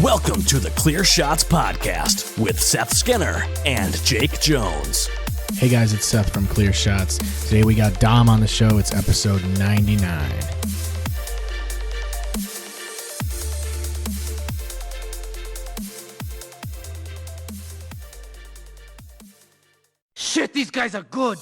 Welcome to the Clear Shots Podcast with Seth Skinner and Jake Jones. Hey guys, it's Seth from Clear Shots. Today we got Dom on the show. It's episode 99. Shit, these guys are good.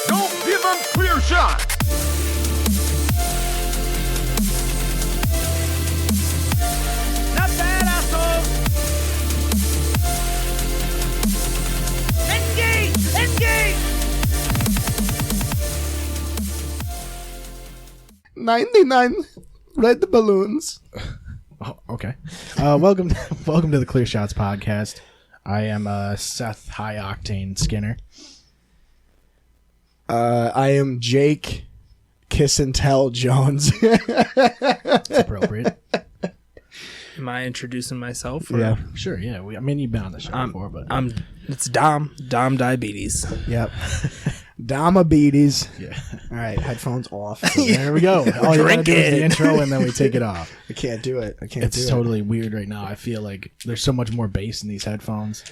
Don't give them clear shots. Not bad, asshole. Engage! Engage! 99 red balloons. Oh, okay. Welcome to the Clear Shots Podcast. I am Seth High Octane Skinner. I am Jake Kiss and Tell Jones. It's appropriate. Am I introducing myself? Or? Yeah. Sure, yeah. I mean, you've been on the show before, but... It's Dom Diabetes. Yep. Diabetes. yeah. All right, headphones off. There we go. All you gotta do is the intro, and then we take it off. I can't do it. It's totally weird right now. I feel like there's so much more bass in these headphones.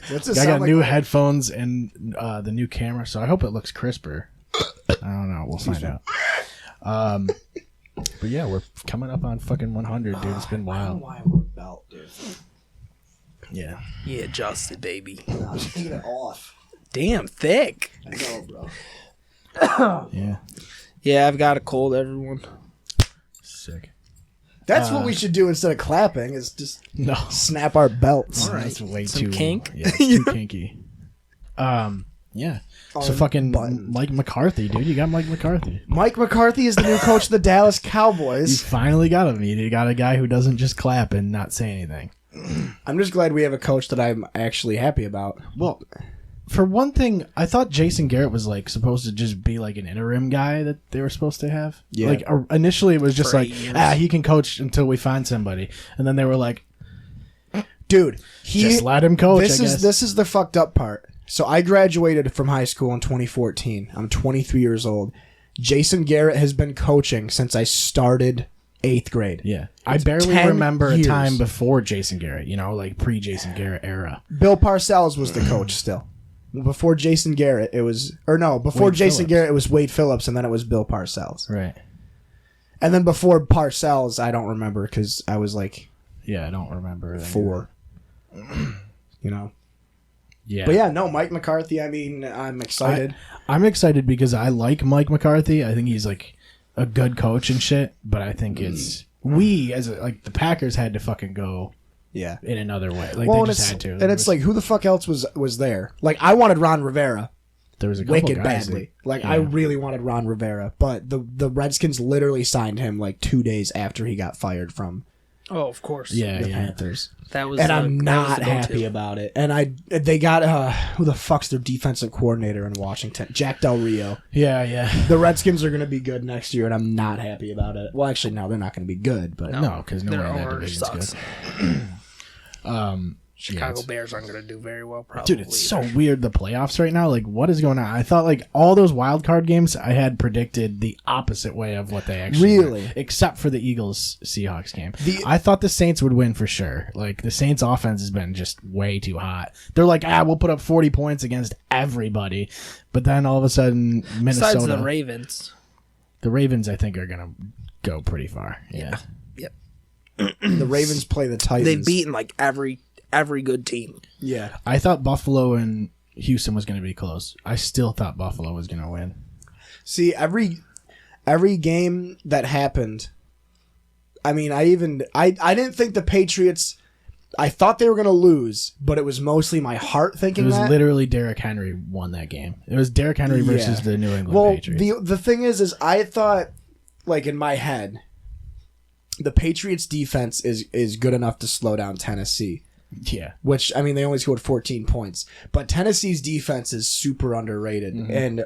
What's it I got sound new like? headphones and the new camera, so I hope it looks crisper. I don't know. We'll find out. But yeah, we're coming up on fucking 100, dude. It's been wild. Why I wear a belt, dude? Yeah. You adjusted, baby. I'm taking it off. Damn thick. I know, bro. Yeah. Yeah, I've got a cold, everyone. Sick. That's what we should do instead of clapping. Is just No. snap our belts. That's way Some too kink? Yeah, it's too kinky. Yeah. So fucking buttons. Mike McCarthy, dude. You got Mike McCarthy. Mike McCarthy is the new coach of the Dallas You Cowboys. finally got him. You got a guy who doesn't just clap and not say anything. I'm just glad we have a coach that I'm actually happy about. Well, for one thing, I thought Jason Garrett was like supposed to just be like an interim guy that they were supposed to have. Yeah. Like initially, it was just For like, 8 years. he can coach until we find somebody, and then they were like, Dude, just let him coach. This I is guess. this is the fucked up part. So I graduated from high school in 2014. I'm 23 years old. Jason Garrett has been coaching since I started 8th grade. Yeah, I barely 10 remember years. a time before Jason Garrett. You know, like pre-Jason Garrett era. Bill Parcells was the coach still. Before Jason Garrett, it was before Wade Jason Phillips. Garrett, it was Wade Phillips, and then it was Bill Parcells. Right. And then before Parcells, I don't remember because I was like Yeah, I don't remember. 4. You know. Yeah. But yeah, no, Mike McCarthy. I mean, I'm excited. I'm excited because I like Mike McCarthy. I think he's like a good coach and shit. But I think it's the Packers had to fucking go Yeah. in another way. Like Well, they and just had to. and it's like, who the fuck else was there? Like, I wanted Ron Rivera there was a couple wicked guys badly. that- Like, yeah. I really wanted Ron Rivera, but the Redskins literally signed him like 2 days after he got fired from Oh, of course. Yeah, the yeah. Panthers. That was And the- I'm that was not the go-to. happy about it. And they got who the fuck's their defensive coordinator in Washington? Jack Del Rio. Yeah, yeah. The Redskins are going to be good next year, and I'm not happy about it. Well, actually, no, they're not going to be good, but No, because no Their one in that owner division's sucks. good. Chicago it's- Bears aren't going to do very well, probably. Dude, it's so weird, the playoffs right now. Like, what is going on? I thought, like, all those wild card games, I had predicted the opposite way of what they actually Really? were, except for the Eagles-Seahawks game. The- I thought the Saints would win for sure. Like, the Saints' offense has been just way too hot. They're like, we'll put up 40 points against everybody. But then all of a sudden, Minnesota... Besides the Ravens. The Ravens, I think, are going to go pretty far. Yeah. Yep. the Ravens play the Titans. They've beaten like every good team. Yeah. I thought Buffalo and Houston was going to be close. I still thought Buffalo was going to win. See, every game that happened, I mean, I didn't think the Patriots, I thought they were going to lose, but it was mostly my heart It thinking was that. literally Derrick Henry won that game. It was Derrick Henry versus Yeah. the New England Well, Patriots. the thing is I thought, like, in my head, the Patriots defense is good enough to slow down Tennessee. Yeah. Which, I mean, they only scored 14 points. But Tennessee's defense is super underrated. Mm-hmm. And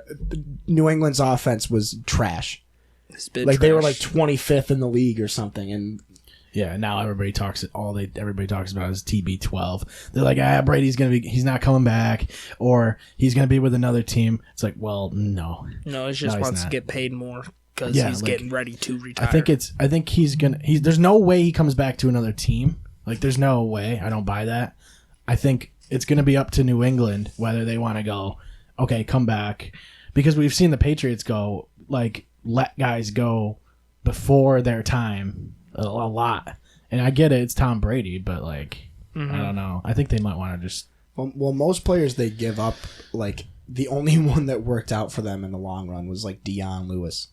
New England's offense was trash. It's been Like, they were like trash. 25th in the league or something. And Yeah, now everybody talks about is TB12. They're like, he's not coming back, or he's gonna be with another team. It's like, well, no. No, he just wants to not. get paid more because Yeah, he's like, getting ready to retire. I think there's no way he comes back to another team. Like, there's no way. I don't buy that. I think it's gonna be up to New England whether they want to go, okay, come back, because we've seen the Patriots go, like, let guys go before their time a lot. And I get it, it's Tom Brady, but like, I don't know. I think they might want to just. Well, most players they give up. Like the only one that worked out for them in the long run was like Deion Lewis.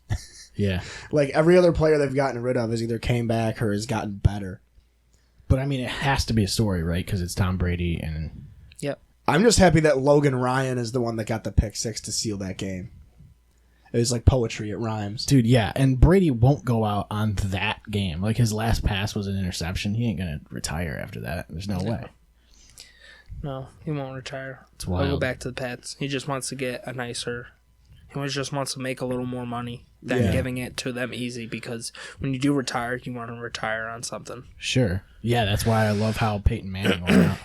Yeah. Like every other player they've gotten rid of has either came back or has gotten better. But I mean, it has to be a story, right? Because it's Tom Brady, and Yep. I'm just happy that Logan Ryan is the one that got the pick 6 to seal that game. It was like poetry. It rhymes. dude, yeah. And Brady won't go out on that game. Like, his last pass was an interception. He ain't gonna retire after that. There's no way. No, he won't retire. It's He'll wild. go back to the Pats. He just wants to get a nicer. Just wants to make a little more money than giving it to them easy, because when you do retire, you want to retire on something. Sure. Yeah, that's why I love how Peyton Manning went out.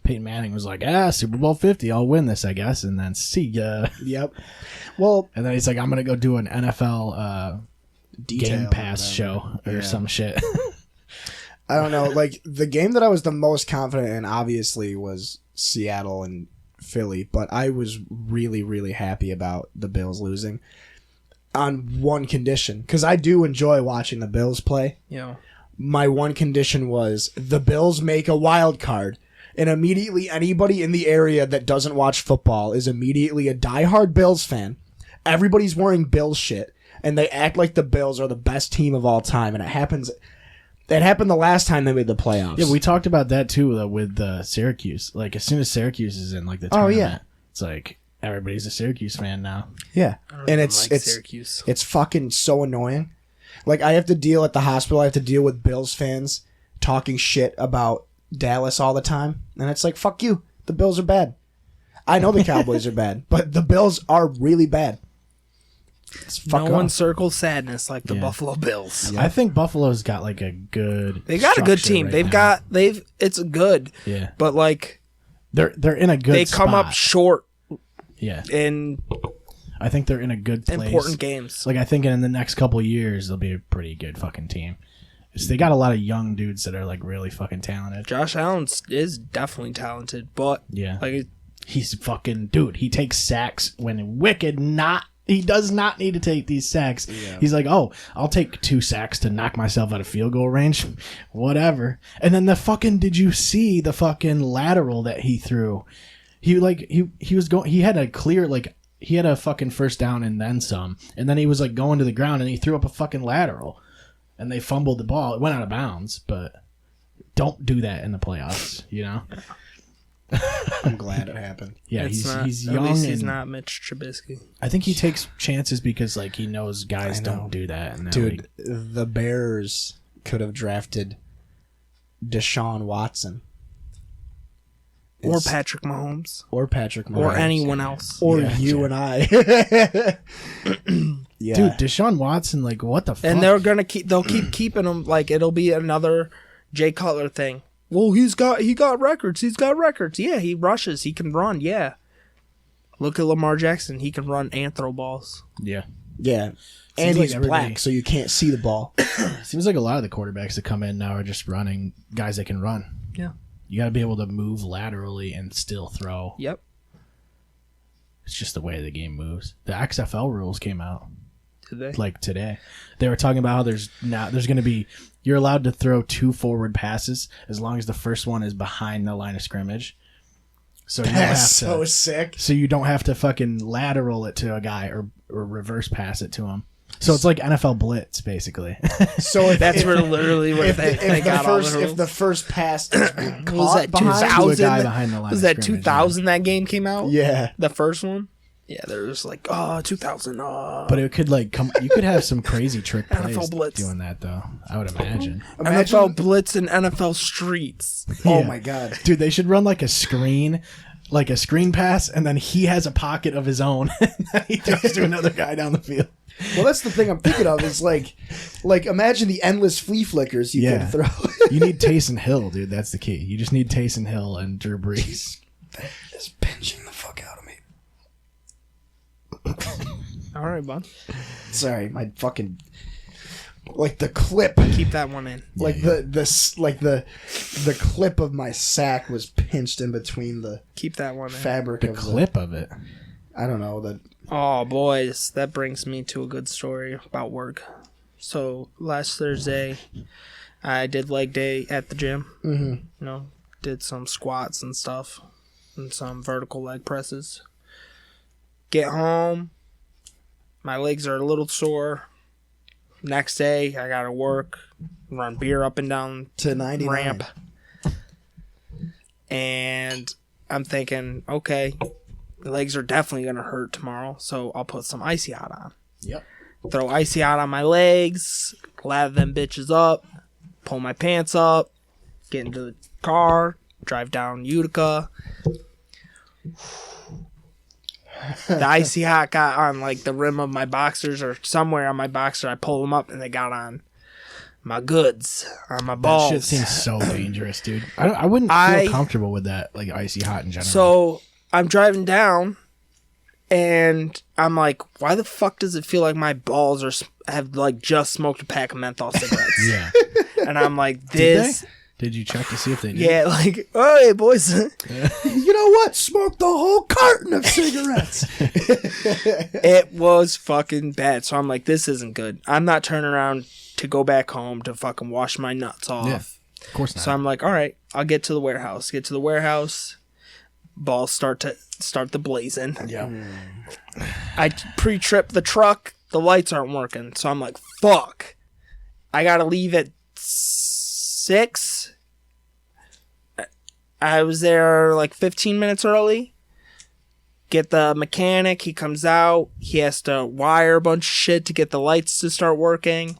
Peyton Manning was like, Super Bowl 50, I'll win this, I guess, and then see ya. Yep. Well, And then he's like, I'm gonna go do an NFL detail Game or Pass whatever. show or Yeah. some shit. I don't know. Like the game that I was the most confident in, obviously, was Seattle and Philly, but I was really, really happy about the Bills losing on one condition, because I do enjoy watching the Bills play. You know, My one condition was the Bills make a wild card, and immediately anybody in the area that doesn't watch football is immediately a diehard Bills fan. Everybody's wearing Bills shit, and they act like the Bills are the best team of all time, and it happens. It happened the last time they made the playoffs. Yeah, we talked about that too with Syracuse. Like, as soon as Syracuse is in like the Oh, tournament, yeah. it's like everybody's a Syracuse fan now. yeah, and I it's like Syracuse. it's fucking so annoying. Like, I have to deal at the hospital. I have to deal with Bills fans talking shit about Dallas all the time, and it's like, fuck you. The Bills are bad. I know the Cowboys are bad, but the Bills are really bad. It's fuck No one off. circles sadness like the Yeah. Buffalo Bills. I think Buffalo's got like a good. They got a good structure team. right now. It's good, Yeah, but like they're in a good. they come up spot. short Yeah, in I think they're in a good place. important games. Like, I think in the next couple of years they'll be a pretty good fucking team. So they got a lot of young dudes that are like really fucking talented. Josh Allen is definitely talented, but Yeah, like he's fucking dude. He takes sacks when Wicked not. He does not need to take these sacks. He's like, oh, I'll take 2 sacks to knock myself out of field goal range. Whatever. And then did you see the fucking lateral that he threw? He was going, he had a clear, like, he had a fucking first down and then some. And then he was like going to the ground and he threw up a fucking lateral. And they fumbled the ball. It went out of bounds, but don't do that in the playoffs, you know? I'm glad it happened. Yeah, it's not, he's at young least and he's not Mitch Trubisky. I think he takes chances because like he knows guys I know. don't do that. In that Dude, league. the Bears could have drafted Deshaun Watson. Or Patrick Mahomes. Or Patrick Mahomes. Or anyone else. Or Yeah, you Jack. and I. Yeah. Dude, Deshaun Watson, like, what the fuck? And they'll keep keeping him, like it'll be another Jay Cutler thing. Well, he got records. He's got records. Yeah, he rushes. He can run. Yeah. Look at Lamar Jackson. He can run and throw balls. Yeah. Yeah. Seems And like he's everybody- black, so you can't see the ball. Seems like a lot of the quarterbacks that come in now are just running guys that can run. Yeah. You got to be able to move laterally and still throw. Yep. It's just the way the game moves. The XFL rules came out Today. like today. They were talking about how there's going to be, you're allowed to throw 2 forward passes as long as the first one is behind the line of scrimmage. So you don't have That's to. so sick. So you don't have to fucking lateral it to a guy or reverse pass it to him. So it's like NFL blitz, basically. So if, That's if, where literally where they got all the rules. if the first pass is What was caught that behind, 2000? To a guy behind the line Was of that scrimmage, 2000 that game came out? yeah. The first one? Yeah, there was like, 2000. But it could like come. You could have some crazy trick plays NFL blitz. doing that, though. I would imagine. NFL Blitz and NFL Streets. Oh Yeah. my god. Dude, they should run like a screen pass, and then he has a pocket of his own, and then he throws to another guy down the field. Well, that's the thing I'm thinking of is like imagine the endless flea flickers you can throw. You need Taysom Hill, dude. That's the key. You just need Taysom Hill and Drew Brees. It's pinching the fuck out of me. All right, bud. Sorry, my fucking like the clip, Keep that one in. like the clip of my sack was pinched in between the Keep that one in. fabric The of clip of it. I don't know the. Oh, boys, that brings me to a good story about work. So last Thursday, I did leg day at the gym. Mm-hmm. You know, did some squats and stuff, and some vertical leg presses. Get home, my legs are a little sore. Next day, I gotta work, run beer up and down To 99. ramp, and I'm thinking, okay, the legs are definitely gonna hurt tomorrow, so I'll put some Icy Hot on. Yep. Throw Icy Hot on my legs, lather them bitches up, pull my pants up, get into the car, drive down Utica. The Icy Hot got on like the rim of my boxers or somewhere on my boxer. I pulled them up and they got on my goods, on my That balls. shit seems so dangerous, dude. I wouldn't feel comfortable with that, like Icy Hot in general. So I'm driving down, and I'm like, why the fuck does it feel like my balls have like just smoked a pack of menthol cigarettes? yeah. And I'm like, Did this. Did you check to see if they did? Yeah, like, oh, hey, boys. You know what? Smoke the whole carton of cigarettes. It was fucking bad. So I'm like, this isn't good. I'm not turning around to go back home to fucking wash my nuts off. Yeah, of course not. So I'm like, all right, I'll get to the warehouse. Get to the warehouse. Balls start the blazing. yeah. I pre-trip the truck. The lights aren't working. So I'm like, fuck. I gotta leave at 6. I was there like 15 minutes early. Get the mechanic. He comes out. He has to wire a bunch of shit to get the lights to start working.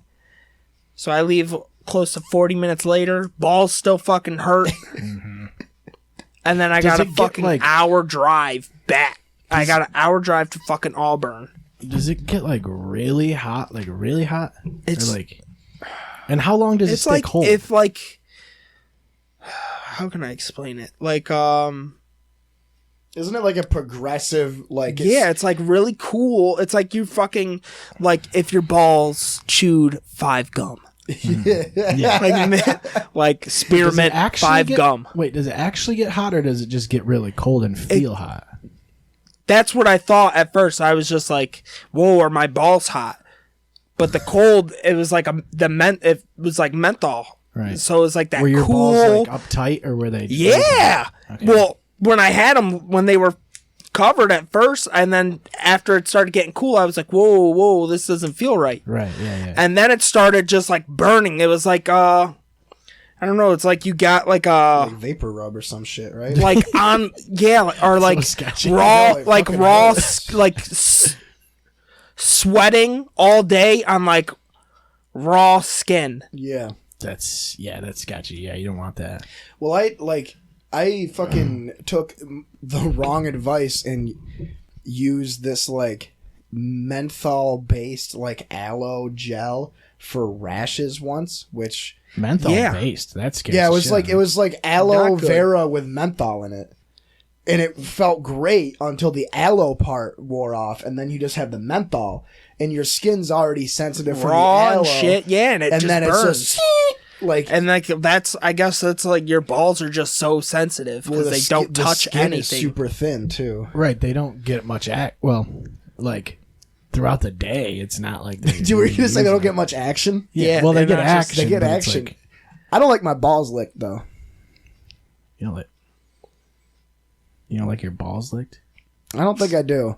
So I leave close to 40 minutes later. Balls still fucking hurt. And then I got a it get, fucking like- hour drive back. I got an hour drive to fucking Auburn. Does it get like really hot? Like really hot? It's- or like. And how long does it It's stay like cold? if like, how can I explain it? Like Isn't it like a progressive like? yeah, it's like really cool. It's like you fucking like if your balls chewed 5 gum. yeah. Like Does it spearmint actually 5 get- gum. Wait, does it actually get hot or does it just get really cold and feel hot? That's what I thought at first. I was just like, "Whoa, are my balls hot?" But the cold, it was like it was like menthol. Right. So it was like that Were your cool. balls like uptight or were they? Yeah. Okay. Well, when I had them, when they were covered at first, and then after it started getting cool, I was like, whoa, this doesn't feel right. Right. Yeah. And then it started just like burning. It was like, I don't know. It's like you got like like vapor rub or some shit, right? like on, yeah, or like sketchy. raw, It like fucking raw, hurts. sweating all day on like raw skin. Yeah. That's sketchy. Yeah, you don't want that. Well, I fucking took the wrong advice and used this like menthol based like aloe gel for rashes once, which Menthol Yeah. based. That's scary. yeah, it was like aloe Not good. vera with menthol in it. And it felt great until the aloe part wore off, and then you just have the menthol, and your skin's already sensitive for Raw the aloe. and shit. Yeah, and it and just then burns. it's just like And like I guess that's like your balls are just so sensitive well, because the they skin- don't the touch skin anything. is super thin too. right. They don't get much like throughout the day. It's not like they Dude, were you gonna say they use don't it. get much action? Yeah, Well, they they're get not just- action. They get but it's action. like, I don't like my balls licked though. you know, like your balls licked. I don't think I do.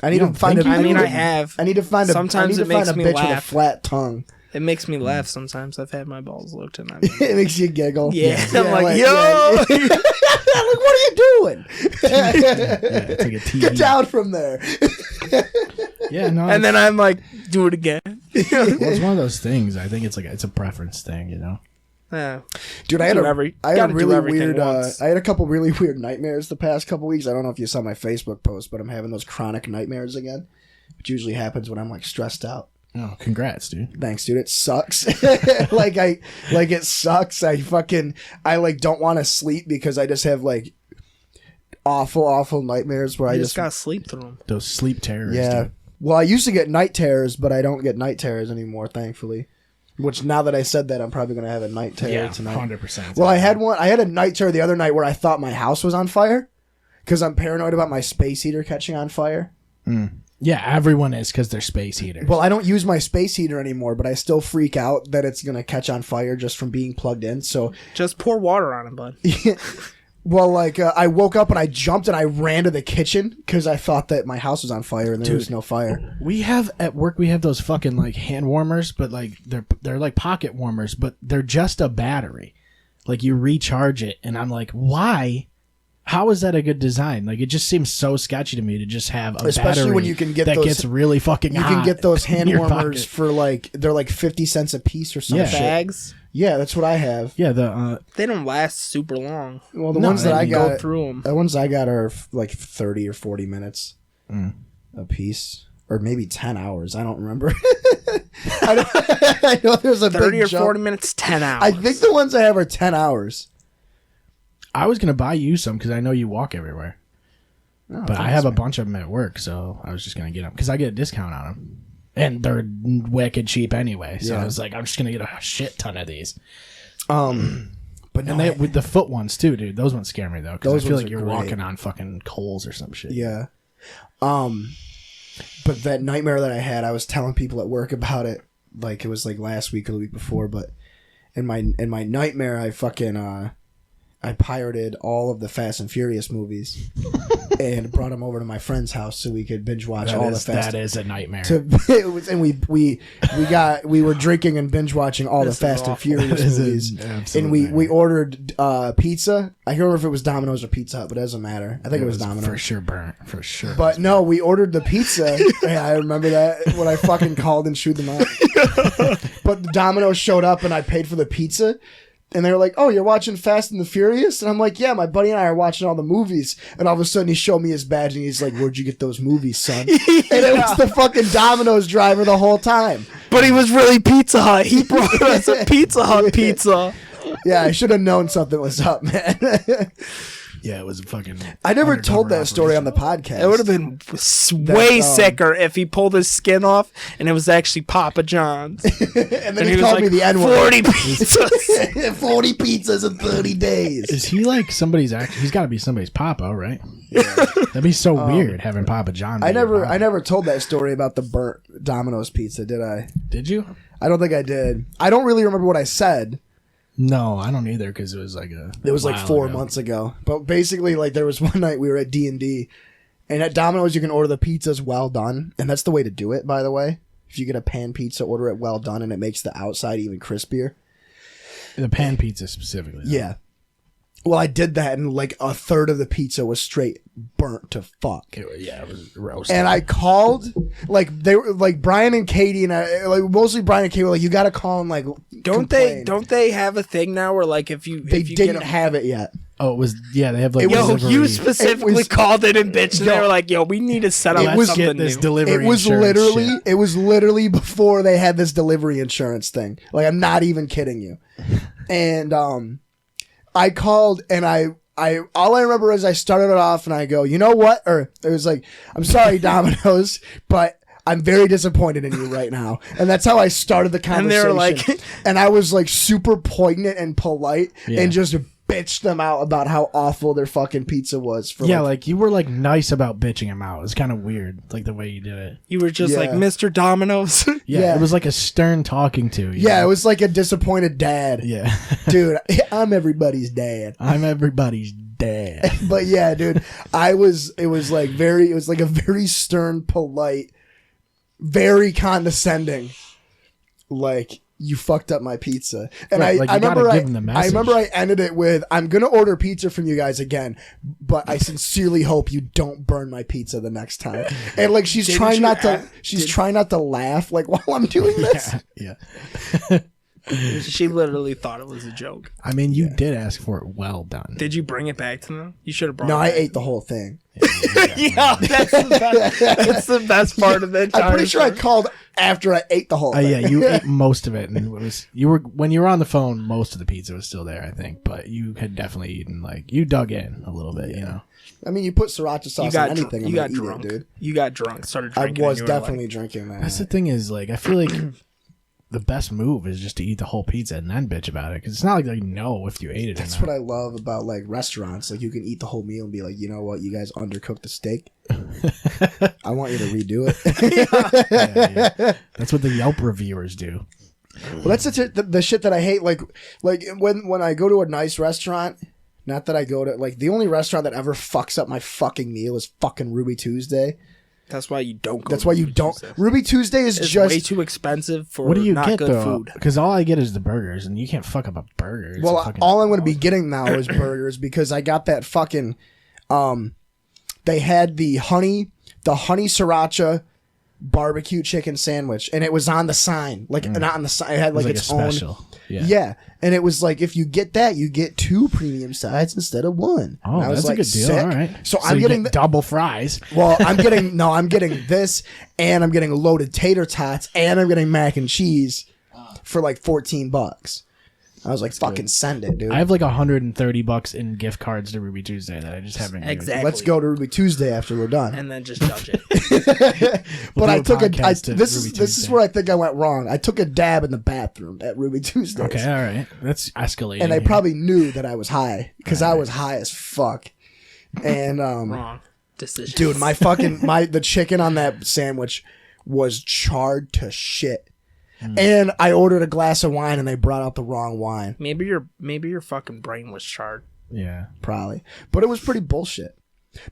I need You to don't find a. think you I mean, do? I have. I need to find a. Sometimes I it need to makes find a me bitch with a laugh. flat tongue. It makes me laugh sometimes. I've had my balls looked and It makes you giggle. Yeah. I'm like, yeah. yo! like, what are you doing? Yeah, it's like a TV. Get down from there. Yeah, no. And then I'm like, do it again. well, it's one of those things. I think it's a preference thing. You know. Yeah. Dude, I had Do a every- I had a gotta do really everything weird. once. I had a couple really weird nightmares the past couple weeks. I don't know if you saw my Facebook post, but I'm having those chronic nightmares again. which usually happens when I'm like stressed out. Oh, congrats, dude. Thanks, dude. It sucks. It sucks. I like don't want to sleep because I just have like awful nightmares where You I just gotta sleep through them. Those sleep terrors. yeah. Dude. Well, I used to get night terrors, but I don't get night terrors anymore, thankfully. Which now that I said that, I'm probably gonna have a night terror Yeah, tonight. 100%. Well, I had a night terror the other night where I thought my house was on fire because I'm paranoid about my space heater catching on fire. Yeah, everyone is because they're space heaters. Well, I don't use my space heater anymore, but I still freak out that it's gonna catch on fire just from being plugged in. So, Just pour water on it, bud. well, like I woke up and I jumped and I ran to the kitchen because I thought that my house was on fire and there was no fire. we have at work, we have those fucking like hand warmers, but like they're like pocket warmers, but they're just a battery. Like you recharge it, and I'm like, why? How is that a good design? Like it just seems so sketchy to me to just have a Especially battery when you can get that those- gets really fucking You hot can get those in hand your warmers pocket. for like they're like 50 cents a piece or some Yeah. shit. Bags. Yeah, that's what I have. Yeah, the They don't last super long. Well, the No, ones that I you Go got, through them. the ones I got are like 30 or 40 minutes a piece, or maybe 10 hours. I don't remember. I know there's a 30 big or jump. 40 minutes, 10 hours. I think the ones I have are 10 hours. I was gonna buy you some because I know you walk everywhere, but I have a bunch of them at work, so I was just gonna get them because I get a discount on them, and they're wicked cheap anyway. So Yeah. I was like, I'm just gonna get a shit ton of these. But no, And they with the foot ones too, dude. Those ones scare me though, because Those I feel ones like are you're great. walking on fucking coals or some shit. yeah. But that nightmare that I had, I was telling people at work about it. Like it was like last week or the week before. But in my nightmare, I pirated all of the Fast and Furious movies and brought them over to my friend's house so we could binge watch all the Fast. That is a nightmare. And we were drinking and binge watching all the Fast and Furious That is an movies. absolute And we nightmare. ordered pizza. I can't remember if it was Domino's or Pizza Hut, but it doesn't matter. I think it was Domino's. for sure burnt for sure. But no, we ordered the pizza. Yeah, I remember that when I fucking called and shooed them out. But the Domino's showed up and I paid for the pizza. And they were like, "Oh, you're watching Fast and the Furious?" And I'm like, "Yeah, my buddy and I are watching all the movies." And all of a sudden, he showed me his badge and he's like, "Where'd you get those movies, son?" And it was the fucking Domino's driver the whole time. But he was really Pizza Hut. He brought us a Pizza Hut pizza. Yeah, I should have known something was up, man. yeah, it was a fucking. I never undercover told that story on operation. the podcast. It would have been way That's, sicker if he pulled his skin off and it was actually Papa John's. and then And he was called like, me the N-word. 40 pizzas. 40 pizzas in 30 days. Is he like somebody's? He's got to be somebody's Papa, right? That'd be so weird having Papa John. be I your Papa. never told that story about the burnt Domino's pizza, did I? Did you? I don't think I did. I don't really remember what I said. No, I don't either because it was like It was like while 4 ago. months ago. But basically, like there was one night we were at D&D, and at Domino's you can order the pizzas well done, and that's the way to do it, by the way. If you get a pan pizza, order it well done, and it makes the outside even crispier. The pan pizza specifically. though. Yeah. Well, I did that, and like a third of the pizza was straight burnt to fuck. It was roasted. And I called, like they were like Brian and Katie, and I, like mostly Brian and Katie were like, "You got to call and like Don't they have a thing now where like if you They if you didn't get a, have it yet. Oh, it was they have like Yo, delivery. you specifically It was- called it and bitched, and Yo. they were like, "Yo, we need to set up Let's was- get something this new." delivery. It was insurance literally shit. it was literally before they had this delivery insurance thing. Like I'm not even kidding you. And I called and I all I remember is I started it off and I go, "You know what?" Or it was like, "I'm sorry, Domino's, but I'm very disappointed in you right now." And that's how I started the And conversation. they were like- and I was like super poignant and polite Yeah. and just bitched them out about how awful their fucking pizza was. For Yeah, like you were like nice about bitching him out. It's kind of weird, like the way you did it. You were just like Yeah. Mr. Domino's. Yeah, Yeah. it was like a stern talking to. yeah, it was like a disappointed dad. Yeah, Dude, I'm everybody's dad. I'm everybody's dad. But yeah, dude, it was like a very stern, polite, very condescending, like, "You fucked up my pizza." And Right, like, I you gotta remember give them the I message. remember I ended it with, "I'm gonna order pizza from you guys again, but I sincerely hope you don't burn my pizza the next time." And like she's trying not to laugh like while I'm doing this. Yeah, She literally thought it was a joke. I mean, you did ask for it well done. Did you bring it back to them? You should have brought No, it I back. ate the whole thing. Yeah, that's the best, that's the best part of it. I'm pretty sure I called after I ate the whole thing. Yeah, you ate most of it, and it was when you were on the phone. Most of the pizza was still there, I think, but you had definitely eaten you dug in a little bit, you know. I mean, you put sriracha sauce on anything, you got I'm gonna drunk, eat it, dude. You got drunk, started I drinking. was and you were definitely drinking that. That's the thing is, I feel like the best move is just to eat the whole pizza and then bitch about it, because it's not like they know if you ate it. That's or not. what I love about restaurants. You can eat the whole meal and be like, you know what, you guys undercooked the steak. I want you to redo it. Yeah. That's what the Yelp reviewers do. Well, that's the shit that I hate. Like when I go to a nice restaurant. Not that I go to the only restaurant that ever fucks up my fucking meal is fucking Ruby Tuesday. That's why you don't go. That's why you don't. Tuesday. Ruby Tuesday is It's just way too expensive for What do you not get good though? food. Because all I get is the burgers, and you can't fuck up a burger. It's well. a fucking- All I'm going to be getting now is burgers because I got that fucking. They had the honey sriracha barbecue chicken sandwich, and it was on the sign, not on the sign. It had it was its a own. special. Yeah, and it was if you get that, you get 2 premium sides instead of 1. Oh, And I was that's a good deal. sick. All right. So I'm you getting get double fries. Well, I'm getting this, and I'm getting loaded tater tots, and I'm getting mac and cheese for $14. I was fucking send it, dude. I have $130 in gift cards to Ruby Tuesday that I just haven't used. Exactly. Let's go to Ruby Tuesday after we're done. and then just judge it. We'll But do I a took podcast at this Ruby is Tuesday. where I think I went wrong. I took a dab in the bathroom at Ruby Tuesday. Okay, all right. That's escalating. And they here. probably knew that I was high because I was high as fuck. And Wrong decision. dude, the chicken on that sandwich was charred to shit. And I ordered a glass of wine and they brought out the wrong wine. maybe your fucking brain was charred. Yeah. Probably. But it was pretty bullshit.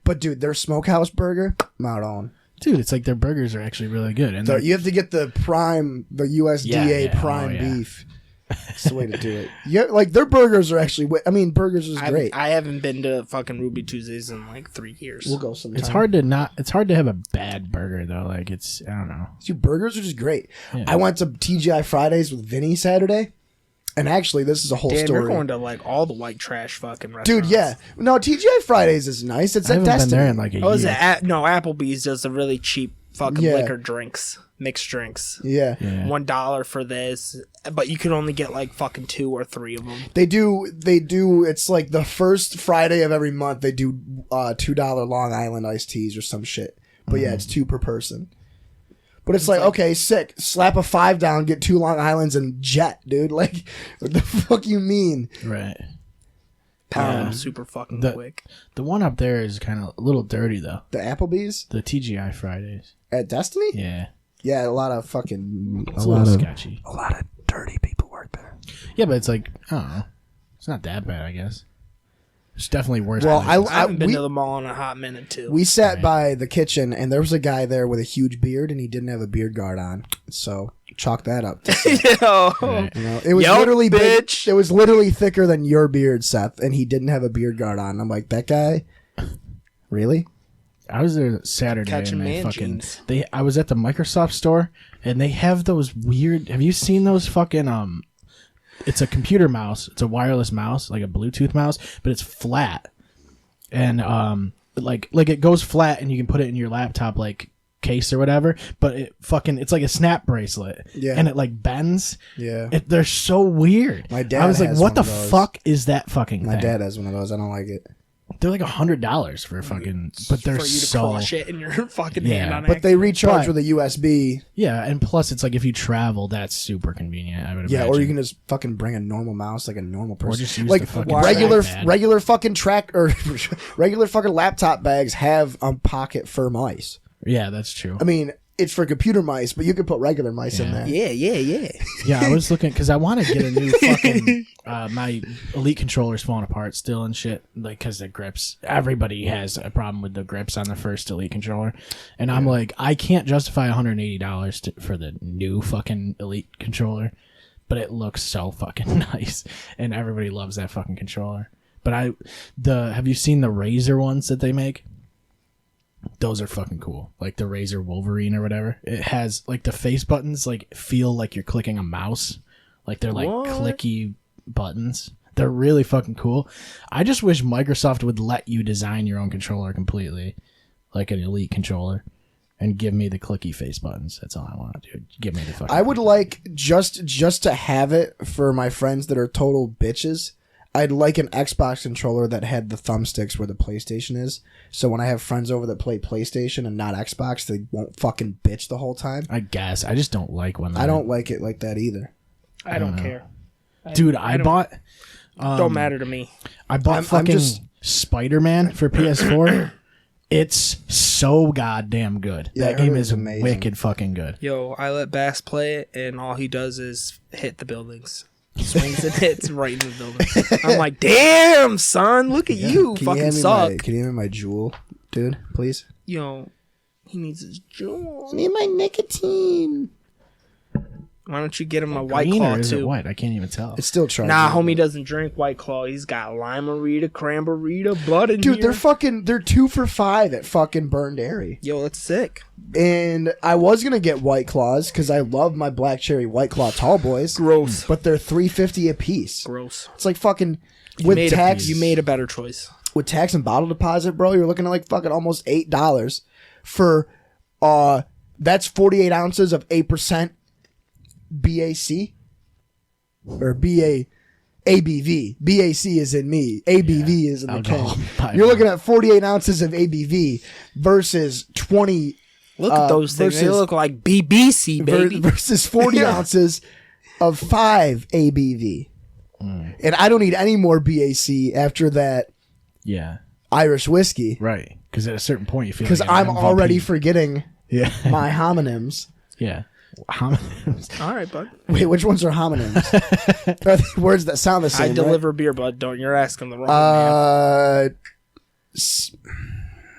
But dude, their smokehouse burger, not on. Dude, it's their burgers are actually really good. And You have to get the USDA Yeah. prime Oh, yeah. beef. That's the way to do it. Yeah, their burgers are actually. Burgers is great. I haven't been to fucking Ruby Tuesdays in 3 years. We'll go sometime. it's hard to have a bad burger though. I don't know. Dude, burgers are just great. Yeah. I went to TGI Fridays with Vinny Saturday, and actually, this is a whole Damn, story. you're going to all the white trash fucking restaurants. Dude, yeah. No, TGI Fridays is nice. It's I at haven't been Destiny. there in a year. Oh, is it? No, Applebee's does a really cheap fucking Yeah. liquor drinks, mixed drinks. Yeah. Yeah. $1 for this, but you can only get fucking 2 or 3 of them. They do. It's the first Friday of every month. They do $2 Long Island iced teas or some shit. But yeah, it's 2 per person. But it's okay, sick. Slap a 5 down, get 2 Long Islands and jet, dude. What the fuck you mean? Right. Pound them super fucking quick. The one up there is kind of a little dirty though. The Applebee's The TGI Fridays. at Destiny? Yeah. Yeah, a lot of fucking It's a little sketchy. a lot of dirty people work there. Yeah, but it's I don't know. It's not that bad, I guess. It's definitely worse. Well, places. I haven't been we- to the mall in a hot minute too. We sat by the kitchen, and there was a guy there with a huge beard, and he didn't have a beard guard on. So chalk that up. Yo, It was Yo, literally big. bitch. It was literally thicker than your beard, Seth, and he didn't have a beard guard on. I'm like, that guy, really? I was there Saturday Catching and they man fucking jeans. I was at the Microsoft store and they have those weird. Have you seen those fucking It's a computer mouse. It's a wireless mouse, like a Bluetooth mouse, but it's flat. And like it goes flat and you can put it in your laptop case or whatever, but it's like a snap bracelet. Yeah. And it bends. Yeah. They're so weird. My dad I was like, has what the one of those. fuck is that fucking My thing? dad has one of those. I don't like it. They're $100 for fucking, but they're for you to so crush it in your fucking Yeah. hand on But they recharge But- with a USB. yeah, and plus it's if you travel, that's super convenient. I would Yeah, imagine. or you can just fucking bring a normal mouse like a normal person. just use like the fucking regular trackpad. regular fucking track or regular fucking laptop bags have pocket for mice. Yeah, that's true. I mean, it's for computer mice, but you can put regular mice in Yeah. there. Yeah. Yeah, I was looking because I want to get a new fucking. My Elite controller's falling apart still and shit, because the grips. Everybody has a problem with the grips on the first Elite controller, and I'm like, I can't justify $180 for the new fucking Elite controller, but it looks so fucking nice, and everybody loves that fucking controller. But have you seen the Razer ones that they make? Those are fucking cool. Like the Razer Wolverine or whatever. It has the face buttons feel like you're clicking a mouse. Like they're like What? clicky buttons. They're really fucking cool. I just wish Microsoft would let you design your own controller completely, like an Elite controller, and give me the clicky face buttons. That's all I want to do. Give me the fucking. I would like just to have it for my friends that are total bitches. I'd like an Xbox controller that had the thumbsticks where the PlayStation is. So when I have friends over that play PlayStation and not Xbox, they won't fucking bitch the whole time. I guess I just don't like when I don't like it like that either. I don't care. Dude, I bought. Don't matter to me. I bought I'm fucking just- Spider-Man for PS4. It's so goddamn good. Yeah, I That heard game it is was amazing. wicked fucking good. Yo, I let Bass play it, and all he does is hit the buildings. Swings and hits right in the building. I'm like, damn, son, look at you. Can Fucking hand me suck. Can you hand me my jewel, dude, please? Yo, he needs his jewel. Need my nicotine. Why don't you get him a White Green Claw, or is it too? white? I can't even tell. It's still charging. Nah, homie doesn't drink White Claw. He's got limerita, cranberita, bud in Dude, here. they're 2 for $5 at fucking Burned Airy. Yo, that's sick. And I was gonna get White Claws because I love my black cherry White Claw tall boys. Gross. But they're $3.50 a piece. Gross. It's like fucking with tax. You made a better choice. With tax and bottle deposit, bro. You're looking at like fucking almost $8 for that's 48 ounces of 8% BAC or ABV. BAC is in me. ABV is in the Alcohol by can. You're looking at 48 ounces of ABV versus 20. Look at those things. They versus- look like BBC, baby. Versus 40 ounces of 5 ABV. Mm. And I don't need any more BAC after that Yeah, Irish whiskey right. Because at a certain point you feel because like I'm an MVP. already forgetting Yeah, my homonyms. yeah. All right, bud. Wait, which ones are homonyms? Are they words that sound the same? I right? deliver beer, bud. Don't you're asking the wrong man.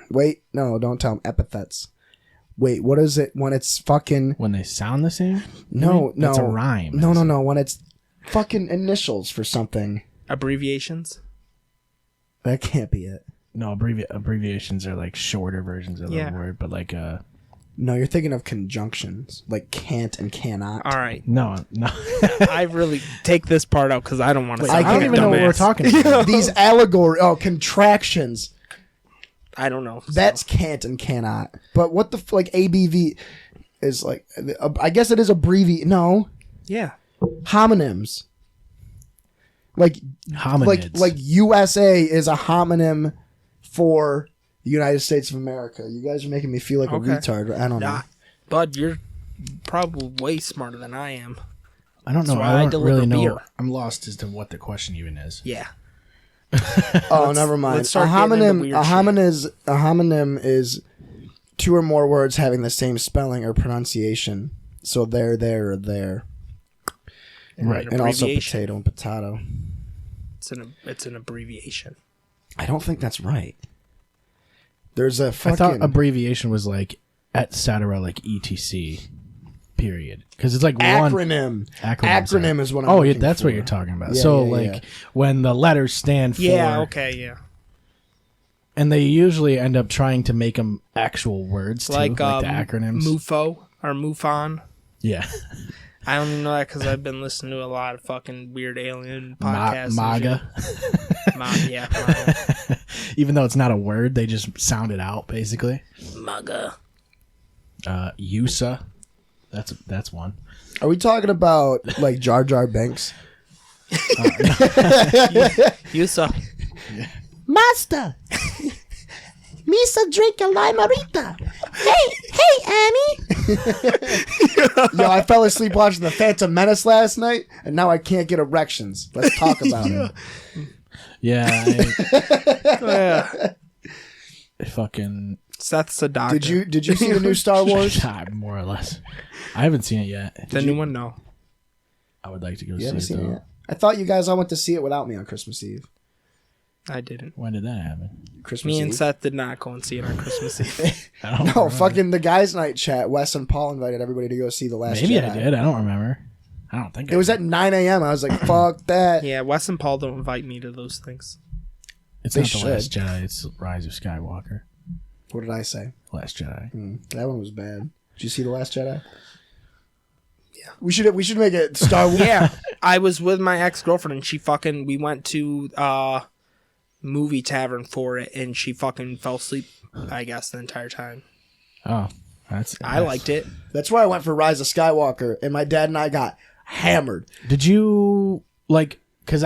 Wait, no, don't tell them epithets. Wait, what is it when it's fucking? When they sound the same? No, no, That's a rhyme. No. When it's fucking initials for something, Abbreviations. that can't be it. No, abbreviations are like shorter versions of Yeah. the word, but like No, you're thinking of conjunctions like can't and cannot. All right. no. I really take this part out because I don't want to. I I don't can't even know what we're dumbass. talking about. These contractions. I don't know. That's can't and cannot. But what the like ABV is like? I guess it is abbreviate. No, Yeah. homonyms. Like Hominids. like USA is a homonym for the United States of America. You guys are making me feel like Okay. a retard. I don't know. Nah, bud, you're probably way smarter than I am. I don't know. That's why I I don't deliver really know. beer. I'm lost as to what the question even is. Yeah. Oh, never mind. let's A start getting into homonym, weird a homonym is 2 or more words having the same spelling or pronunciation. So there, or there, Right. An and also abbreviation. potato and potato. It's an abbreviation. I don't think that's right. There's a I fucking. thought abbreviation was like et cetera, like etc. Period. Because it's like one acronym. acronym. Acronym is what I'm Oh, yeah, looking that's what for. you're talking about. Yeah, so yeah, like yeah. when the letters stand for, Yeah. Okay. Yeah. and they usually end up trying to make them actual words too, Like the acronyms. MUFO or MUFON. Yeah, I don't even know that because I've been listening to a lot of fucking weird alien podcasts. and MAGA. shit. Yeah. MAGA. Even though it's not a word, they just sound it out basically. MAGA. USA. That's one. Are we talking about like Jar Jar Binks? USA. Master, Misa drink a limerita. Hey, Annie. Yo, I fell asleep watching The Phantom Menace last night, and now I can't get erections. Let's talk about it. Yeah. Yeah. I fucking Seth's a doctor. Did you see the new Star Wars? more or less. I haven't seen it yet. Does anyone know? I would like to go You see haven't it seen though. it yet? I thought you guys all went to see it without me on Christmas Eve. I didn't. When did that happen? Christmas Me and Eve. Seth did not go and see it on Christmas Eve. I don't No, remember. fucking the guys' night chat. Wes and Paul invited everybody to go see The Last Maybe Jedi. I did. I don't remember. I don't think It was at 9 a.m. I was like, fuck that. Yeah, Wes and Paul don't invite me to those things. It's They not The Last should. Jedi. It's Rise of Skywalker. What did I say? Last Jedi. That one was bad. Did you see The Last Jedi? Yeah. We should make it Star Wars. Yeah. I was with my ex-girlfriend and we went to movie tavern for it and she fucking fell asleep, I guess, the entire time. Oh, I liked it. That's why I went for Rise of Skywalker, and my dad and I got hammered. Did you like? Because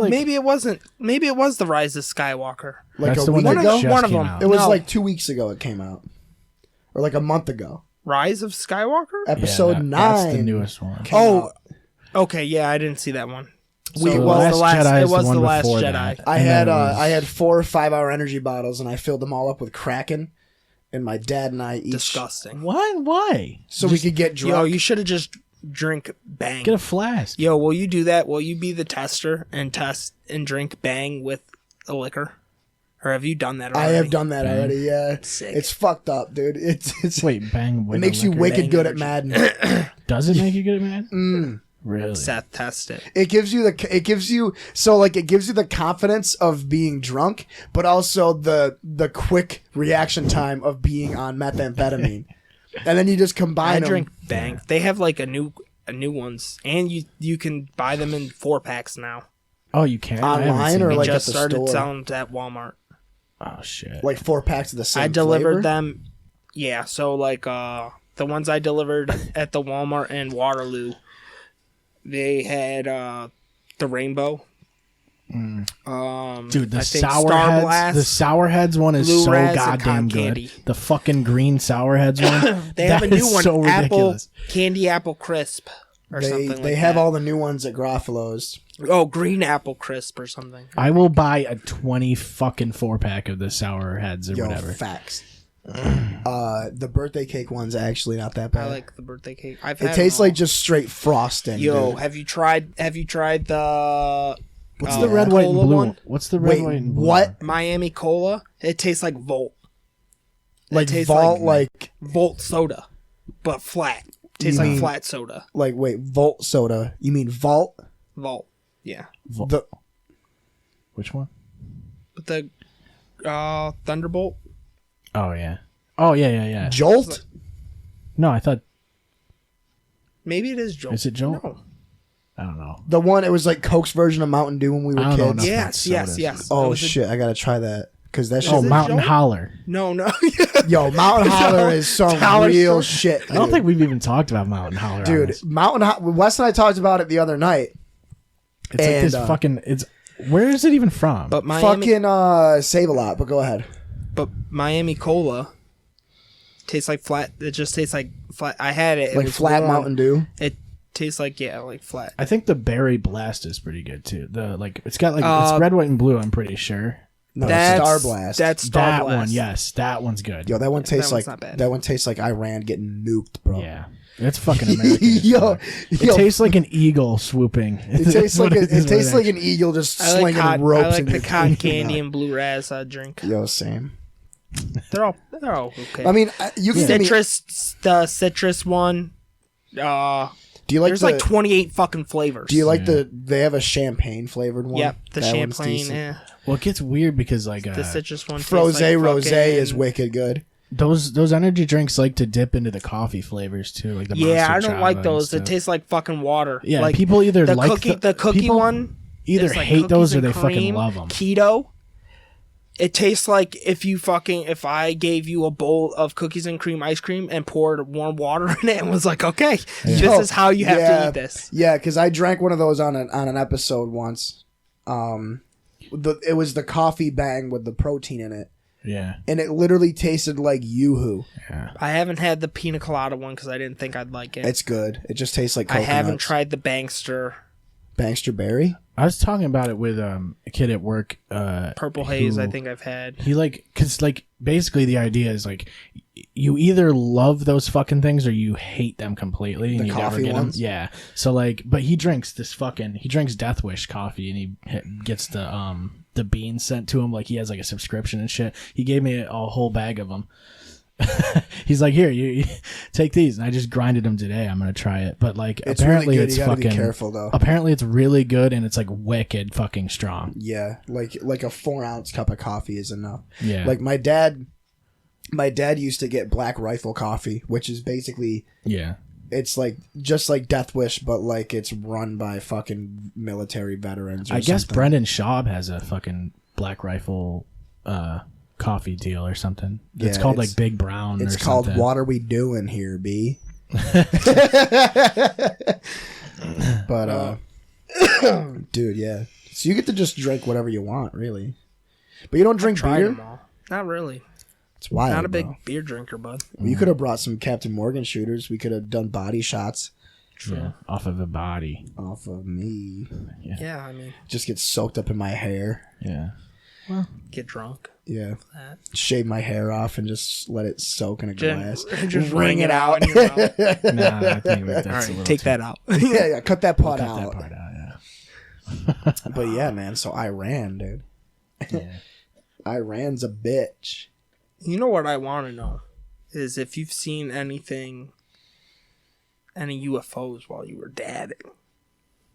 maybe it wasn't. Maybe it was the Rise of Skywalker. Like that's a the one week that ago? just One of came them. out. It was No. like 2 weeks ago it came out. Or like a month ago. Rise of Skywalker? Episode 9. That's the newest one. came Oh, out. okay. Yeah, I didn't see that one. We- it well, was the last. Jedi It is the was one the last before Jedi. that. I And had then it was- I had 4 5-hour energy bottles, and I filled them all up with Kraken, and my dad and I each... Disgusting. What? Why? So we could get drunk. Yo, you should have just drink Bang. Get a flask. Yo, will you do that? Will you be the tester and test and drink Bang with a liquor? Or have you done that I already? have done that already, yeah. Sick. It's fucked up, dude. It's Wait, Bang. it makes you wicked Bang good at energy. Madden. Does it make you good at Madden? Really? Seth, test it. It gives you the confidence of being drunk, but also the quick reaction time of being on methamphetamine. And then you just I combine them. drink Bang. They have like a new ones, and you can buy them in 4-packs now. Oh, you can. I haven't Online seen or it. They like just at the started store? selling them at Walmart. Oh shit. Like 4 packs of the same I delivered flavor? them. Yeah, so like the ones I delivered at the Walmart in Waterloo, they had the rainbow. Dude, the I think sour Star heads. Blast, The sour heads one is Blue so Raz, and goddamn cotton good. candy. The fucking green sour heads one. They have a that new is one, so apple ridiculous. candy apple crisp or something like that. They have all the new ones at Garofalo's. Oh, green apple crisp or something. I will buy a 20 fucking 4-pack of the sour heads or Yo, whatever. facts. The birthday cake one's actually not that bad. I like the birthday cake. I've it had tastes them all. like just straight frosting. Yo, dude. have you tried the What's the red, white, and cola blue one? What's the red, Wait, white, and blue what? one? Miami Cola? It tastes like Volt. Like tastes Vault, like- like Volt soda, but flat. Tastes You like mean- flat soda. wait, Volt soda. You mean Vault? Volt. Yeah. The Which one? But the Thunderbolt. Oh, yeah. Oh, yeah. Jolt? No, I thought... Maybe it is Jolt. Is it Jolt? No. I don't know. The one, it was like Coke's version of Mountain Dew when we were I don't know kids. enough. Yes. sodas. Oh It was a- shit, I gotta try that. Because that Oh, shit. it Mountain Jolt? Holler. No. Yo, Mountain Holler is some Dollar real store? shit. I don't dude. think we've even talked about Mountain Holler. on Dude, this. Wes and I talked about it the other night. It's like this and, fucking... It's... Where is it even from? But Miami, Fucking Save a Lot, but go ahead. but Miami Cola tastes like flat. It just tastes like flat. I had it. It Like was flat warm. Mountain Dew. It tastes like like flat. I think the Berry Blast is pretty good, too. It's got like... it's red, white, and blue, I'm pretty sure. No, That's Star Blast. That's Star That Blast. one, yes. That one's good. Yo, that one tastes one's like not bad. that one tastes like Iran getting nuked, bro. Yeah. It's fucking American. Yo, It tastes like an eagle swooping. it tastes like it tastes like an eagle just I like, slinging ropes. I like in the your cotton thing. candy and blue raz drink. Yo, same. They're all okay. I mean, you can give me. the citrus one. Do you like There's the? like 28 fucking flavors. do you like the? They have a champagne flavored one. Yep, the That one's champagne. decent. Yeah, Well, it gets weird because like the citrus one. tastes Froze like Rose fucking- is wicked good. those energy drinks like to dip into the coffee flavors too, like the Yeah, Monster I don't Java like and those. It stuff. tastes like fucking water. Yeah, like people either the like the cookie people one. either is like hate those cookies or they and fucking cream, love them. Keto. It tastes like if I gave you a bowl of cookies and cream ice cream and poured warm water in it and was like, okay, this is how you have to eat this. Yeah, because I drank one of those on an episode once. It was the coffee bang with the protein in it, Yeah, and it literally tasted like Yoo-hoo. I haven't had the pina colada one because I didn't think I'd like it. It's good. It just tastes like I coconuts. haven't tried the Bangster Bangster Berry. I was talking about it with a kid at work. Purple Haze. who- I think I've had. He because basically the idea is like you either love those fucking things or you hate them completely. And The you never coffee get 'em. ones? Yeah. So but he drinks he drinks Death Wish coffee and he gets the beans sent to him. Like he has like a subscription and shit. He gave me a whole bag of them. He's like, here, you take these, and I just grinded them today. I'm gonna try it, but like It's apparently really good. it's You gotta fucking be careful though. Apparently it's really good and it's like wicked fucking strong. Yeah, like a 4-ounce cup of coffee is enough. Yeah. Like my dad used to get Black Rifle coffee, which is basically Yeah. it's like just like Death Wish, but like it's run by fucking military veterans. Or I guess something. Brendan Schaub has a fucking Black Rifle coffee deal or something. It's called like Big Brown. It's or called something. What Are We Doing Here, B? But dude, yeah. So you get to just drink whatever you want, really. But you don't drink Tried beer. them all. Not really. It's wild. Not a big bro. beer drinker, bud. You could have brought some Captain Morgan shooters. We could have done body shots Yeah, off of a body. off of me. Yeah, I mean, Just get soaked up in my hair. Yeah. get drunk. Yeah. That. Shave my hair off and just let it soak in a glass. Just wring it out in your mouth. Nah, I think that's All a right, little take too- that out. Yeah, cut that part Cut out. that part out, yeah. But yeah, man. So Iran, dude. Yeah. Iran's a bitch. You know what I want to know is if you've seen any UFOs while you were dabbing.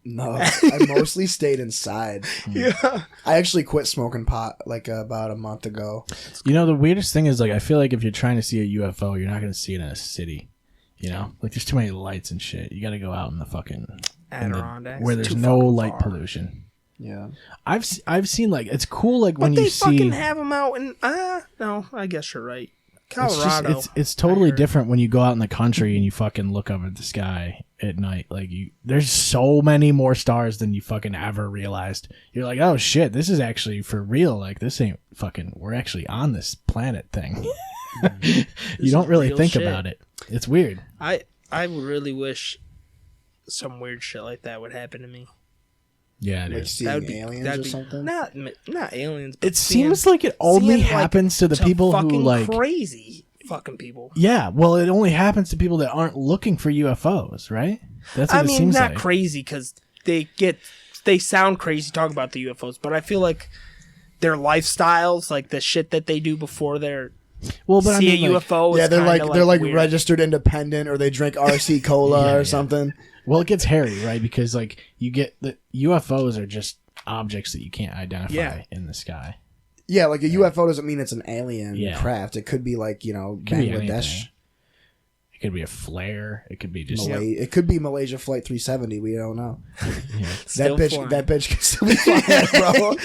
No, I mostly stayed inside. Yeah. I actually quit smoking pot like about a month ago. You know, the weirdest thing is, like, I feel like if you're trying to see a UFO, you're not going to see it in a city. You know? Like, there's too many lights and shit. You got to go out in the fucking... in the- Adirondacks. where there's Too no fucking light far. pollution. Yeah. I've seen, like, it's cool, like, But when they you fucking see... have them out in... no, I guess you're right. It's just, Colorado. it's totally I heard. different when you go out in the country and you fucking look up at the sky at night. Like, there's so many more stars than you fucking ever realized. You're like, oh shit, this is actually for real. Like, this ain't fucking, we're actually on this planet thing. You don't really real think shit. about it. It's weird. I really wish some weird shit like that would happen to me. Yeah, it Like is. seeing That would be aliens that'd or be something. not aliens. But It seems like it only seeing, like, happens to the people who fucking like. crazy fucking people. Yeah, well, it only happens to people that aren't looking for UFOs, right? That's what I it mean, seems not like. crazy because they sound crazy talking about the UFOs, but I feel like their lifestyles, like the shit that they do before they're Well, but I see mean, a like, UFO. Yeah, is they're kinda, like they're like weird. registered independent, or they drink RC cola Yeah, or yeah. something. well, it gets hairy, right? Because like you get the UFOs are just objects that you can't identify Yeah. in the sky. Yeah, like a UFO doesn't mean it's an alien Yeah. craft. It could be like Could be Bangladesh. anything. It could be a flare. It could be just It could be Malaysia Flight 370. We don't know. Still that bitch. flying. That bitch can still be flying, bro.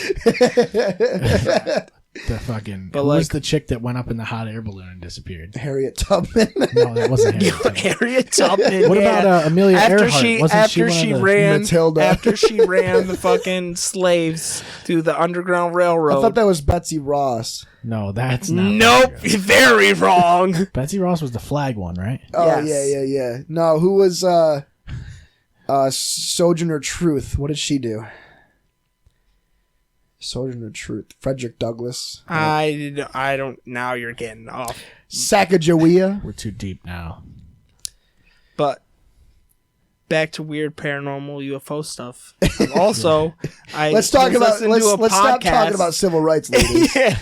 the fucking. But Who was like- the chick that went up in the hot air balloon and disappeared? Harriet Tubman. No, that wasn't Harriet Tubman. Harriet Tubman. What yeah. about Amelia after Earhart? she Wasn't she after one she of the- ran Matilda. after she ran the fucking slaves through the Underground I Railroad. thought that was Betsy Ross. No, that's not. Nope, very wrong. Betsy Ross was the flag one, right? Oh Yes. yeah. No, who was Sojourner Truth? What did she do? Sojourner Truth. Frederick Douglass. I don't. Now you're getting off. Sacagawea. We're too deep now. But back to weird paranormal UFO stuff. Also, Let's talk was about. listening to a Let's stop podcast. talking about civil rights, ladies. Yeah,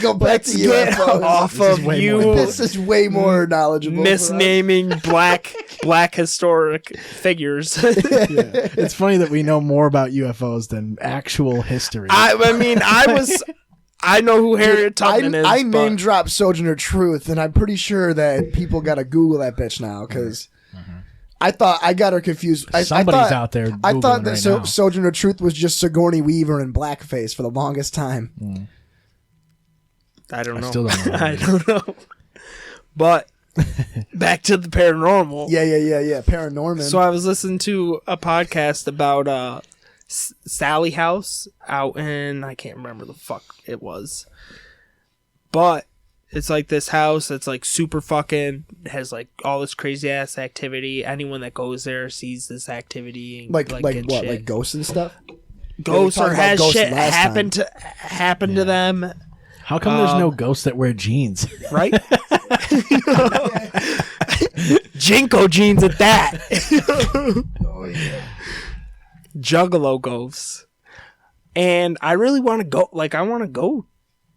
Go back let's to get UFOs. off This is of way you more This is way more knowledgeable. for us. misnaming black historic figures. It's funny that we know more about UFOs than actual history. I mean, I know who Harriet Tubman is. I but name dropped Sojourner Truth, and I'm pretty sure that people gotta Google that bitch now because I thought I got her confused. Somebody's I thought, out there I thought Googling that right now. Sojourner Truth was just Sigourney Weaver in blackface for the longest time. I don't know. still don't know. I don't know. But back to the paranormal. Yeah. Paranorman. So I was listening to a podcast about Sally House out in, I can't remember the fuck it was, but it's like this house that's like super fucking, has like all this crazy ass activity. Anyone that goes there sees this activity and like get what? shit. Like ghosts and stuff. Ghosts we or talked about has ghosts shit last happen to them, How come there's no ghosts that wear jeans? right? Jinko jeans at that. Juggalo ghosts. And I really want to go, like, I want to go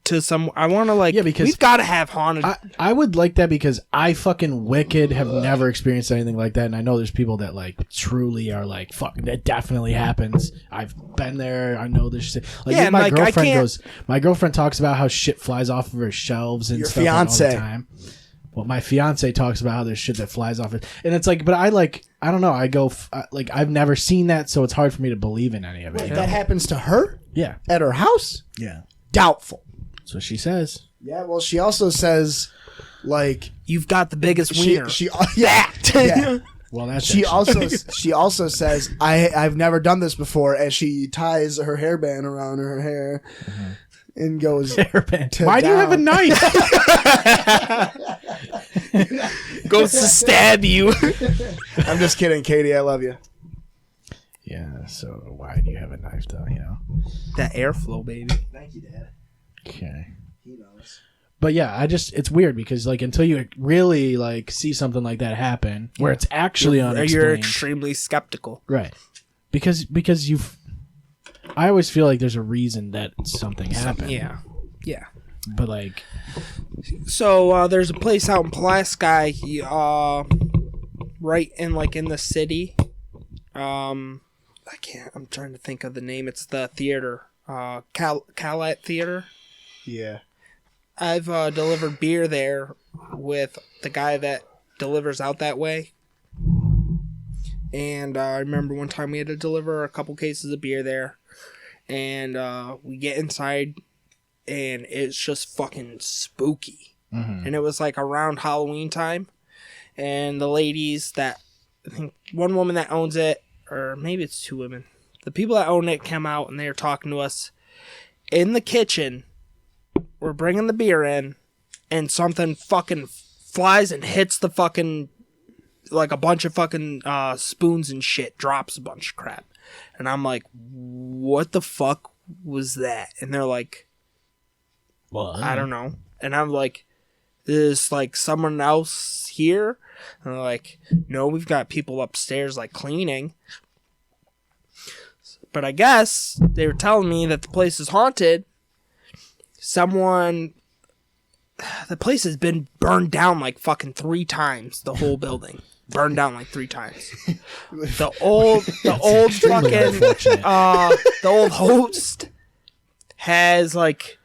to some, I want to, like, Yeah, because we've got to have haunted. I would like that because I fucking wicked have never experienced anything like that, and I know there's people that like truly are like, fuck, that definitely happens. I've been there. I know this shit. Like, Yeah, even my and, like, I girlfriend can't- goes. My girlfriend talks about how shit flies off of her shelves and Your stuff like, all fiance. the time. Well, my fiance talks about how there's shit that flies off it, and it's like, but I don't know. I go like I've never seen that, so it's hard for me to believe in any of it. Wait, you know? that happens to her Yeah, at her house? yeah. Doubtful. That's what she says. Yeah, well, she also says, like, You've got the biggest wiener. yeah. Well, that's She also says, I've never done this before, as she ties her hairband around her hair and goes to Why do you have a down. knife? Goes to stab you. I'm just kidding, Katie. I love you. Yeah. So why do you have a knife, though? You know. That airflow, baby. Thank you, Dad. Okay. He knows. But yeah, it's weird because like until you really like see something like that happen where it's actually You're unexplained, extremely skeptical. right? Because I always feel like there's a reason that something happened. Yeah. But like, So there's a place out in Pulaski, right in the city. I'm trying to think of the name. It's the theater, Calat Theater. Yeah. I've delivered beer there with the guy that delivers out that way. And I remember one time we had to deliver a couple cases of beer there. And we get inside, and it's just fucking spooky. And it was like around Halloween time. And the ladies that, I think one woman that owns it, or maybe it's two women, the people that own it come out and they're talking to us in the kitchen. We're bringing the beer in, and something fucking flies and hits the fucking, like a bunch of fucking spoons and shit, drops a bunch of crap. And I'm like, what the fuck was that? And they're like, well, I don't know. And I'm like, is like someone else here? And they're like, no, we've got people upstairs like cleaning. But I guess they were telling me that the place is haunted. The place has been burned down like fucking 3 times. The whole building burned down like 3 times. The old fucking, the old host has like,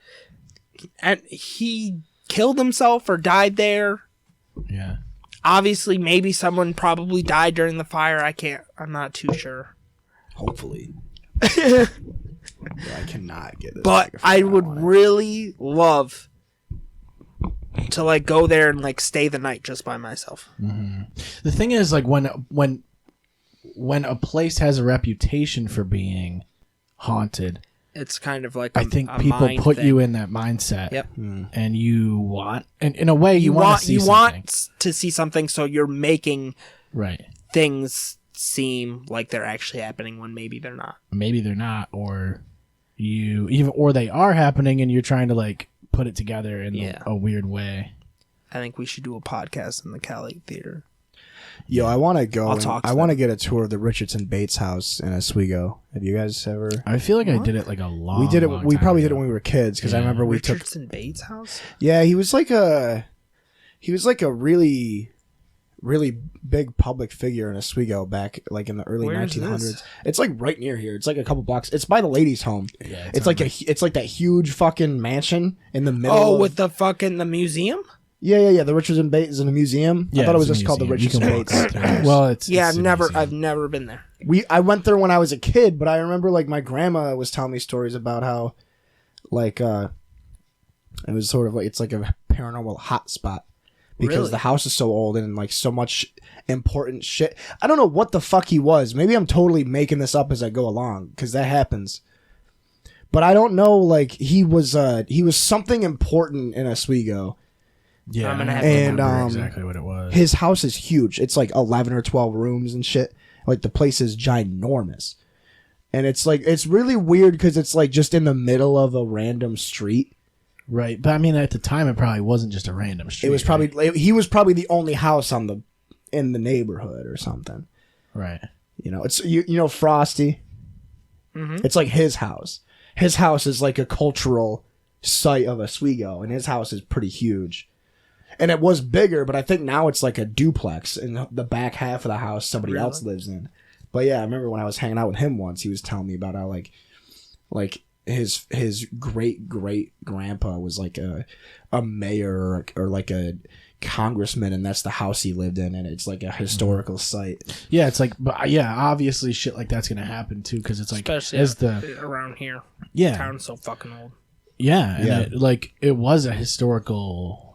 and he killed himself or died there. Yeah. Obviously, maybe someone probably died during the fire. I'm not too sure. Hopefully. Yeah, I cannot get this. But microphone. I would want it. really love to like go there and like stay the night just by myself. The thing is, like when a place has a reputation for being haunted, It's kind of like I think people put you in that mindset. Yep. And you want, and in a way, you want to see something. want to see something, so you're making Right. things seem like they're actually happening when maybe they're not. Maybe they're not, or or they are happening, and you're trying to like put it together in a weird way. I think we should do a podcast in the Cali Theater. Yo, I want to go. I'll talk to I want to them. get a tour of the Richardson Bates house in Oswego. Have you guys ever? I feel like I did it like a long. We did it. long We time probably ago. did it when we were kids because I Yeah. remember we took. Richardson Bates house? Yeah, he was like a really, really big public figure in Oswego back like in the early Where's 1900s. this? It's like right near here. It's like a couple blocks. It's by the ladies' home. Yeah, It's like it's like that huge fucking mansion in the middle. Oh, of, with the fucking the museum? yeah. The Richardson Bates is in a museum. I thought it was it's a just called the museum. Richardson You can walk Bates. up there. Well, it's Yeah, it's a museum. I've never been there. I went there when I was a kid, but I remember like my grandma was telling me stories about how like it was sort of like it's like a paranormal hotspot because Really? the house is so old and like so much important shit. I don't know what the fuck he was. Maybe I'm totally making this up as I go along because that happens. But I don't know. Like he was something important in Oswego. Yeah, I'm gonna I have don't to- And, remember exactly what it was. His house is huge. It's like 11 or 12 rooms and shit. Like the place is ginormous. And it's like it's really weird because it's like just in the middle of a random street. Right, but I mean, at the time, it probably wasn't just a random street. It was probably he was probably the only house in the neighborhood or something. right. You know, it's you know Frosty. Mhm. It's like his house. His house is like a cultural site of Oswego, and his house is pretty huge. And it was bigger, but I think now it's like a duplex, and the back half of the house somebody else lives in. But yeah, I remember when I was hanging out with him once, he was telling me about how like his great grandpa was like a mayor or like a congressman, and that's the house he lived in, and it's like a historical site. Yeah, it's like, but yeah, obviously shit like that's gonna happen too, because it's like Especially as the around here. yeah Town's so fucking old. yeah, and Yeah. it was a historical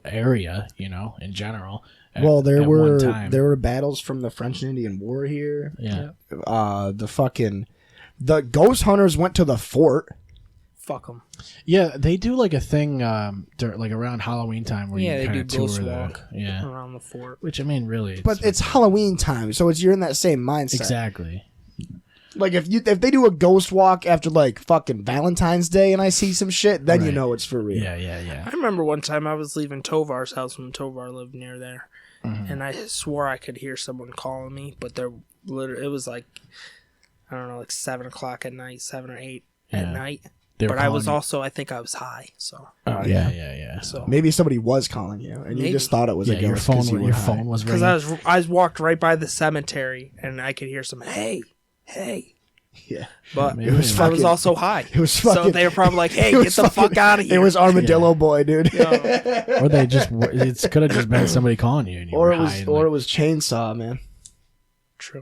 area, you know, in general. Well, there at one were time. battles from the French and Indian War here. Yeah. The ghost hunters went to the fort. Fuck them. Yeah, they do like a thing like around Halloween time where Yeah, you they kind do of tour ghost walk yeah. around the fort. Which I mean, really, But it's Halloween time, so you're in that same mindset. exactly. Like if they do a ghost walk after like fucking Valentine's Day and I see some shit, then you Right. know it's for real. Yeah. I remember one time I was leaving Tovar's house when Tovar lived near there, and I swore I could hear someone calling me, but it was like, I don't know, like 7 o'clock at night, 7 or 8 at Yeah. night. They were But I was calling you. also, I think I was high, so. Oh yeah. So Maybe somebody was calling you and you Maybe. just thought it was Yeah, a your ghost 'cause phone you were your high. phone was because ringing. I walked right by the cemetery and I could hear some hey, Yeah. but Maybe. I was fucking- also high. it was so fucking- they were probably like, hey, it get was the fuck fucking- out of here. It was Armadillo Boy, dude. Or they just it could have just been somebody calling you, and you or were it was high and it was Chainsaw, man. True.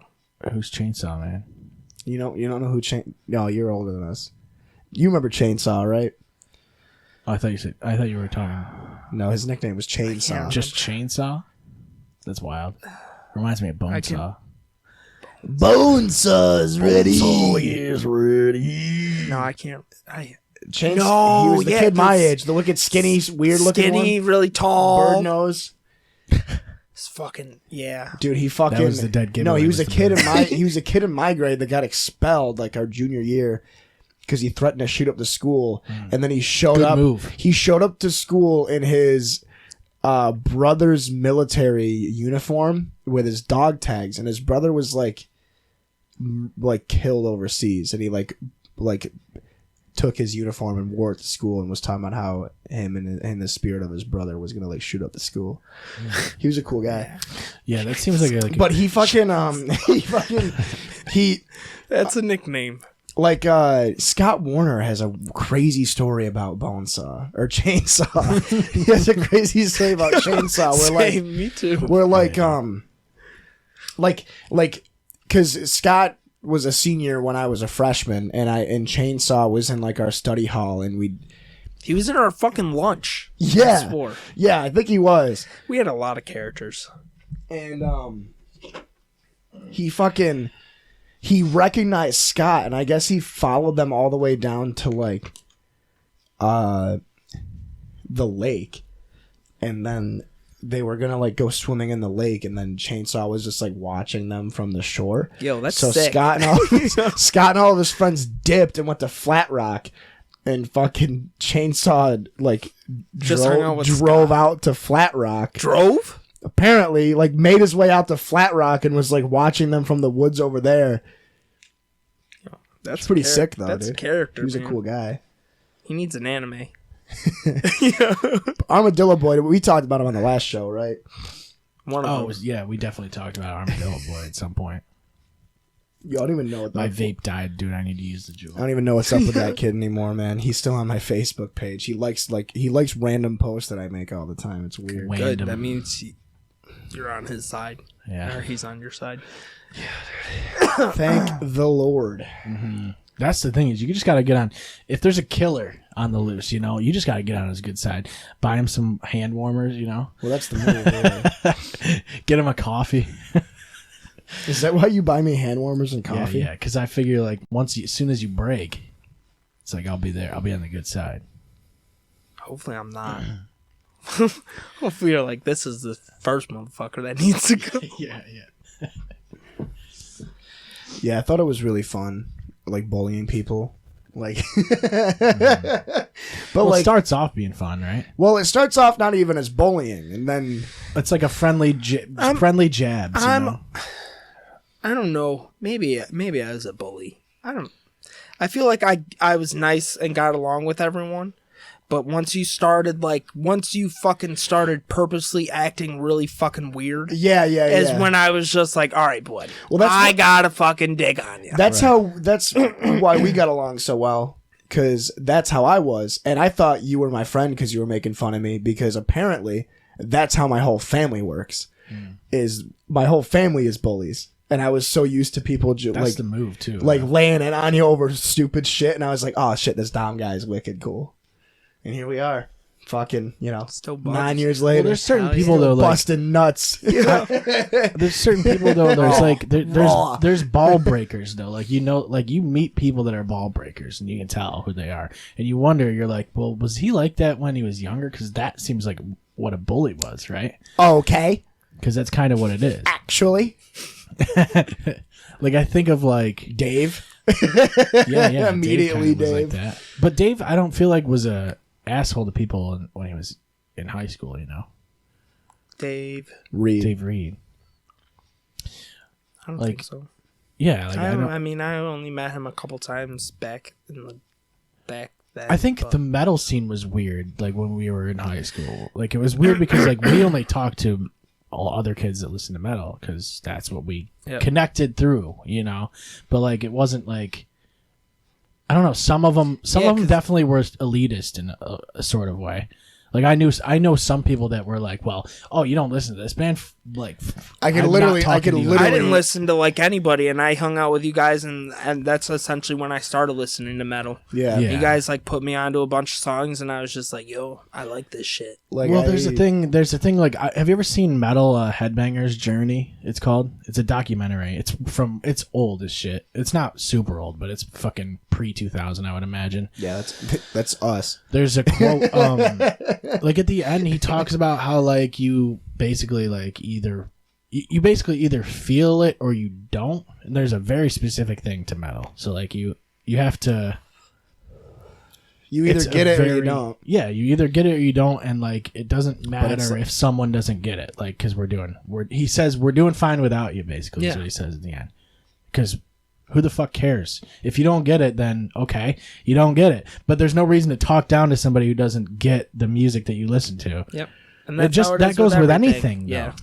who's Chainsaw Man? You don't know who No, you're older than us. You remember Chainsaw, right? Oh, I thought you were talking No, his nickname was Chainsaw. just Chainsaw. That's wild. Reminds me of Bonesaw. Bonesaw's ready. No, I can't. Chainsaw. No, he was the yeah, kid my this- age, the wicked skinny, weird looking Skinny, one. really tall. Bird nose. It's fucking, yeah. Dude, he fucking was the dead giveaway, No, he was a was the kid bird. in my he was a kid in my grade that got expelled like our junior year because he threatened to shoot up the school, and then he showed Good up. move. He showed up to school in his brother's military uniform with his dog tags, and his brother was like killed overseas, and he like took his uniform and wore it to school and was talking about how him and the spirit of his brother was gonna like shoot up the school. He was a cool guy. Yeah, that seems like a But he fucking he That's a nickname. like Scott Warner has a crazy story about Bonesaw or Chainsaw. He has a crazy story about Chainsaw where Same, me too. because Scott was a senior when I was a freshman, and Chainsaw was in like our study hall, and He was in our fucking lunch. yeah, Four. yeah, I think he was. We had a lot of characters. And he recognized Scott, and I guess he followed them all the way down to like the lake, and then they were gonna like go swimming in the lake, and then Chainsaw was just like watching them from the shore. Yo, that's so sick. Scott and all of his friends dipped and went to Flat Rock, and fucking Chainsaw like Just hung out with drove out to Flat Rock. Drove? Apparently, like made his way out to Flat Rock and was like watching them from the woods over there. That's Pretty sick though, That's dude. character. He was a man. cool guy. He needs an anime. Armadillo Boy. We talked about him on the last show, right? One of Oh, them. it was, yeah, we definitely talked about Armadillo Boy at some point. Yo, I don't even know what My that. vape died, dude. I need to use the I jewel. don't even know what's up with that kid anymore, man. He's still on my Facebook page. He likes random posts that I make all the time. It's weird. Wait. Good. Random. That means you're on his side. Yeah. Or he's on your side. Thank the Lord. That's the thing is you just got to get on. If there's a killer on the loose, you know, you just got to get on his good side. Buy him some hand warmers, you know. Well, that's the move. Really. Get him a coffee. Is that why you buy me hand warmers and coffee? Yeah, because I figure like as soon as you break, it's like I'll be there. I'll be on the good side. Hopefully I'm not. Hopefully you're like, this is the first motherfucker that needs to go. Yeah. Yeah, I thought it was really fun, like bullying people. Like, but Well, it like, starts off being fun, right? well, it starts off not even as bullying, and then It's like a friendly jabs. You know? I don't know. Maybe I was a bully. I feel like I was nice and got along with everyone. But once you fucking started purposely acting really fucking weird, yeah, is when I was just like, all right, bud. Well, that's I what- gotta fucking dig on you. that's why we got along so well. because that's how I was. And I thought you were my friend because you were making fun of me, because apparently that's how my whole family works. Is my whole family is bullies. And I was so used to people That's the move too. like laying it on you over stupid shit. And I was like, oh shit, this Dom guy is wicked cool. And here we are. Fucking, Still 9 years later. Well, there's certain people though, like busting nuts. there's certain people though. There's like there's ball breakers though. Like like you meet people that are ball breakers, and you can tell who they are, and you wonder. You're like, well, was he like that when he was younger? Because that seems like what a bully was, right? Okay. Because that's kind of what it is. Actually, Like I think of like Dave. yeah, Immediately Dave. Was like Dave. that. But Dave, I don't feel like was a asshole to people when he was in high school. Dave. Reed. Dave Reed. I don't Like, think so. Yeah, like I don't. I only met him a couple times back then. I think the metal scene was weird, like when we were in high school. Like it was weird because like we only talked to all other kids that listen to metal because that's what we connected through, But like it wasn't like, I don't know. Some of them definitely were elitist in a sort of way. Like I know some people that were like, well, oh, you don't listen to this band. I could I'm literally, not talking to you. I didn't listen to like anybody, and I hung out with you guys, and that's essentially when I started listening to metal. Yeah. Yeah. You guys like put me onto a bunch of songs, and I was just like, yo, I like this shit. Like Well, there's a thing. Like, have you ever seen Metal Headbangers Journey? It's called. It's a documentary. It's old as shit. It's not super old, but it's fucking pre-2000, I would imagine. Yeah, that's us. There's a quote. Like at the end, he talks about how like you basically like either feel it or you don't. And there's a very specific thing to metal. So like you have to. You either it's get it or you don't. Yeah, you either get it or you don't, and like it doesn't matter if someone doesn't get it. Like because he says we're doing fine without you. Basically, is what he says at the end. Because who the fuck cares? If you don't get it, then okay, you don't get it. But there's no reason to talk down to somebody who doesn't get the music that you listen to. Yep. And that goes with anything. Yeah.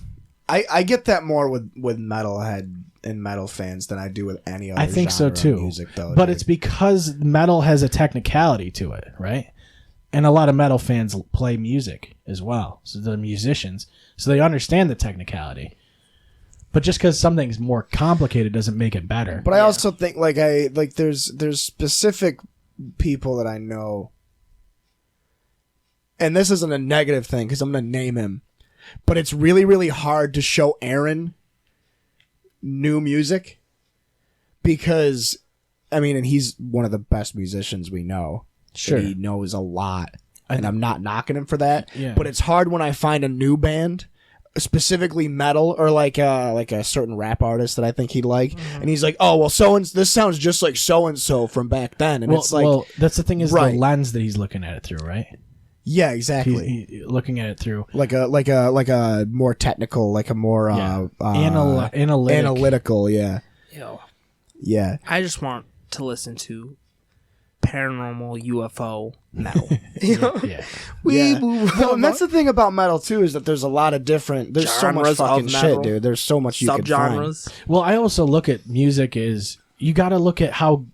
Though. I get that more with metalhead and metal fans than I do with any other. I think so genre of too. Music, though, but dude. it's because metal has a technicality to it, right? And a lot of metal fans play music as well. So they're musicians, so they understand the technicality. But just because something's more complicated doesn't make it better. But I also think there's specific people that I know, and this isn't a negative thing because I'm going to name him, but it's really, really hard to show Aaron new music because, I mean, and he's one of the best musicians we know. Sure. And he knows a lot, and I'm not knocking him for that. Yeah. But it's hard when I find a new band, specifically metal or like a certain rap artist that I think he'd like, and he's like, oh well, this sounds just like so and so from back then, and it's like, well, that's the thing is right. the lens that he's looking at it through, right? Yeah, exactly. He's looking at it through like a more technical, like a more analytical. Yeah, Yo, yeah. I just want to listen to paranormal UFO metal. yeah. Well, and that's the thing about metal too, is that there's a lot of different. There's so much Genres of fucking metal. shit, dude. There's so much you can find. Subgenres. Well, I also look at music as you got to look at how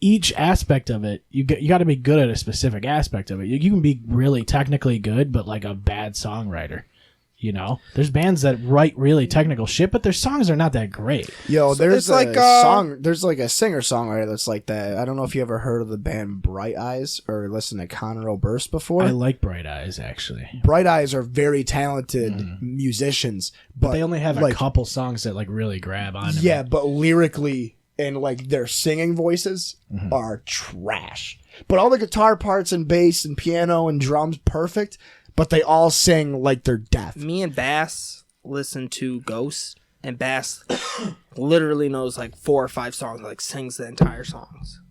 each aspect of it. You got to be good at a specific aspect of it. You can be really technically good, but like a bad songwriter. There's bands that write really technical shit, but their songs are not that great. Yo, there's it's like, song. There's like a singer-songwriter that's like that. I don't know if you ever heard of the band Bright Eyes or listened to Conor Oberst before. I like Bright Eyes actually. Bright Eyes are very talented musicians, but They only have a couple songs that like really grab on. yeah, but lyrically and like their singing voices are trash. But all the guitar parts and bass and piano and drums perfect. But they all sing like they're deaf. Me and Bass listen to Ghost, and Bass literally knows like 4 or 5 songs, like sings the entire songs.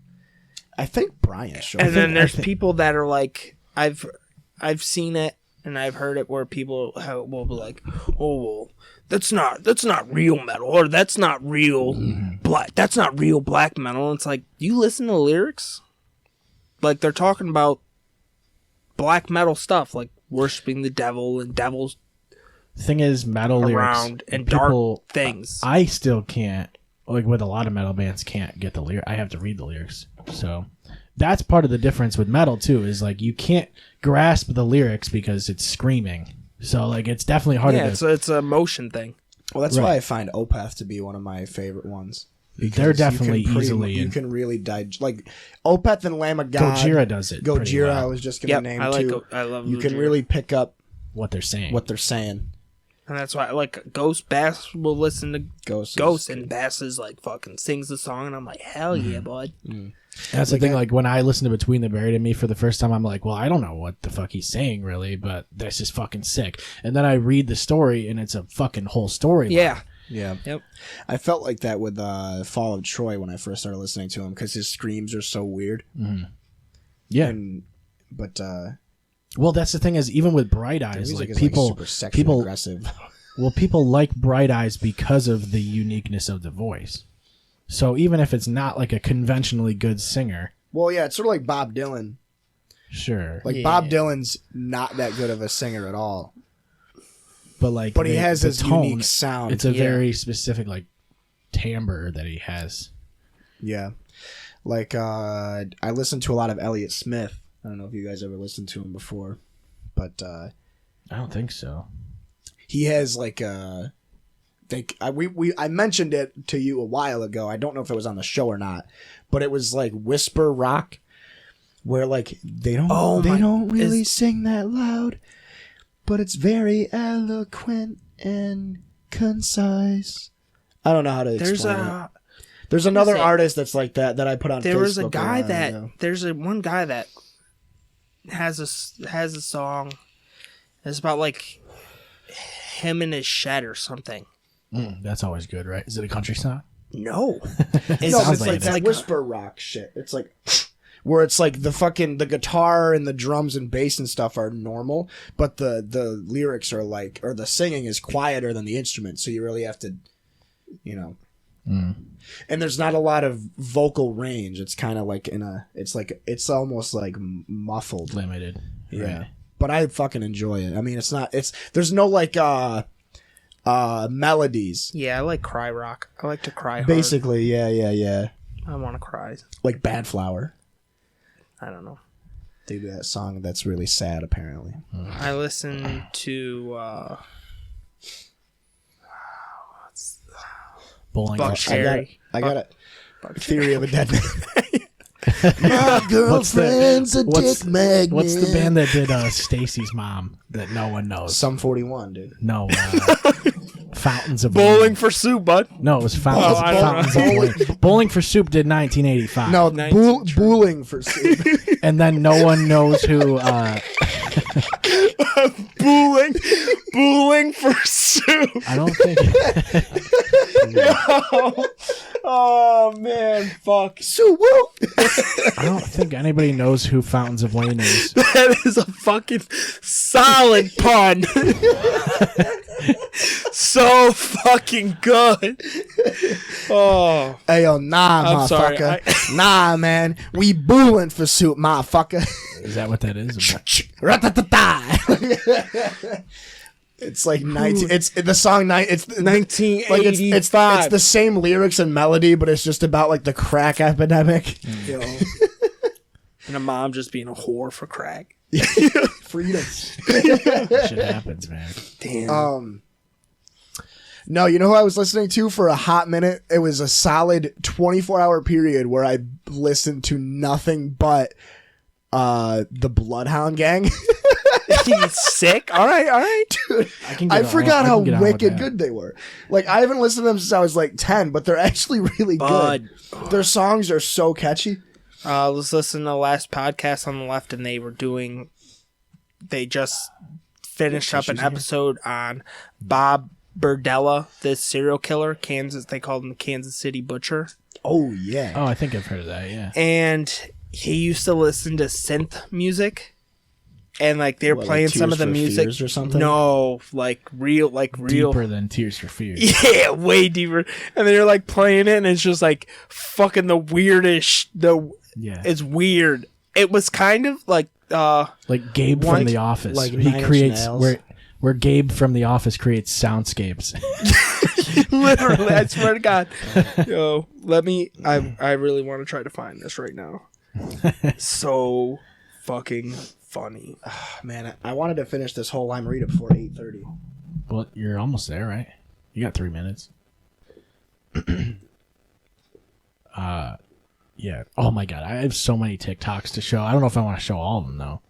I think Brian showed. And then there's people that are like, I've seen it and I've heard it where people will be like, oh, well, that's not real metal, or that's not real that's not real black metal. And it's like, you listen to the lyrics, like they're talking about black metal stuff, like worshiping the devil and devils Thing is, metal around lyrics and people, dark things. I still can't, like with a lot of metal bands, can't get the lyrics. I have to read the lyrics. So that's part of the difference with metal too. Is like you can't grasp the lyrics because it's screaming. So like it's definitely harder. Yeah, to... it's a emotion thing. Well, that's Right. why I find Opeth to be one of my favorite ones. They're definitely you can easily. You can really like Opeth and Lamb of God. Gojira does it. pretty Gojira, well, I was just gonna name I like. too. I love. You can Gojira. really pick up what they're saying. what they're saying. and that's why like Ghost Bass will listen to Ghost, and Bass is like fucking sings the song, and I'm like, hell yeah, bud. That's the thing. Like when I listen to Between the Buried and Me for the first time, I'm like, well, I don't know what the fuck he's saying really, but this is fucking sick. And then I read the story, and it's a fucking whole story. Yeah. Yeah. Yep. I felt like that with Fall of Troy when I first started listening to him because his screams are so weird. Yeah. But Well, that's the thing is even with Bright Eyes, music like is people, super sexually people, aggressive. well, people like Bright Eyes because of the uniqueness of the voice. So even if it's not like a conventionally good singer, Well, yeah, it's sort of like Bob Dylan. sure, Like Bob Dylan's not that good of a singer at all, but like, but he the- has the his tone, unique sound. It's a very specific like timbre that he has. Yeah. Like I listened to a lot of Elliott Smith. I don't know if you guys ever listened to him before, but I don't think so. he has like I mentioned it to you a while ago. I don't know if it was on the show or not, but it was like whisper rock, where like they don't really sing that loud, but it's very eloquent and concise. I don't know how to explain it. There's another artist that's like that I put on. There Facebook was a guy while that ago. there's one guy that has a song. It's about like him in his shed or something. That's always good, right? Is it a country song? No, No, sounds it's like like it that is. whisper rock shit. It's like where it's like the guitar and the drums and bass and stuff are normal, but the lyrics are like, or the singing is quieter than the instrument, so you really have to, you know. And there's not a lot of vocal range. It's kind of like it's almost like muffled. Limited. Yeah. Right. But I fucking enjoy it. I mean, there's no like melodies. yeah, I like cry rock. I like to cry hard. Basically, yeah. I want to cry. Like Bad Flower. I don't know. They do that song that's really sad, apparently. I listen to Bowling Buck Alley. Cherry. I got it. Theory of a Dead Man. My girlfriend's a dick magnet. What's the band that did Stacy's Mom that no one knows? Sum 41, dude. No, Fountains of Bowling Wayne. for Soup, bud. No, it was Fountains, I don't Fountains of Wayne. Bowling for Soup did 1985. No, booling for soup. And then no one knows who. Bowling for Soup. I don't think. Oh man, fuck. I don't think anybody knows who Fountains of Wayne is. That is a fucking solid pun. So fucking good. Oh, Hey, yo, nah, I'm sorry, motherfucker. Nah, man. We booling for soup, motherfucker. Is that what that is? Ra-ta-ta-ta. It's like 19. It's the song. It's 1985. like it's the same lyrics and melody, but it's just about like the crack epidemic. Yo. And a mom just being a whore for crack. Freedom. Shit happens, man. Damn. No, you know who I was listening to for a hot minute? It was a solid 24-hour period where I listened to nothing but the Bloodhound Gang. He's sick. All right. Dude, can I get forgot on- I how can get on with wicked that. good they were. Like, I haven't listened to them since I was like 10, but they're actually really Bud. good. Their songs are so catchy. Let's listen to the last podcast on the left, and they just finished up an episode on Bob Berdella, this serial killer, Kansas. They called him the Kansas City Butcher. Oh, yeah. Oh, I think I've heard of that. Yeah. And he used to listen to synth music, and like they're What, like playing some Tears of the for music Fears or something? No, like real. Deeper than Tears for Fears. Yeah, way deeper. And they're like playing it, and it's just like fucking the weirdest. Yeah. It's weird. It was kind of like Like Gabe One- from The Office. like He Nine Inch creates Nails. where Gabe from The Office creates soundscapes. literally. I swear to God. Yo, let me. I really want to try to find this right now. So fucking funny. Man, I wanted to finish this whole Lime Rita before 8:30. Well, you're almost there, right? You got 3 minutes. Yeah. Oh my god, I have so many TikToks to show. I don't know if I want to show all of them though.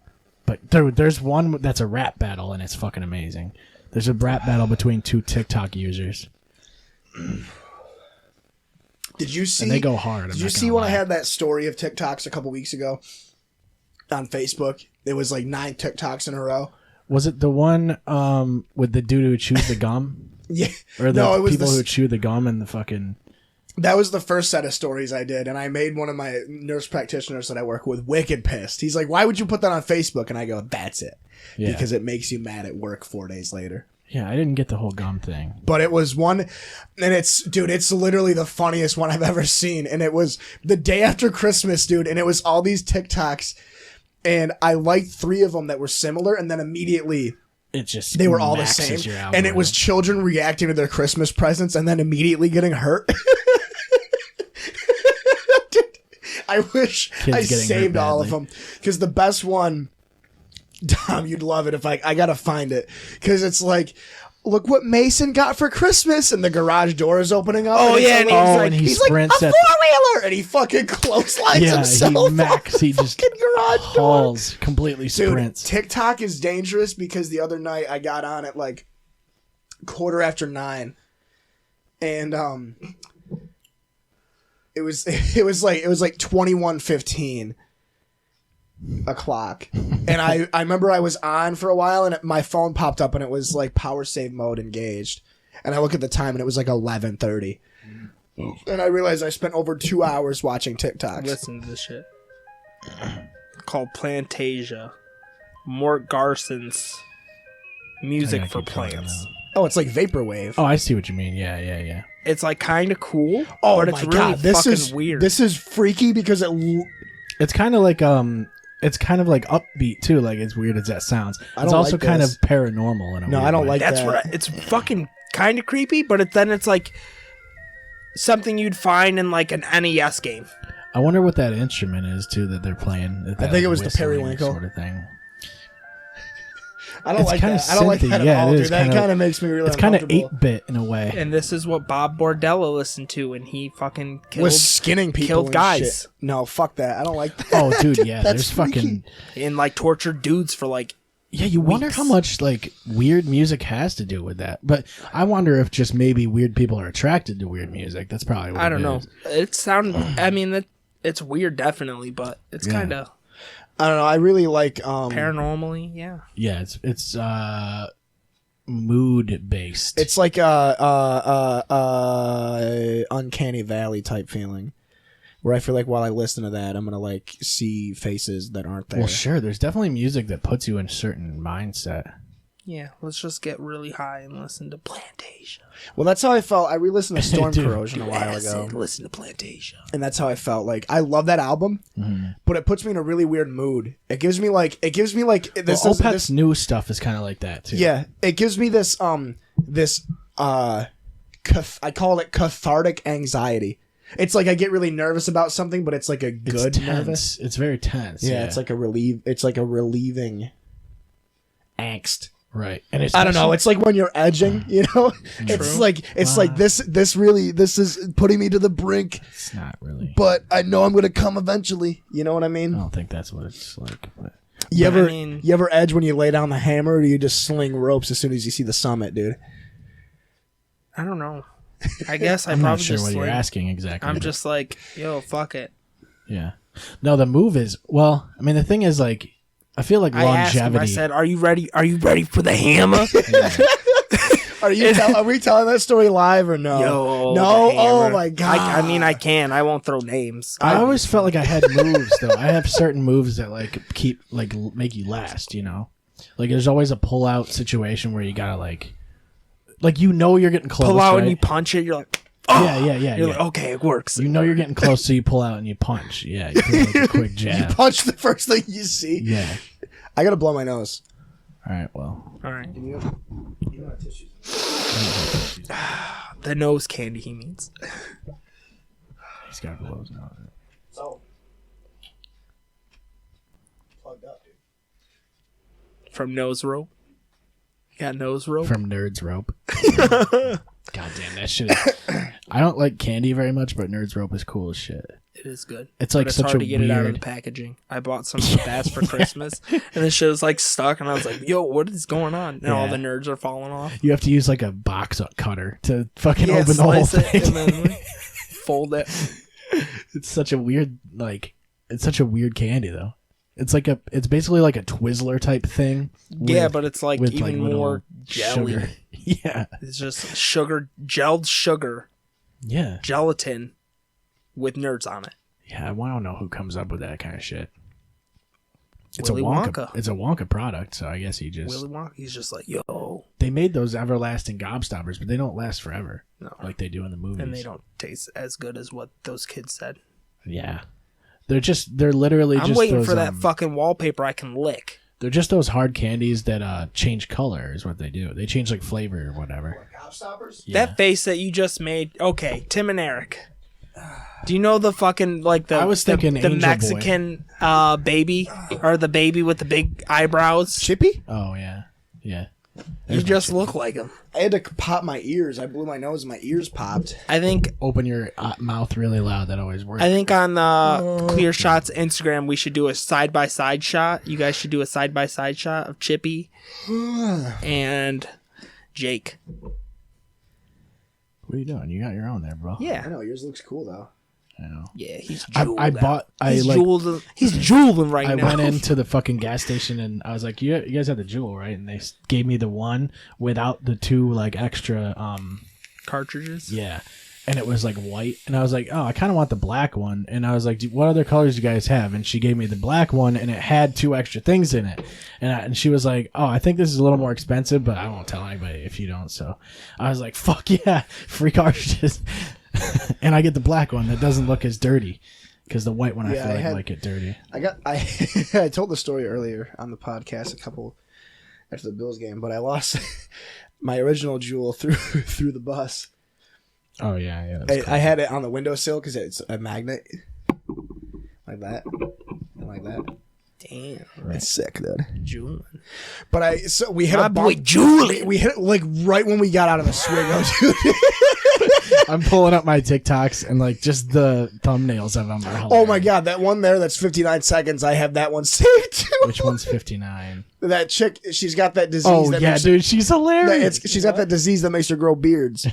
But there's one that's a rap battle and it's fucking amazing. There's a rap battle between 2 TikTok users. Did you see? And they go hard. Did you see when I had that story of TikToks a couple weeks ago on Facebook? It was like 9 TikToks in a row. Was it the one with the dude who chews the gum? Yeah. Or the No, it was people who chew the gum and the fucking... That was the first set of stories I did, and I made one of my nurse practitioners that I work with wicked pissed. He's like, "Why would you put that on Facebook?" And I go, "That's it, Yeah. because it makes you mad at work 4 days later." Yeah, I didn't get the whole gum thing. But it was one, and it's literally the funniest one I've ever seen. And it was the day after Christmas, dude, and it was all these TikToks, and I liked 3 of them that were similar, and then immediately It just they were all the maxes same. your And it was algorithm. children reacting to their Christmas presents and then immediately getting hurt. Dude, I wish Kids I getting hurt saved all of badly. them. Because the best one, Tom, you'd love it if I gotta find it. Because it's like, look what Mason got for Christmas, and the garage door is opening up. Oh, and it's yeah, a and little- he's Oh, like- and he he's like, sprints a at... four-wheeler! And he fucking clotheslines Yeah, himself he off the just fucking garage door. hauls, completely Dude, sprints. TikTok is dangerous because the other night I got on at like 9:15, and it was like 21:15 o'clock, and I remember I was on for a while, and my phone popped up and it was like power save mode engaged, and I look at the time and it was like 11:30, and I realized I spent over 2 hours watching TikToks. Listen to this shit. Called Plantasia. Mort Garson's music I for keep talking plants. now. Oh, it's like vaporwave. Oh, I see what you mean. Yeah. It's like kind of cool, Oh but my it's really god, this fucking is weird. This is freaky because It's kind of like upbeat too. Like as weird as that sounds, I it's don't also like kind this. of paranormal in a No, weird I don't way. like That's that. what it's fucking kind of creepy, but then it's like something you'd find in like an NES game. I wonder what that instrument is too that they're playing. That think it was the whistling periwinkle. sort of thing. I don't It's like kinda that. I don't like synthy, that yeah, at all, it dude. is That kinda- kind of makes me really It's kind of uncomfortable. 8-bit in a way. And this is what Bob Bordella listened to, and he fucking killed Was skinning people killed and guys. shit. No, fuck that. I don't like that. Oh, dude, yeah. That's There's freaky. fucking... and like tortured dudes for like Yeah, you wonder weeks. how much, like, weird music has to do with that. But I wonder if just maybe weird people are attracted to weird music. That's probably what I it don't know. is. It sounded. I mean, it's weird, definitely, but it's Yeah. kind of I don't know. I really like paranormally. Yeah. Yeah, it's mood-based. It's like Uncanny Valley type feeling, where I feel like while I listen to that, I'm gonna like see faces that aren't there. Well, sure. There's definitely music that puts you in a certain mindset. Yeah. Let's just get really high and listen to Plantasia. Well, that's how I felt. I re-listened to Storm Dude. Corrosion a while ago, Listen to Plantasia. and that's how I felt. Like I love that album, but it puts me in a really weird mood. It gives me like this. Well, is- Opeth's new stuff is kind of like that too. Yeah, it gives me this I call it cathartic anxiety. It's like I get really nervous about something, but it's like a it's good tense. nervous. It's very tense. Yeah, it's like a relieving angst. right. And it's I don't know. It's like when you're edging, you know. It's like this is putting me to the brink, It's not really. but I know I'm gonna come eventually. You know what I mean? I don't think that's what it's like. But You But I ever mean- you ever edge when you lay down the hammer, or do you just sling ropes as soon as you see the summit, dude? I don't know. I guess I I'm probably not sure just what you're like, asking exactly. I'm but- just like, yo, fuck it. yeah. No, the move is well. I mean, the thing is like, I feel like I asked him. longevity. I said, "Are you ready? Are you ready for the hammer?" Are we telling that story live or no? Yo, no. the Oh hammer. my god. I mean, I can. I won't throw names. I always felt like I had moves though. I have certain moves that like keep like make you last. You know, like there's always a pull out situation where you gotta like you know you're getting close. pull out right? and you punch it. You're like, oh. Yeah. You're like, okay, it works. You know you're getting close, so you pull out and you punch. Yeah, you do like a quick You jab. punch the first thing you see. Yeah. I gotta blow my nose. All right. Well, All right. The nose candy, he means. he's got blows now. So From Nose Rope. You got Nose Rope? From Nerds Rope. God damn, that shit is... I don't like candy very much, but Nerds Rope is cool as shit. It is good. It's like but it's such hard a to get it out of weird- the packaging. I bought some of that for Christmas, and the shit was like stuck, and I was like, "Yo, what is going on?" And all Yeah. the nerds are falling off. You have to use like a box cutter to fucking open the whole slice it thing. and then like, fold it. It's such a weird, like, it's such a weird candy though. It's basically like a Twizzler type thing. Yeah, with- but it's like with, even little more jelly. sugar. Yeah, It's just gelled sugar, yeah, gelatin with nerds on it. yeah. I don't know who comes up with that kind of shit. It's Willy a Wonka. Wonka. It's a Wonka product, so I guess he just Willy Wonka, he's just like, yo, they made those everlasting gobstoppers, but they don't last forever no, like they do in the movies. and they don't taste as good as what those kids said. Yeah, they're literally I'm just waiting those, for that fucking wallpaper I can lick. They're just those hard candies that change color is what they do. They change like flavor or whatever. Gobstoppers? Yeah. That face that you just made. Okay, Tim and Eric. Do you know the fucking like the I was thinking the Angel Boy. Mexican baby or the baby with the big eyebrows? Chippy? Oh yeah, yeah. You just look like him. I had to pop my ears. I blew my nose and my ears popped. I think Open your mouth really loud. That always works. on Clear Shots Instagram we should do a side by side shot. You guys should do a side by side shot of Chippy and Jake. What are you doing? You got your own there, bro. I Yeah, know, yours looks cool though. I know. yeah, he's I jeweled. He's jeweling right I now. went into the fucking gas station and I was like, "You guys have the Jewel, right?" And they gave me the one without the two like extra. Cartridges. Yeah. And it was like white, and I was like, "Oh, I kind of want the black one." And I was like, "What other colors do you guys have?" And she gave me the black one, and it had two extra things in it. And she was like, "Oh, I think this is a little more expensive, but I won't tell anybody if you don't." So I was like, "Fuck yeah, free cartridges!" And I get the black one that doesn't look as dirty, because the white one I Yeah, feel I like had- might get dirty. I told the story earlier on the podcast after the Bills game, but I lost my original Jewel through the bus. Oh yeah, yeah. I had it on the windowsill because it's a magnet, like that, and like that. Damn, It's sick, dude. jeweling. But we hit My a boy bump. Julian. We hit it like right when we got out of the swing. Dude. I'm pulling up my TikToks and like just the thumbnails of them are hilarious. Oh my god, that one there that's 59 seconds. I have that one saved too. Which one's 59? That chick, she's got that disease. Oh that yeah, makes dude, she's hilarious. she's got that disease that makes her grow beards.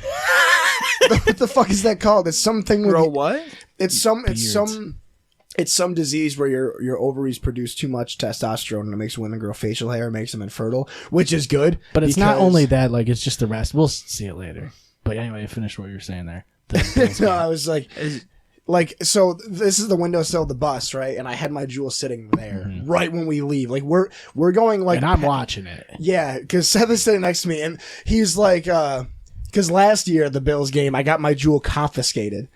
What the fuck is that called? It's something with Bro, what? it's some disease where your ovaries produce too much testosterone and it makes women grow facial hair, makes them infertile, which is good. But it's not because- only that, like it's just the rest. We'll see it later. But anyway, finish what you were saying there. No, I was like, so this is the windowsill of the bus, right? And I had my Jewel sitting there right when we leave. Like we're going like, and I'm watching it. yeah, because Seth is sitting next to me, and he's like, because last year at the Bills game, I got my Jewel confiscated,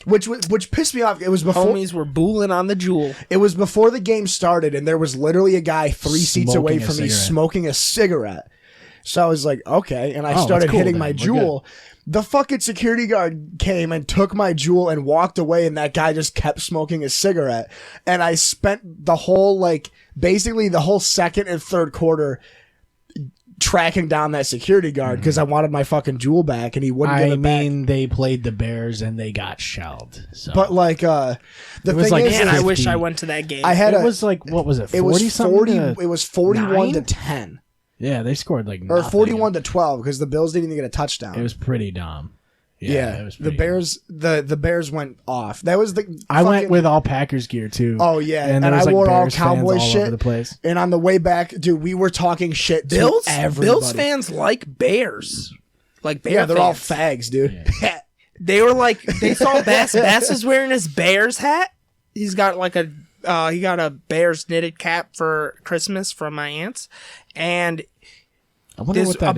which pissed me off. It was before Homies were booling on the Jewel. it was before the game started, and there was literally a guy 3 seats Smoking away a from me cigarette. smoking a cigarette. So I was like, okay, and I Oh, started that's cool hitting then. my We're Jewel. The fucking security guard came and took my Jewel and walked away, and that guy just kept smoking a cigarette. And I spent the whole, basically the whole second and third quarter tracking down that security guard because I wanted my fucking Jewel back, and he wouldn't give I it back. mean, they played the Bears and they got shelled. So. But the was thing like is, Man, I 50. wish I went to that game. I had it was like, what was it? 40 it was 40. something. It was 41 to nine? 10. Yeah, they scored like Or nothing. 41 to 12 because the Bills didn't even get a touchdown. It was pretty dumb. yeah, it was the pretty Bears the Bears went off. That was the I went fucking- with all Packers gear too. Oh yeah, and there I was, like, wore all Bears fans Cowboy all shit. over the place. And on the way back, dude, we were talking shit to Bills. everybody. Bills fans like Bears. Like Bear Yeah, they're all fans. fags, dude. They were like, they saw Bass. Bass is wearing his Bears hat. He's got like he got a Bears knitted cap for Christmas from my aunts, and I wonder there's what that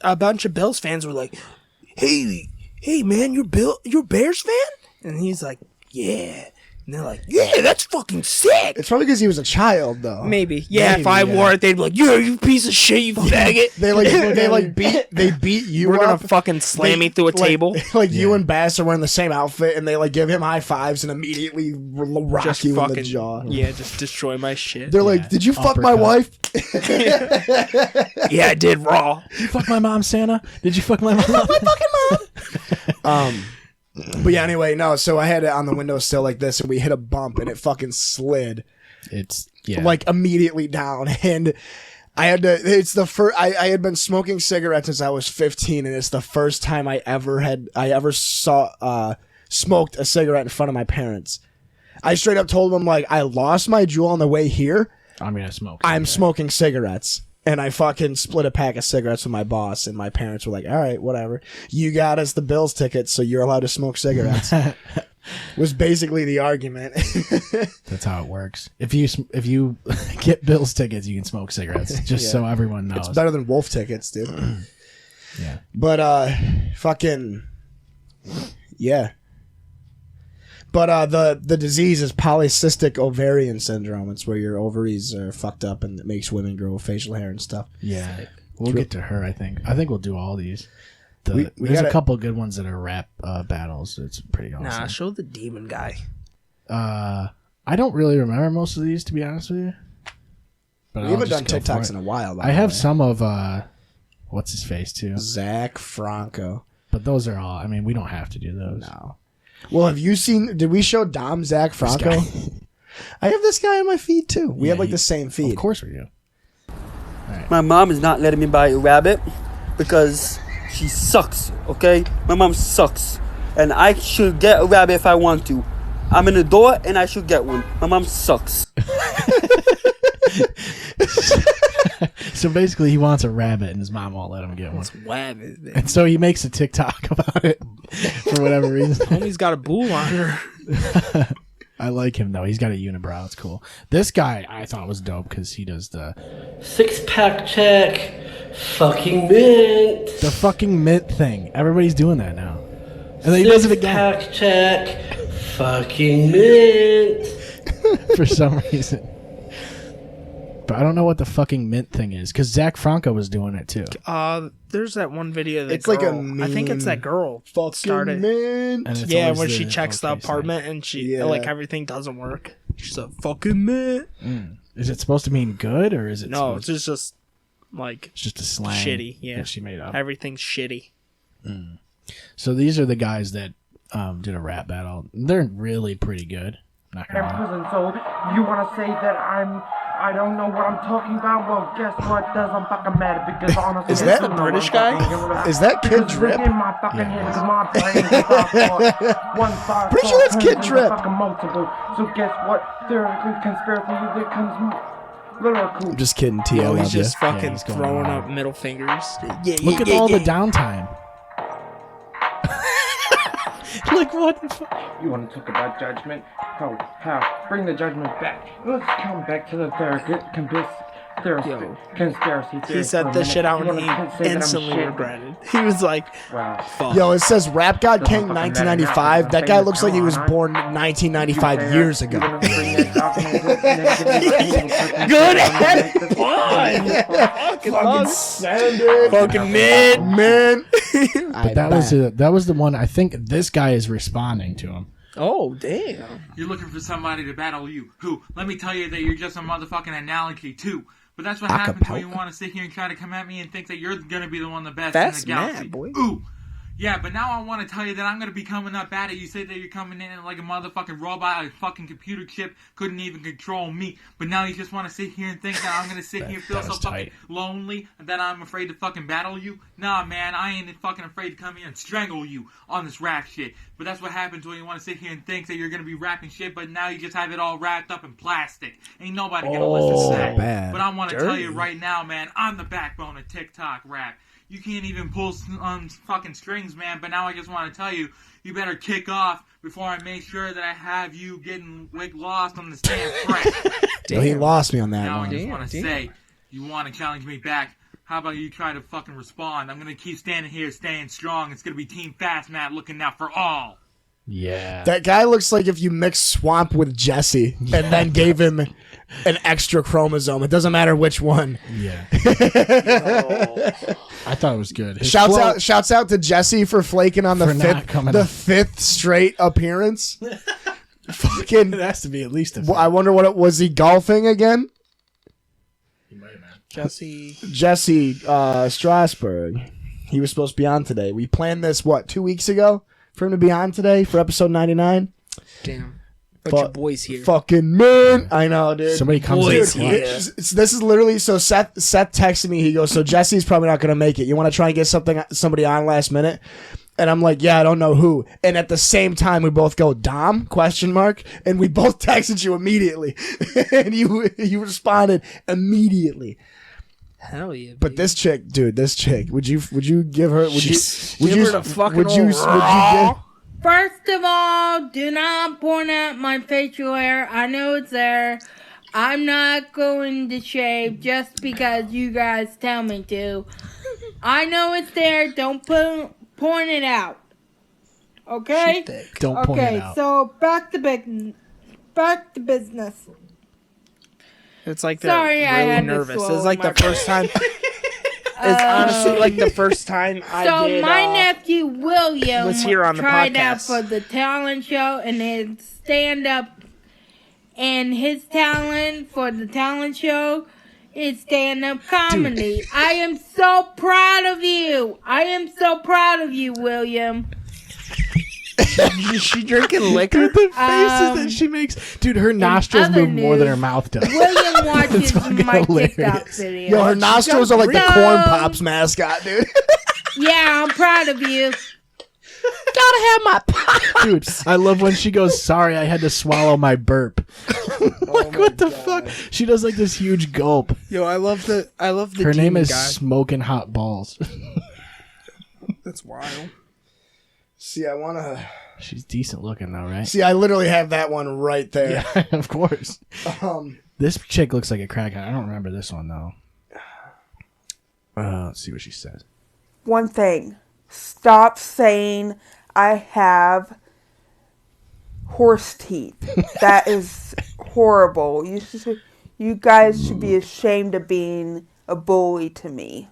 a bunch of Bills fans were like, hey man, you're Bears fan? And he's like, yeah. And they're like, yeah, that's fucking sick. It's probably because he was a child, though. Maybe. Yeah, if Maybe, I yeah. wore it, they'd be like, yeah, you piece of shit, you faggot. They beat you We're gonna up. fucking slam me through a table. Like you and Bass are wearing the same outfit, and they like give him high fives and immediately rock Just you in fucking, the jaw. yeah, just destroy my shit. They're like, "Did you fuck my Uppercut. wife?" Yeah, I did raw. You fuck my mom, Santa? Did you fuck my mom? But yeah, anyway, no. So I had it on the windowsill like this, and we hit a bump, and it fucking slid It's yeah. like immediately down, and I had to. It's the first. I had been smoking cigarettes since I was 15, and it's the first time I ever saw smoked a cigarette in front of my parents. I straight up told them like, I lost my jewel on the way here. I'm gonna smoke. I'm smoking cigarettes. And I fucking split a pack of cigarettes with my boss, and my parents were like, all right, whatever. You got us the Bills tickets, so you're allowed to smoke cigarettes. Was basically the argument. That's how it works. If you get Bills tickets, you can smoke cigarettes. Just so everyone knows. It's better than Wolf tickets, dude. Yeah. But, fucking, yeah. But the disease is polycystic ovarian syndrome. It's where your ovaries are fucked up and it makes women grow facial hair and stuff. Yeah. We'll get to her, I think. I think we'll do all these. We There's gotta- a couple good ones that are rap battles. It's pretty awesome. Nah, show the demon guy. I don't really remember most of these, to be honest with you. But We I'll haven't done just go for TikToks it. in a while. by I the have way. some of what's his face too, Zach Franco. but those are all. I mean, we don't have to do those. No. Well, have you seen? Did we show Dom Zach Franco? guy. I have this guy on my feed too. We have like he- the same feed. Of course we do. My mom is not letting me buy a rabbit because she sucks, okay? My mom sucks. And I should get a rabbit if I want to. I'm an adult and I should get one. My mom sucks. So basically, he wants a rabbit, and his mom won't let him get one. Rabbit, man. And so he makes a TikTok about it for whatever reason. Homie's got a bull on her. I like him though. He's got a unibrow. It's cool. This guy I thought was dope because he does the Six-pack check. Fucking mint. fucking mint thing. Everybody's doing that now, and then he does it again Six-pack check. Fucking mint. for some reason. But I don't know what the fucking mint thing is because Zach Franco was doing it too. There's that one video. It's like a I think it's that girl started. Man. And it's Yeah, always when she checks the okay sign. apartment and she Yeah. like everything doesn't work. She's a fucking man. Is it supposed to mean good or is it? No, supposed- it's just like it's just a slang. shitty. Yeah, that she made up. everything's shitty. So these are the guys that did a rap battle. They're really pretty good. Not gonna lie. prison, so you want to say that I don't know what I'm talking about? Well, guess what? Does I'm fucking mad because honestly, Is that I the don't know British what I'm guy? fucking about. Is that Kid Because Drip? In my fucking head, because my brain is one side Pretty sure that's turns Kid into Drip. Fucking multiple. So guess what? Theoretically, conspiracy, there comes lyrical. I'm just kidding, T. I Oh, love he's you. just fucking he's going throwing hard. up middle fingers. Yeah, Look at all the downtime. Like what? The fuck? You want to talk about judgment? How? Bring the judgment back. Let's come back to the conspiracy theory. He said this shit out and he instantly regretted. He was like, Wow. "Fuck." Yo, it says Rap God Doesn't King fucking matter 1995. now, That I'm guy famous looks like he now, was huh? born 1995 years ago. Good fucking mid. Man. But that was the one. I think this guy is responding to him. Oh damn! You're looking for somebody to battle you. Who? Let me tell you that you're just a motherfucking analogy too. But that's what happens when you want to sit here and try to come at me and think that you're gonna be the one the best That's in the galaxy. mad, boy. Ooh. Yeah, but now I want to tell you that I'm going to be coming up at it. You say that you're coming in like a motherfucking robot, a fucking computer chip, couldn't even control me. But now you just want to sit here and think that I'm going to sit here and feel that so was fucking tight. lonely and that I'm afraid to fucking battle you? Nah, man, I ain't fucking afraid to come here and strangle you on this rap shit. But that's what happens when you want to sit here and think that you're going to be rapping shit, but now you just have it all wrapped up in plastic. Ain't nobody going to listen to that. bad. But I want to tell you right now, man, I'm the backbone of TikTok rap. You can't even pull fucking strings, man. But now I just want to tell you, you better kick off before I make sure that I have you getting like lost on this damn track. Yo, he lost me on that Now I one. just want to say, you want to challenge me back? How about you try to fucking respond? I'm gonna keep standing here, staying strong. It's gonna be Team Fast Matt looking out for all. Yeah. That guy looks like if you mix Swamp with Jesse and then gave him an extra chromosome. It doesn't matter which one. Yeah. I thought it was good. His Shouts flow- out to Jesse for flaking on For not coming up. fifth straight appearance. Fucking. It has to be at least a Well, I wonder what it was. He golfing again? Jesse Strasburg. He was supposed to be on today. We planned this 2 weeks ago for him to be on today for episode 99. Damn. Bunch of boys here. Fucking man. I know, dude. Somebody comes Boys in here. clutch. This is literally so Seth texted me. He goes, so Jesse's probably not going to make it. You want to try and get somebody on last minute? And I'm like, yeah, I don't know who. And at the same time, we both go, Dom? ? And we both texted you immediately. And you responded immediately. Hell yeah. But this chick, would you give her? Would you Give her the fucking would you old give? First of all, do not point out my facial hair. I know it's there. I'm not going to shave just because you guys tell me to. I know it's there. Don't point it out. Okay? Don't point it out. So back to business. It's like Sorry, they're I really had to nervous. swallow It's like my the first time. It's honestly like the first time I So did. my nephew William was here on the tried out podcast. for the talent show and his stand up, and his talent for the talent show is stand up comedy. I am so proud of you. William. Is she drinking liquor? Dude, the faces that she makes. Dude, her nostrils other move more than news, her mouth does. William watches fucking my hilarious. TikTok video. Yo, her nostrils are like the So- Corn Pops mascot, dude. Yeah, I'm proud of you. Gotta have my pop. Dude, I love when she goes, sorry, I had to swallow my burp. Like, what the fuck? She does like this huge gulp. Yo, I love the Her name demon is guy. Smoking Hot Balls. That's wild. See, I want to. She's decent looking though, right? See, I literally have that one right there. Yeah, of course. Um, This chick looks like a crackhead. I don't remember this one though. Let's see what she says. One thing. Stop saying I have horse teeth. That is horrible. You guys should be ashamed of being a bully to me.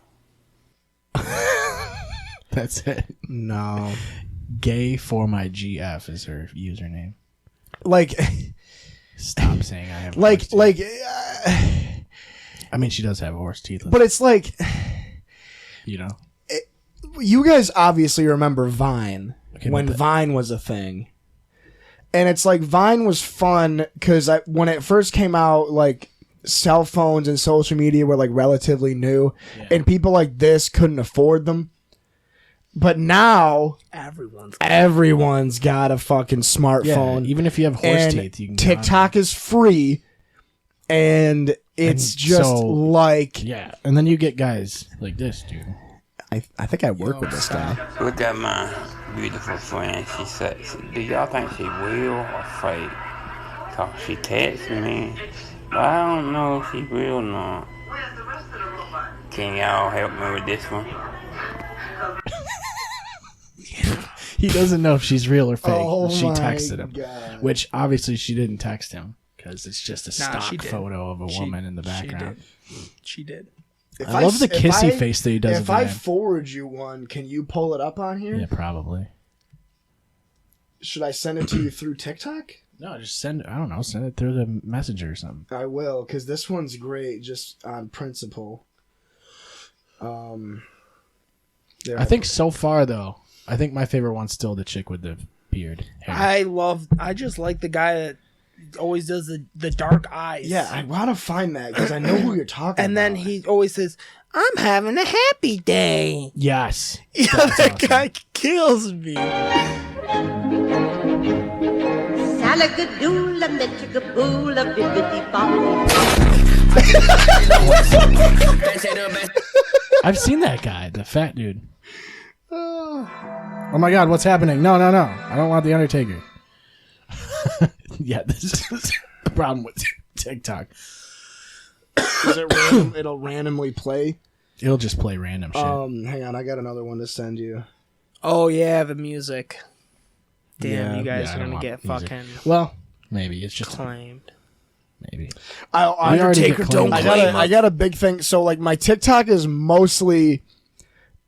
That's it. no. Gay for my GF is her username. Like, Stop saying I have like, horse teeth. like. I mean, she does have horse teeth. But it's like, you know. you guys obviously remember Vine Okay, when but Vine was a thing. And it's like Vine was fun because when it first came out, like cell phones and social media were like relatively new, and people like this couldn't afford them. But now everyone's got a fucking smartphone. Yeah, even if you have horse and teeth, you can get on TikTok is free, and it's just so- like and then you get guys like this, dude. I think I work with this guy. Look at my beautiful friend. She's sexy. Do y'all think she real or fake? Cause she texted me, but I don't know if she real or not. Can y'all help me with this one? He doesn't know if she's real or fake. Oh she my texted him, God. which obviously she didn't text him because it's just a Nah, she stock did. photo of a woman in the background. She did. I love the kissy face that he does. If at the I end. forward you one, can you pull it up on here? Yeah, probably. Should I send it to you through TikTok? No, just send it. I don't know. Send it through the messenger or something. I will, because this one's great, just on principle. There, I think so far though, I think my favorite one's still the chick with the beard. Hair. I just like the guy that always does the dark eyes. Yeah, I want to find that because I know who you're talking And about. then he always says, "I'm having a happy day." Yes. Yeah, That's that awesome. guy kills me. Salagadoola, metchigaboola, bibbidi-bobbidi. I've seen that guy, the fat dude. Oh my God, what's happening? No. I don't want the Undertaker. Yeah, this is the problem with TikTok. Is it random? It'll randomly play. It'll just play random shit. Hang on, I got another one to send you. Oh yeah, the music. Damn, you guys I are don't gonna want get music. fucking Well, maybe it's just claimed. maybe. I Undertaker, don't claim I got a big thing. So like my TikTok is mostly,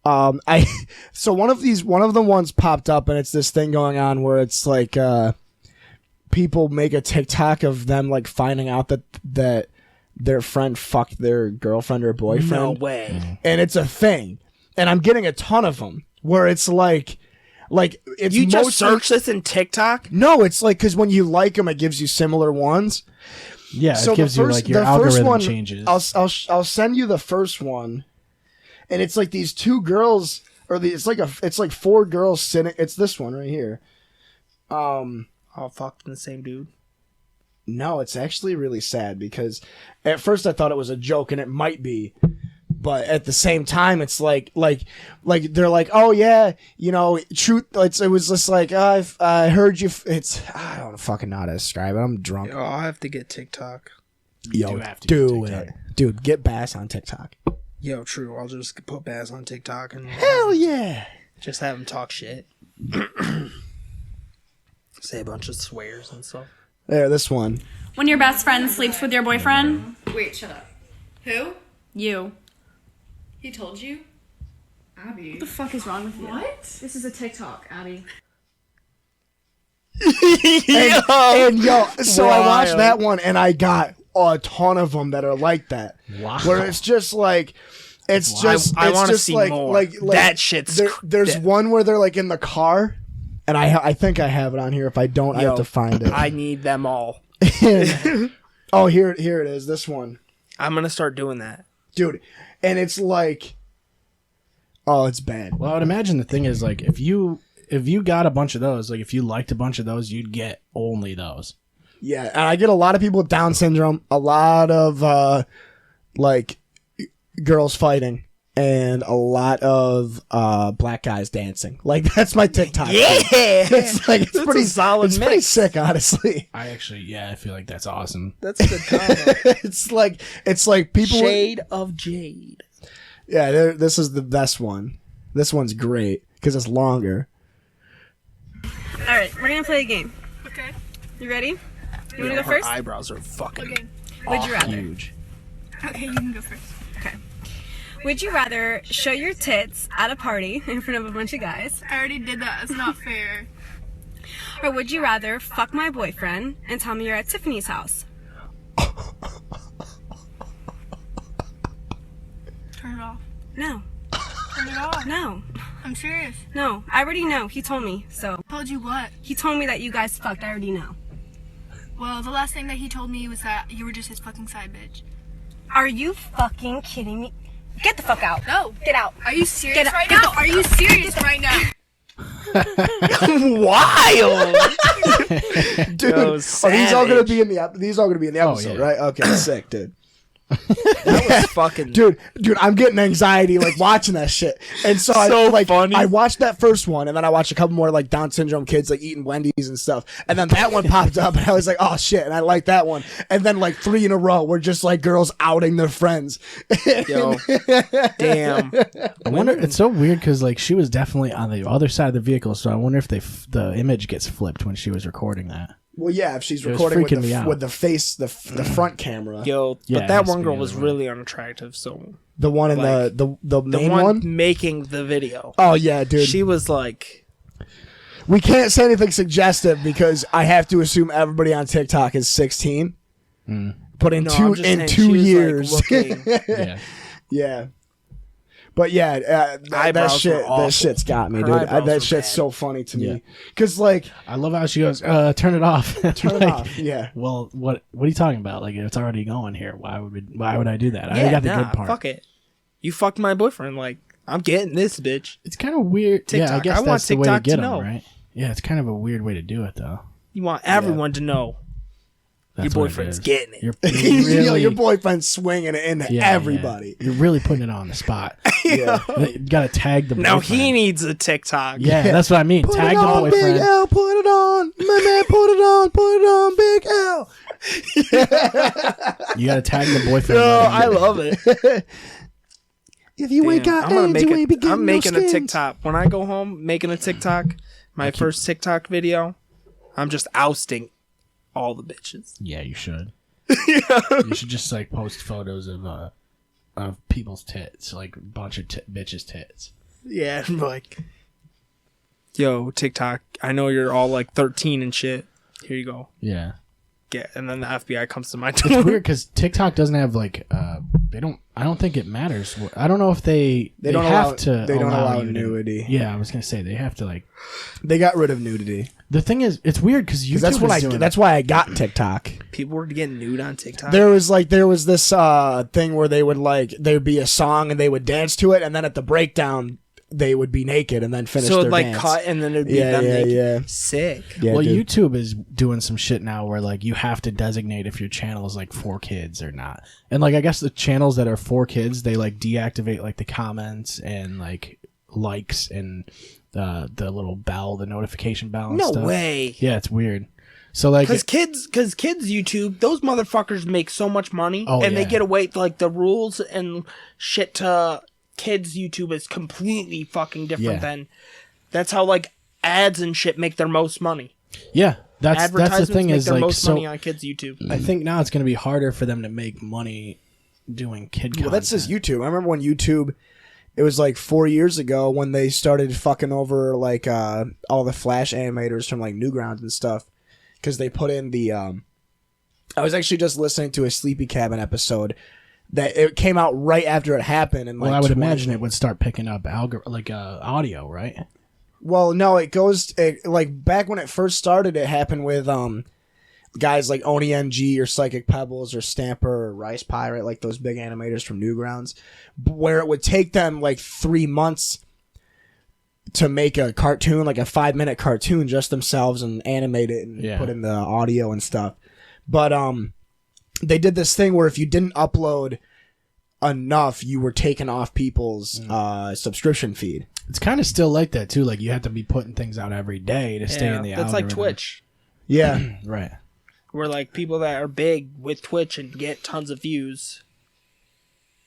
so one of the ones popped up and it's this thing going on where it's like, people make a TikTok of them like finding out that their friend fucked their girlfriend or boyfriend. No way. And it's a thing. And I'm getting a ton of them where it's like it's You just mostly- search this in TikTok? No, it's like because when you like them, it gives you similar ones. Yeah, So it gives the you first- like your the first algorithm one, changes. I'll send you the first one, and it's like these two girls, it's like four girls sitting. It's this one right here. All fucked in the same dude. No, it's actually really sad because at first I thought it was a joke, and it might be. But at the same time, it's like they're like, oh yeah, you know, truth. It was just like, oh, I heard you. I don't fucking know how to describe it. I'm drunk. Oh, I have to get TikTok. Yo, do it, dude. Get Bass on TikTok. Yo, true. I'll just put Baz on TikTok and hell yeah, just have him talk shit. Say a bunch of swears and stuff. There, this one. When your best friend sleeps with your boyfriend. Wait, shut up. Who? You. He told you? Abby. What the fuck is wrong with you? What? This is a TikTok, Abby. and yo, so I watched Wild. that one and I got a ton of them that are like that. Wow. Where it's just like, it's Wow. just, I it's wanna just see like, more. like That shit's there's one where they're like in the car, and I think I have it on here. If I don't, I Yo, have to find it. I need them all. Oh, here it is. This one, I'm gonna start doing that. dude, and it's like, oh, it's bad. Well, I would imagine the thing is like if you got a bunch of those, like if you liked a bunch of those, you'd get only those. Yeah, and I get a lot of people with Down syndrome, a lot of like girls fighting, and a lot of black guys dancing. Like that's my TikTok. Yeah, it's like it's That's pretty a solid It's pretty mix. sick, honestly. I feel like that's awesome. That's a good combo. it's like people. Shade of Jade. Yeah, this is the best one. This one's great because it's longer. All right, we're gonna play a game. Okay. You ready? You wanna Yo, go her first? eyebrows are fucking. Okay. Would you rather? Huge. Okay, you can go first. Okay. Would you rather show your tits at a party in front of a bunch of guys, I already did that. It's not fair. or would you rather fuck my boyfriend and tell me you're at Tiffany's house? Turn it off. No. Turn it off. No. I'm serious. No. I already know. He told me. So. Told you what? He told me that you guys fucked. I already know. Well, the last thing that he told me was that you were just his fucking side bitch. Are you fucking kidding me? Get the fuck out. No. Get out. Are you serious Get right get now? the- Are you serious right now? Wild. Dude, Yo, these all gonna savage. be in the these all gonna be in the episode, yeah. right? Okay, sick, dude. That was fucking. Dude, I'm getting anxiety like watching that shit. And so, funny. I watched that first one, and then I watched a couple more like Down syndrome kids like eating Wendy's and stuff. And then that one popped up, and I was like, oh shit, and I like that one. And then like 3 in a row were just like girls outing their friends. Yo, damn. I wonder. It's so weird because like she was definitely on the other side of the vehicle, so I wonder if the image gets flipped when she was recording that. Well, yeah, if she's It was recording freaking me out. with the face, the front camera. Yo, Yeah, but it that has to one be girl the was other one. really unattractive. So The one in Like, the main one, one. making the video. Oh yeah, dude. She was like, We can't say anything suggestive because I have to assume everybody on TikTok is 16. But in No, I'm just saying she was, like, years, looking- Yeah. yeah. But yeah, that Eyebrows were shit, awful. that shit's got me, Her dude. eyebrows That were shit's bad. so funny to Yeah. me. Cause like, I love how she goes, turn it off. turn it off. Yeah. Well, what are you talking about? Like it's already going here. Why would I do that? I yeah, already got the nah, good part. fuck it. You fucked my boyfriend. Like, I'm getting this bitch. It's kind of weird. Yeah, I TikTok. guess I want that's the way to TikTok to get them, know. right? Yeah, it's kind of a weird way to do it, though. You want everyone to know That's your what it boyfriend's is. getting it. You're really, Your boyfriend's swinging it into yeah, everybody. yeah. You're really putting it on the spot. Yeah. You gotta tag the Now boyfriend. he needs a TikTok. Yeah, that's what I mean. Put Tag it the on, Big boyfriend. L. Put it on, my man. Put it on, Big L. You gotta tag the boyfriend. No, right I in. love it. If you ain't Damn, got ends, you ain't be getting I'm making no a skins. TikTok when I go home. Making a TikTok, My first TikTok video, I'm just ousting all the bitches. Yeah, you should. You should just like post photos of people's tits, like a bunch of bitches' tits. Yeah, I'm like, yo, TikTok, I know you're all like 13 and shit. Here you go. Yeah. And then the FBI comes to my door. It's weird because TikTok doesn't have like I don't think it matters. I don't know if they don't have allow, to. They don't allow you nudity. Yeah, I was gonna say they have to like. They got rid of nudity. The thing is, it's weird because that's why I got TikTok. People were getting nude on TikTok. There was this thing where there'd be a song and they would dance to it, and then at the breakdown they would be naked and then finish. So it'd like cut and then it'd be them naked. Yeah. Sick. Yeah, well, dude. YouTube is doing some shit now where like you have to designate if your channel is like for kids or not. And like I guess the channels that are for kids, they like deactivate like the comments and like likes and the little bell, the notification bell and No stuff. way. Yeah, it's weird. So like because kids YouTube, those motherfuckers make so much money and they yeah. get away like the rules and shit to kids YouTube is completely fucking different than that's how like ads and shit make their most money. Yeah, that's the thing make is their like most so money on kids YouTube. I think now it's going to be harder for them to make money doing kid content. Well, that's just YouTube. I remember when YouTube, it was like 4 years ago when they started fucking over like all the Flash animators from like Newgrounds and stuff because they put in the. I was actually just listening to a Sleepy Cabin episode that it came out right after it happened, and well, I would imagine it would start picking up audio, right? Well, no, like back when it first started, it happened with guys like Oni NG or Psychic Pebbles or Stamper or Rice Pirate, like those big animators from Newgrounds, where it would take them like 3 months to make a cartoon, like a 5-minute cartoon, just themselves and animate it and put in the audio and stuff. But they did this thing where if you didn't upload enough, you were taken off people's subscription feed. It's kind of still like that too. Like you have to be putting things out every day to stay in the algorithm. It's like Twitch. Yeah. Right. Where like people that are big with Twitch and get tons of views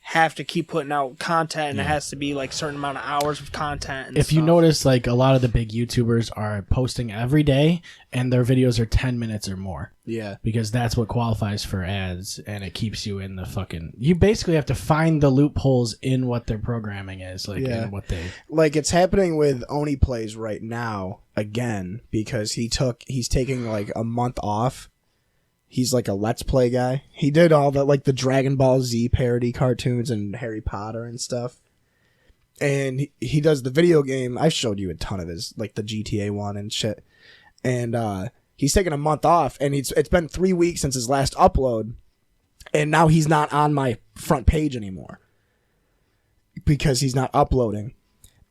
have to keep putting out content and it has to be like certain amount of hours of content. And if you notice, like a lot of the big YouTubers are posting every day and their videos are 10 minutes or more. Yeah. Because that's what qualifies for ads and it keeps you in the fucking... You basically have to find the loopholes in what their programming is. Like, in what they... Like it's happening with Oni Plays right now again because he's taking like a month off. He's like a Let's Play guy. He did all the like the Dragon Ball Z parody cartoons and Harry Potter and stuff. And he does the video game. I showed you a ton of his, like the GTA one and shit. And he's taking a month off, and it's been 3 weeks since his last upload, and now he's not on my front page anymore because he's not uploading.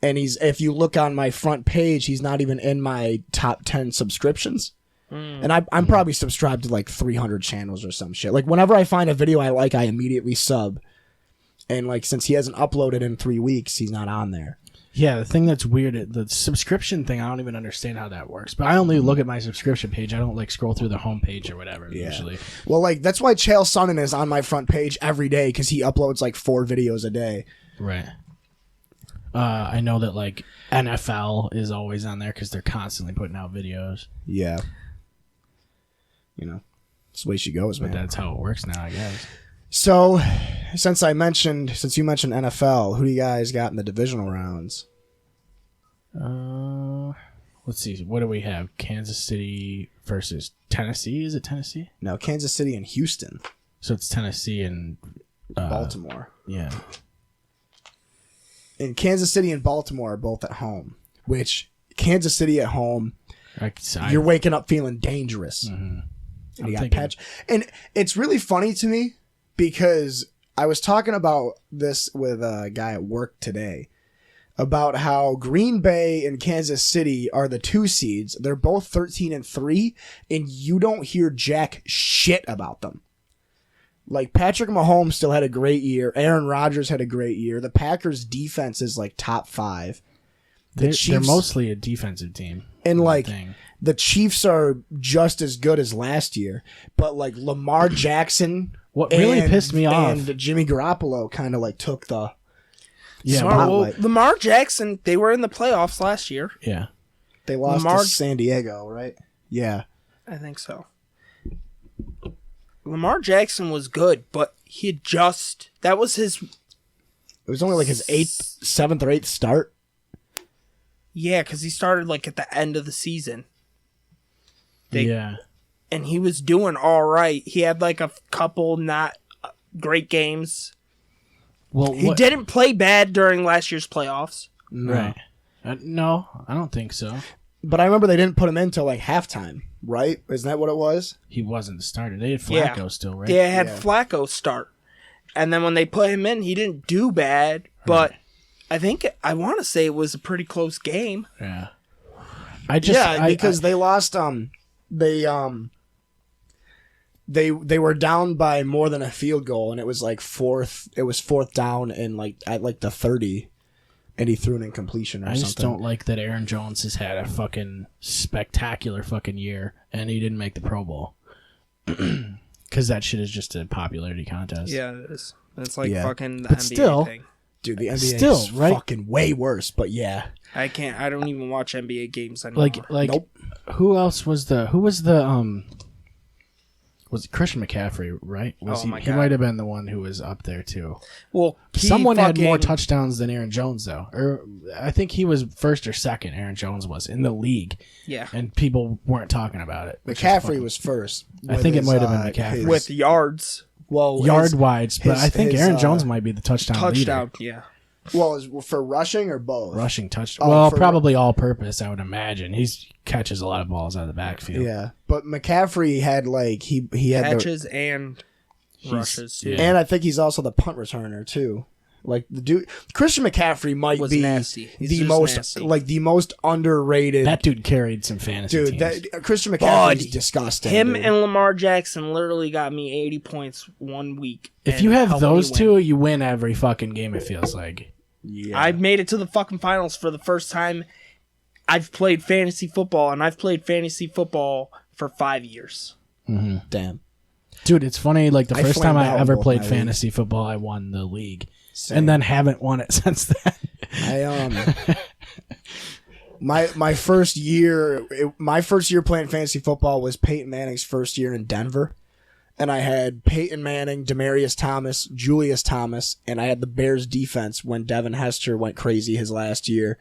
And if you look on my front page, he's not even in my top 10 subscriptions. And I'm probably subscribed to like 300 channels or some shit. Like whenever I find a video I like, I immediately sub. And like since he hasn't uploaded in 3 weeks, he's not on there. Yeah, the thing that's weird, the subscription thing, I don't even understand how that works. But I only look at my subscription page. I don't like scroll through the homepage or whatever usually. Well, like that's why Chael Sonnen is on my front page every day because he uploads like 4 videos a day. Right. I know that like NFL is always on there because they're constantly putting out videos. Yeah. You know, that's the way she goes, man. But that's how it works now, I guess. So, since you mentioned NFL, who do you guys got in the divisional rounds? Let's see. What do we have? Kansas City versus Tennessee. Is it Tennessee? No, Kansas City and Houston. So it's Tennessee and Baltimore. Yeah. And Kansas City and Baltimore are both at home, which Kansas City at home, you're waking up feeling dangerous. Mm-hmm. And you got Patch. And it's really funny to me because I was talking about this with a guy at work today about how Green Bay and Kansas City are the 2 seeds. They're both 13-3, and you don't hear jack shit about them. Like Patrick Mahomes still had a great year. Aaron Rodgers had a great year. The Packers defense is like top 5. They're mostly a defensive team. And like the Chiefs are just as good as last year, but like Lamar Jackson, what really pissed me off, and Jimmy Garoppolo kind of like took the spotlight. Lamar Jackson, they were in the playoffs last year. Yeah. They lost Lamar- to San Diego, right? Yeah. I think so. Lamar Jackson was good, but that was his... It was only like his 7th or 8th start. Yeah, because he started like at the end of the season. Yeah. And he was doing all right. He had like a couple not great games. Well, he didn't play bad during last year's playoffs. No. Right. No, I don't think so. But I remember they didn't put him in until like halftime, right? Isn't that what it was? He wasn't the starter. They had Flacco still, right? They had Flacco start. And then when they put him in, he didn't do bad. But I want to say it was a pretty close game. Yeah. Because they lost. They were down by more than a field goal, and it was like fourth. It was 4th down and like at like the 30, and he threw an incompletion or I something. just don't like that Aaron Jones has had a fucking spectacular fucking year, and he didn't make the Pro Bowl. Because that shit is just a popularity contest. Yeah, it is. It's like fucking the But NBA still, thing. Dude, the NBA is fucking way worse, but yeah. I don't even watch NBA games anymore. Like Nope. who was it Christian McCaffrey, right? He might have been the one who was up there too. Well, someone had more touchdowns than Aaron Jones though. Or I think he was first or second, Aaron Jones was in the league. Yeah. And people weren't talking about it. McCaffrey was first. I think it might have been McCaffrey. With yards. Well, yard-wise, but I think Aaron Jones might be the touchdown leader. Yeah. Well, is for rushing or both? Rushing touchdown. Oh, well, for- probably all-purpose, I would imagine. He catches a lot of balls out of the backfield. Yeah, but McCaffrey had like he had catches and rushes too. And I think he's also the punt returner too. Like the dude, Christian McCaffrey might be nasty. He's the just most nasty. like the most underrated. That dude carried some fantasy dude. teams. That Christian McCaffrey is disgusting. Him dude. and Lamar Jackson literally got me 80 points one week. If and you have helped me those win. two, you win every fucking game, it feels like. Yeah. I made it to the fucking finals for the first time. I've played fantasy football, and I've played fantasy football for 5 years. Mm-hmm. Damn. Dude, it's funny. Like the I first time flamed I out ever both played my fantasy football, I won the league, Same. and then haven't won it since then. My first year playing fantasy football was Peyton Manning's first year in Denver. And I had Peyton Manning, Demaryius Thomas, Julius Thomas, and I had the Bears defense when Devin Hester went crazy his last year.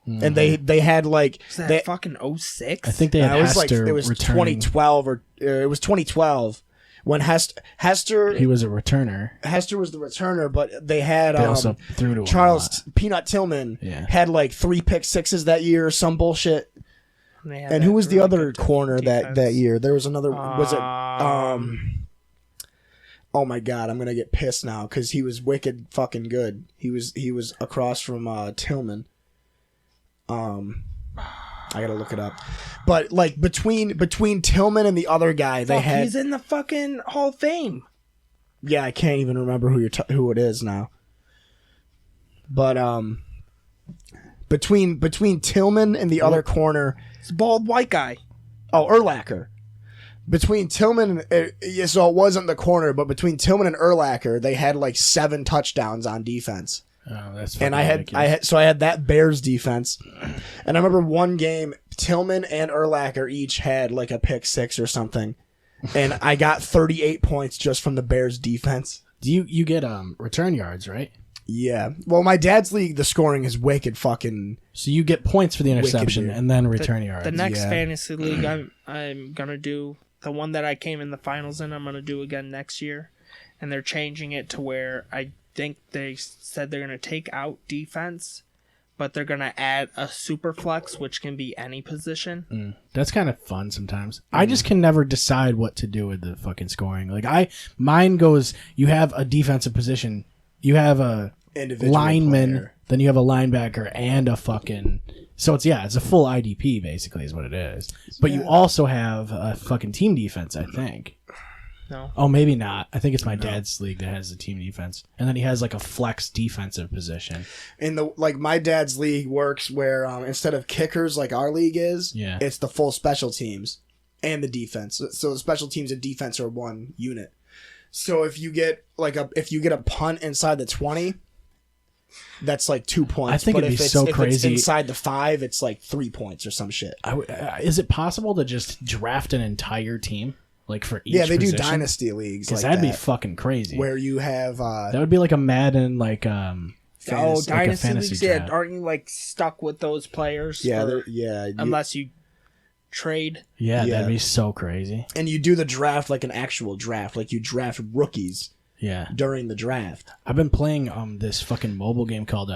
Mm-hmm. And they had like Was that fucking 06? I think they had Hester it was returning. 2012 or it was 2012 when Hester He was a returner. Hester was the returner, but they had They also threw to him a Charles Peanut Tillman had like 3 pick sixes that year or some bullshit. And who was the other corner that year? There was another. Was it? Oh my god, I'm gonna get pissed now because he was wicked fucking good. He was across from Tillman. I gotta look it up. But like between Tillman and the other guy, they had. He's in the fucking Hall of Fame. Yeah, I can't even remember who it is now. But between Tillman and the other corner. It's a bald white guy. Oh, Urlacher. Between Tillman and so it wasn't the corner, but between Tillman and Urlacher, they had like 7 touchdowns on defense. Oh, that's and I had that Bears defense. And I remember one game, Tillman and Urlacher each had like a pick 6 or something. And I got 38 points just from the Bears defense. Do you get return yards, right? Yeah. Well, my dad's league, the scoring is wicked fucking. So you get points for the interception and then return yards. The next fantasy league I'm gonna do, the one that I came in the finals in, I'm gonna do again next year, and they're changing it to where I think they said they're gonna take out defense, but they're gonna add a super flex, which can be any position. That's kind of fun sometimes. I just can never decide what to do with the fucking scoring. Like mine goes, you have a defensive position, you have a individual lineman, player. Then you have a linebacker and a fucking. So it's a full IDP basically is what it is. But you also have a fucking team defense, I think. No. Oh, maybe not. I think it's my dad's league that has a team defense, and then he has like a flex defensive position. In the my dad's league works where instead of kickers like our league is, it's the full special teams and the defense. So the special teams and defense are one unit. So if you get a punt inside the 20, that's like 2 points. I think but it'd if be it's, so if crazy. it's inside the 5, it's like 3 points or some shit. Is it possible to just draft an entire team, like for each? Yeah, they position? do dynasty leagues. Because like that'd be that, fucking crazy. where you have that would be like a Madden, like dynasty leagues. Yeah, aren't you like stuck with those players? Yeah, unless you trade. Yeah, that'd be so crazy. And you do the draft like an actual draft, like you draft rookies. Yeah. During the draft. I've been playing this fucking mobile game called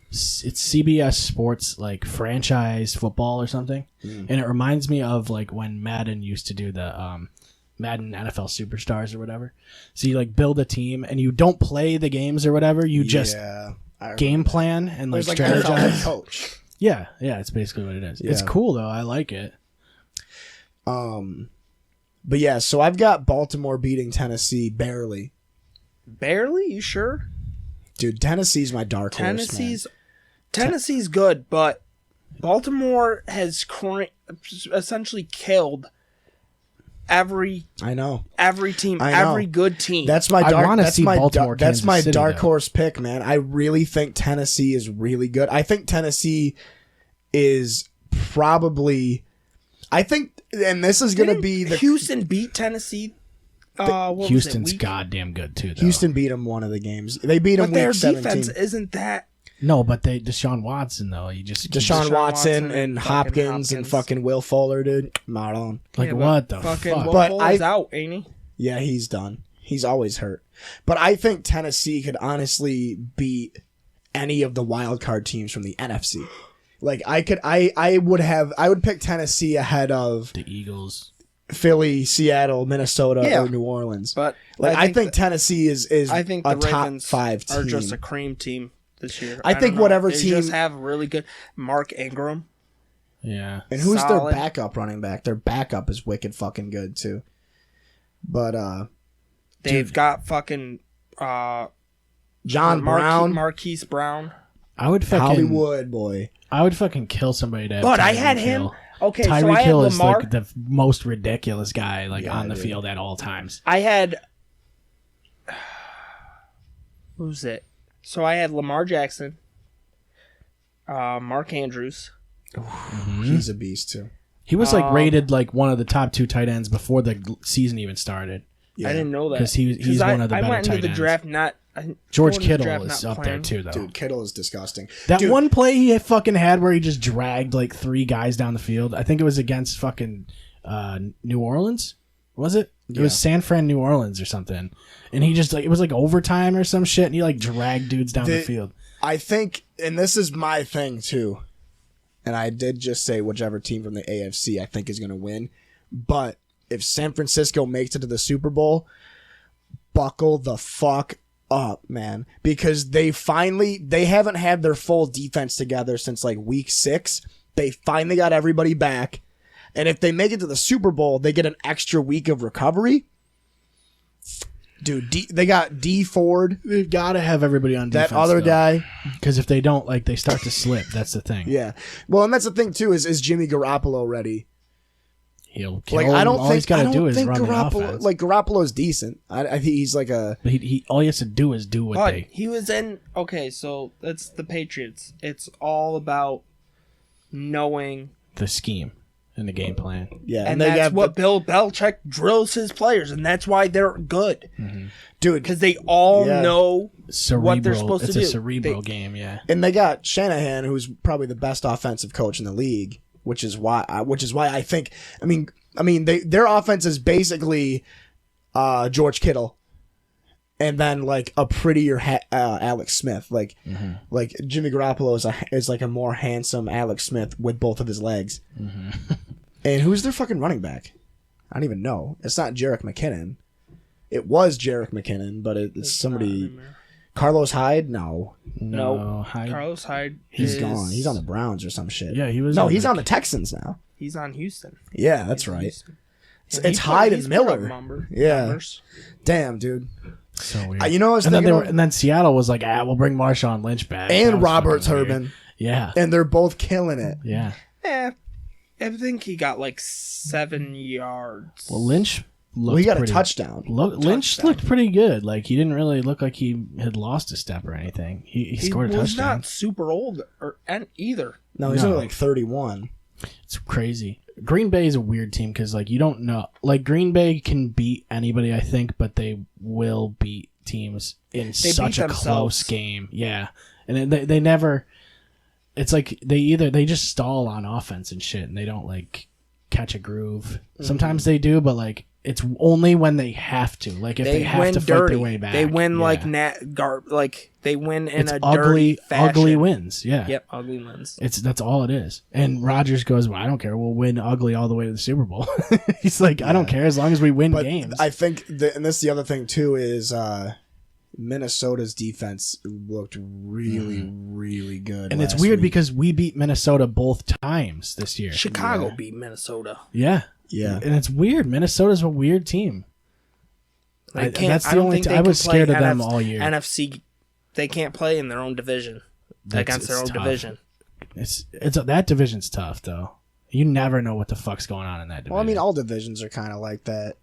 it's CBS Sports like franchise football or something. And it reminds me of like when Madden used to do the Madden NFL Superstars or whatever. So you like build a team and you don't play the games or whatever, you just game plan and like strategize. Coach. Yeah, it's basically what it is. It's cool though. I like it. But yeah, so I've got Baltimore beating Tennessee barely. Barely? You sure? Dude, Tennessee's my dark horse. Tennessee's good, but Baltimore has essentially killed every team, every good team. That's my dark. That's my City, dark though. horse pick, man. I really think Tennessee is really good. I think Tennessee is probably. I think, and this is going to be the Houston beat Tennessee. Houston's goddamn good too. Though. Houston beat them one of the games. They beat them their week 17. defense isn't that. No, but Deshaun Watson though. You just Deshaun Watson and Hopkins and fucking Will Fuller, dude. Marlon. Like what the fuck? Will Fuller's out, ain't he? Yeah, he's done. He's always hurt. But I think Tennessee could honestly beat any of the wild card teams from the NFC. Like I would pick Tennessee ahead of the Eagles, Philly, Seattle, Minnesota, or New Orleans. But like I think Tennessee is I think a the top Ravens 5 team. are just a cream team this year. I think don't know. whatever they team just have really good Mark Ingram. Yeah. And who's Solid. their backup running back? Their backup is wicked fucking good too. But they've got fucking John Brown, Marquise Brown. I would fucking Hollywood boy. I would fucking kill somebody to have But I Tyreek had him. Hill. Okay, so Tyreek I had Hill is Lamar. like the most ridiculous guy on the field at all times. I had. Who's it? So I had Lamar Jackson, Mark Andrews. He's a beast too. He was like rated like one of the top 2 tight ends before the season even started. I didn't know that because he's one of the I better went into tight the ends. draft not. George going into the Kittle draft is not up playing. there too, though. Dude, Kittle is disgusting. That one play he fucking had where he just dragged like 3 guys down the field. I think it was against fucking New Orleans. Was it? It was San Fran, New Orleans or something. And he just like, it was like overtime or some shit. And he like dragged dudes down the field. I think, and this is my thing too, and I did just say whichever team from the AFC I think is going to win. But if San Francisco makes it to the Super Bowl, buckle the fuck up, man, because they haven't had their full defense together since like week 6. They finally got everybody back, and if they make it to the Super Bowl, they get an extra week of recovery. Dude, they got D Ford. They've got to have everybody on defense. That other guy, because if they don't, like, they start to slip. That's the thing. Yeah, well, and that's the thing too. Is Jimmy Garoppolo ready? He'll kill like him. I don't all think he's got to do is run the Garoppolo. offense. Like Garoppolo's decent. I think he's like a. But he all he has to do is do what But they. he was in. Okay, so that's the Patriots. It's all about knowing The scheme and the game plan. Yeah, and that's what Bill Belichick drills his players, and that's why they're good, dude. Because they all know what they're supposed to do. It's a cerebral game, yeah. And they got Shanahan, who's probably the best offensive coach in the league, which is why I think. I mean, their offense is basically George Kittle, and then like a prettier Alex Smith. Like Jimmy Garoppolo is like a more handsome Alex Smith with both of his legs. And who's their fucking running back? I don't even know. It's not Jerick McKinnon. It was Jerick McKinnon, but it's somebody. Carlos Hyde? No. Hyde. Carlos Hyde. He's gone. He's on the Browns or some shit. Yeah, he was. No, he's on the Texans now. He's on Houston. Yeah, that's right. Houston. It's Hyde and Miller. Yeah. Damn, dude. So weird. You know, and then Seattle was like, we'll bring Marshawn Lynch back. And Robert Turbin. Yeah. And they're both killing it. Yeah. I think he got like 7 yards. Well, Lynch looked Well, he got pretty, a touchdown. Lynch looked pretty good. Like he didn't really look like he had lost a step or anything. He scored a touchdown. He's not super old either. No, he's only like 31. It's crazy. Green Bay is a weird team because like you don't know. Like Green Bay can beat anybody, I think, but they will beat teams in such a close game. Yeah, and they never. It's like they just stall on offense and shit, and they don't like catch a groove. Sometimes they do, but like it's only when they have to. Like if they have to fight their way back, they win like they win in it's a ugly, dirty fashion. ugly wins. Yeah. Yep, ugly wins. That's all it is. And Rodgers goes, "Well, I don't care. We'll win ugly all the way to the Super Bowl." He's like, "I don't care as long as we win games." I think, and this is the other thing too, is Minnesota's defense looked really, really good. And it's weird because we beat Minnesota both times this year. Chicago beat Minnesota. Yeah. Yeah. And it's weird. Minnesota's a weird team. That's the only I I was scared of them all year. NFC, they can't play in their own division against their own division. It's that division's tough though. You never know what the fuck's going on in that division. Well, I mean, all divisions are kind of like that.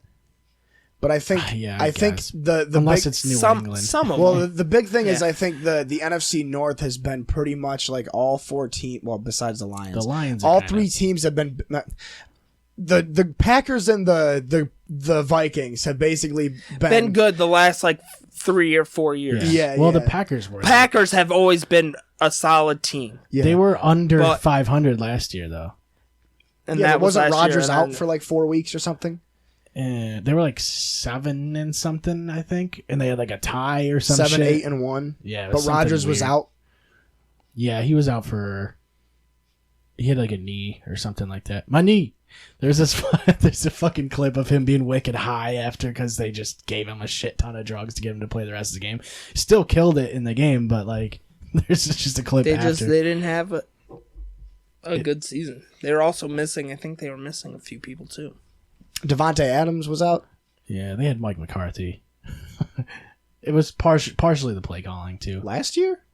But I think I think guess. the Unless big, it's New England. Some of well, them. the big thing is I think the NFC North has been pretty much like all 14. Well, besides the Lions, all three teams have been. The Packers and the Vikings have basically been good the last like 3 or 4 years. Yeah. The Packers were. Packers have always been a solid team. Yeah. They were under 500 last year though. And that wasn't Rodgers out for like 4 weeks or something. They were like 7 and something, I think, and they had like a tie or something. 7, 8, and 1. Yeah, but Rodgers was out. Yeah, he was out for. He had like a knee or something like that. My knee. There's a fucking clip of him being wicked high after because they just gave him a shit ton of drugs to get him to play the rest of the game. Still killed it in the game, but like there's just a clip. They after. they didn't have a good season. They were also missing. I think they were missing a few people too. Devontae Adams was out. Yeah, they had Mike McCarthy. It was partially the play calling too. Last year?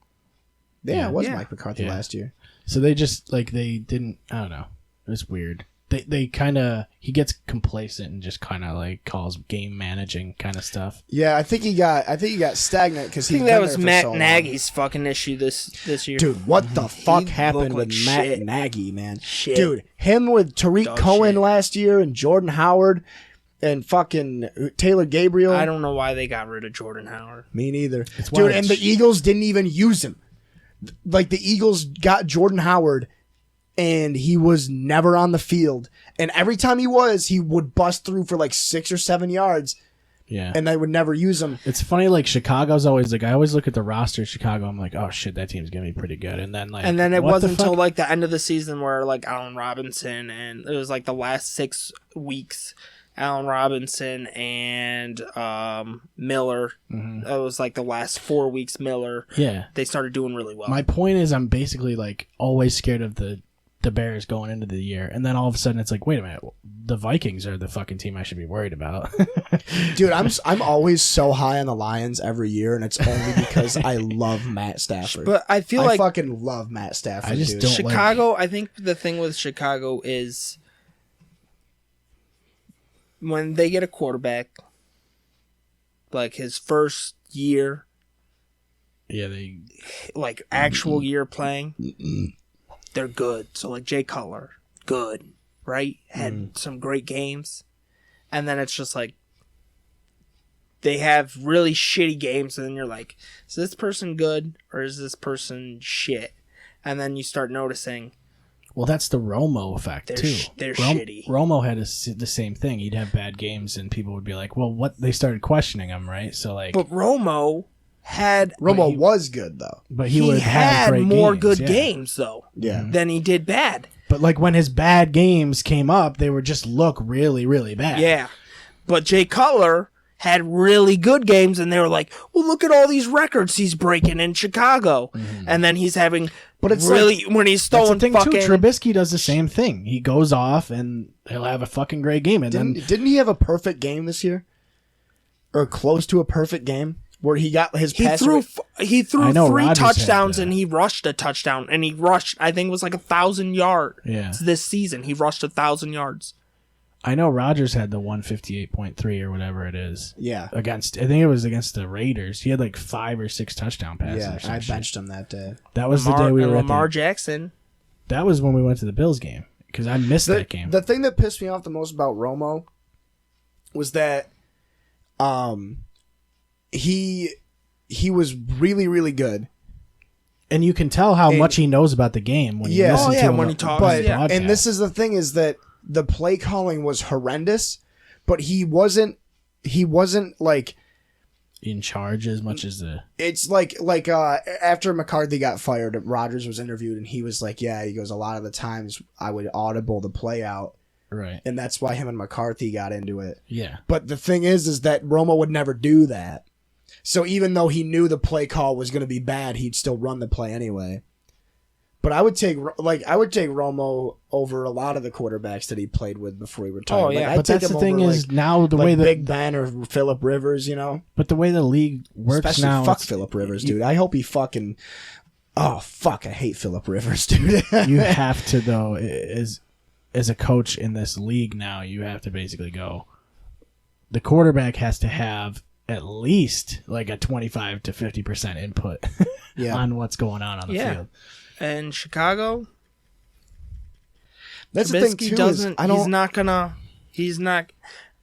Yeah, it was Mike McCarthy last year. So they just like they didn't. I don't know. It was weird. They kind of he gets complacent and just kind of like calls game managing kind of stuff. Yeah, I think he got stagnant because I think that was Matt Nagy's fucking issue this year. Dude, what the fuck happened with Matt Nagy, man? Dude, him with Tariq Cohen last year and Jordan Howard and fucking Taylor Gabriel. I don't know why they got rid of Jordan Howard. Me neither. Dude, and the Eagles didn't even use him. Like the Eagles got Jordan Howard and he was never on the field. And every time he would bust through for like 6 or 7 yards. Yeah. And they would never use him. It's funny, like Chicago's always like I always look at the roster of Chicago, I'm like, oh shit, that team's gonna be pretty good. And then it wasn't until like the end of the season where like Allen Robinson and it was like the last 6 weeks, Allen Robinson and Miller. Mm-hmm. It was like the last 4 weeks Miller. Yeah. They started doing really well. My point is I'm basically like always scared of the Bears going into the year, and then all of a sudden it's like, wait a minute, the Vikings are the fucking team I should be worried about. Dude, I'm always so high on the Lions every year, and it's only because I love Matt Stafford. But I feel like I fucking love Matt Stafford. I just dude. don't Chicago. I think the thing with Chicago is when they get a quarterback, like his first year, they like actual year playing. They're good. So like Jay Cutler, good, right? Had some great games. And then it's just like they have really shitty games and then you're like, is this person good or is this person shit? And then you start noticing. Well, that's the Romo effect too. They're shitty. Romo had the same thing. He'd have bad games and people would be like, well, what? They started questioning him, right? So like, but Romo was good though, but he would had great more games, good yeah. games though than he did bad. But like when his bad games came up, they would just look really, really bad. Yeah, but Jay Cutler had really good games, and they were like, "Well, look at all these records he's breaking in Chicago," and then he's having. But it's really when he's throwing thing fucking. Too. Trubisky does the same thing. He goes off and he'll have a fucking great game, and didn't he have a perfect game this year, or close to a perfect game? Where he got his pass. He threw 3 Rodgers touchdowns and he rushed a touchdown I think it was like 1,000 yards. Yeah. This season he rushed 1,000 yards. I know Rodgers had the 158.3 or whatever it is. Yeah. I think it was against the Raiders. He had like 5 or 6 touchdown passes. Yeah, or some I shit. benched him that day. That was the day we were at Lamar Jackson. That was when we went to the Bills game because I missed that game. The thing that pissed me off the most about Romo was that he was really, really good. And you can tell how much he knows about the game when you listen to him when he talks. But, on the and this is the thing is that the play calling was horrendous, but he wasn't like in charge as much as the. It's like after McCarthy got fired, Rodgers was interviewed and he was like, yeah, he goes, a lot of the times I would audible the play out. Right. And that's why him and McCarthy got into it. Yeah. But the thing is that Romo would never do that. So even though he knew the play call was going to be bad, he'd still run the play anyway. But I would take Romo over a lot of the quarterbacks that he played with before he retired. Oh yeah, I'd but take that's the him thing over, is now the way that Big Ben or Phillip Rivers, you know. But the way the league works especially now, fuck Phillip Rivers, dude. I hope he fucking. Oh fuck! I hate Phillip Rivers, dude. You have to though, as a coach in this league now, you have to basically go. The quarterback has to have at least like a 25 to 50% input on what's going on the field. And Chicago, that's the thing too.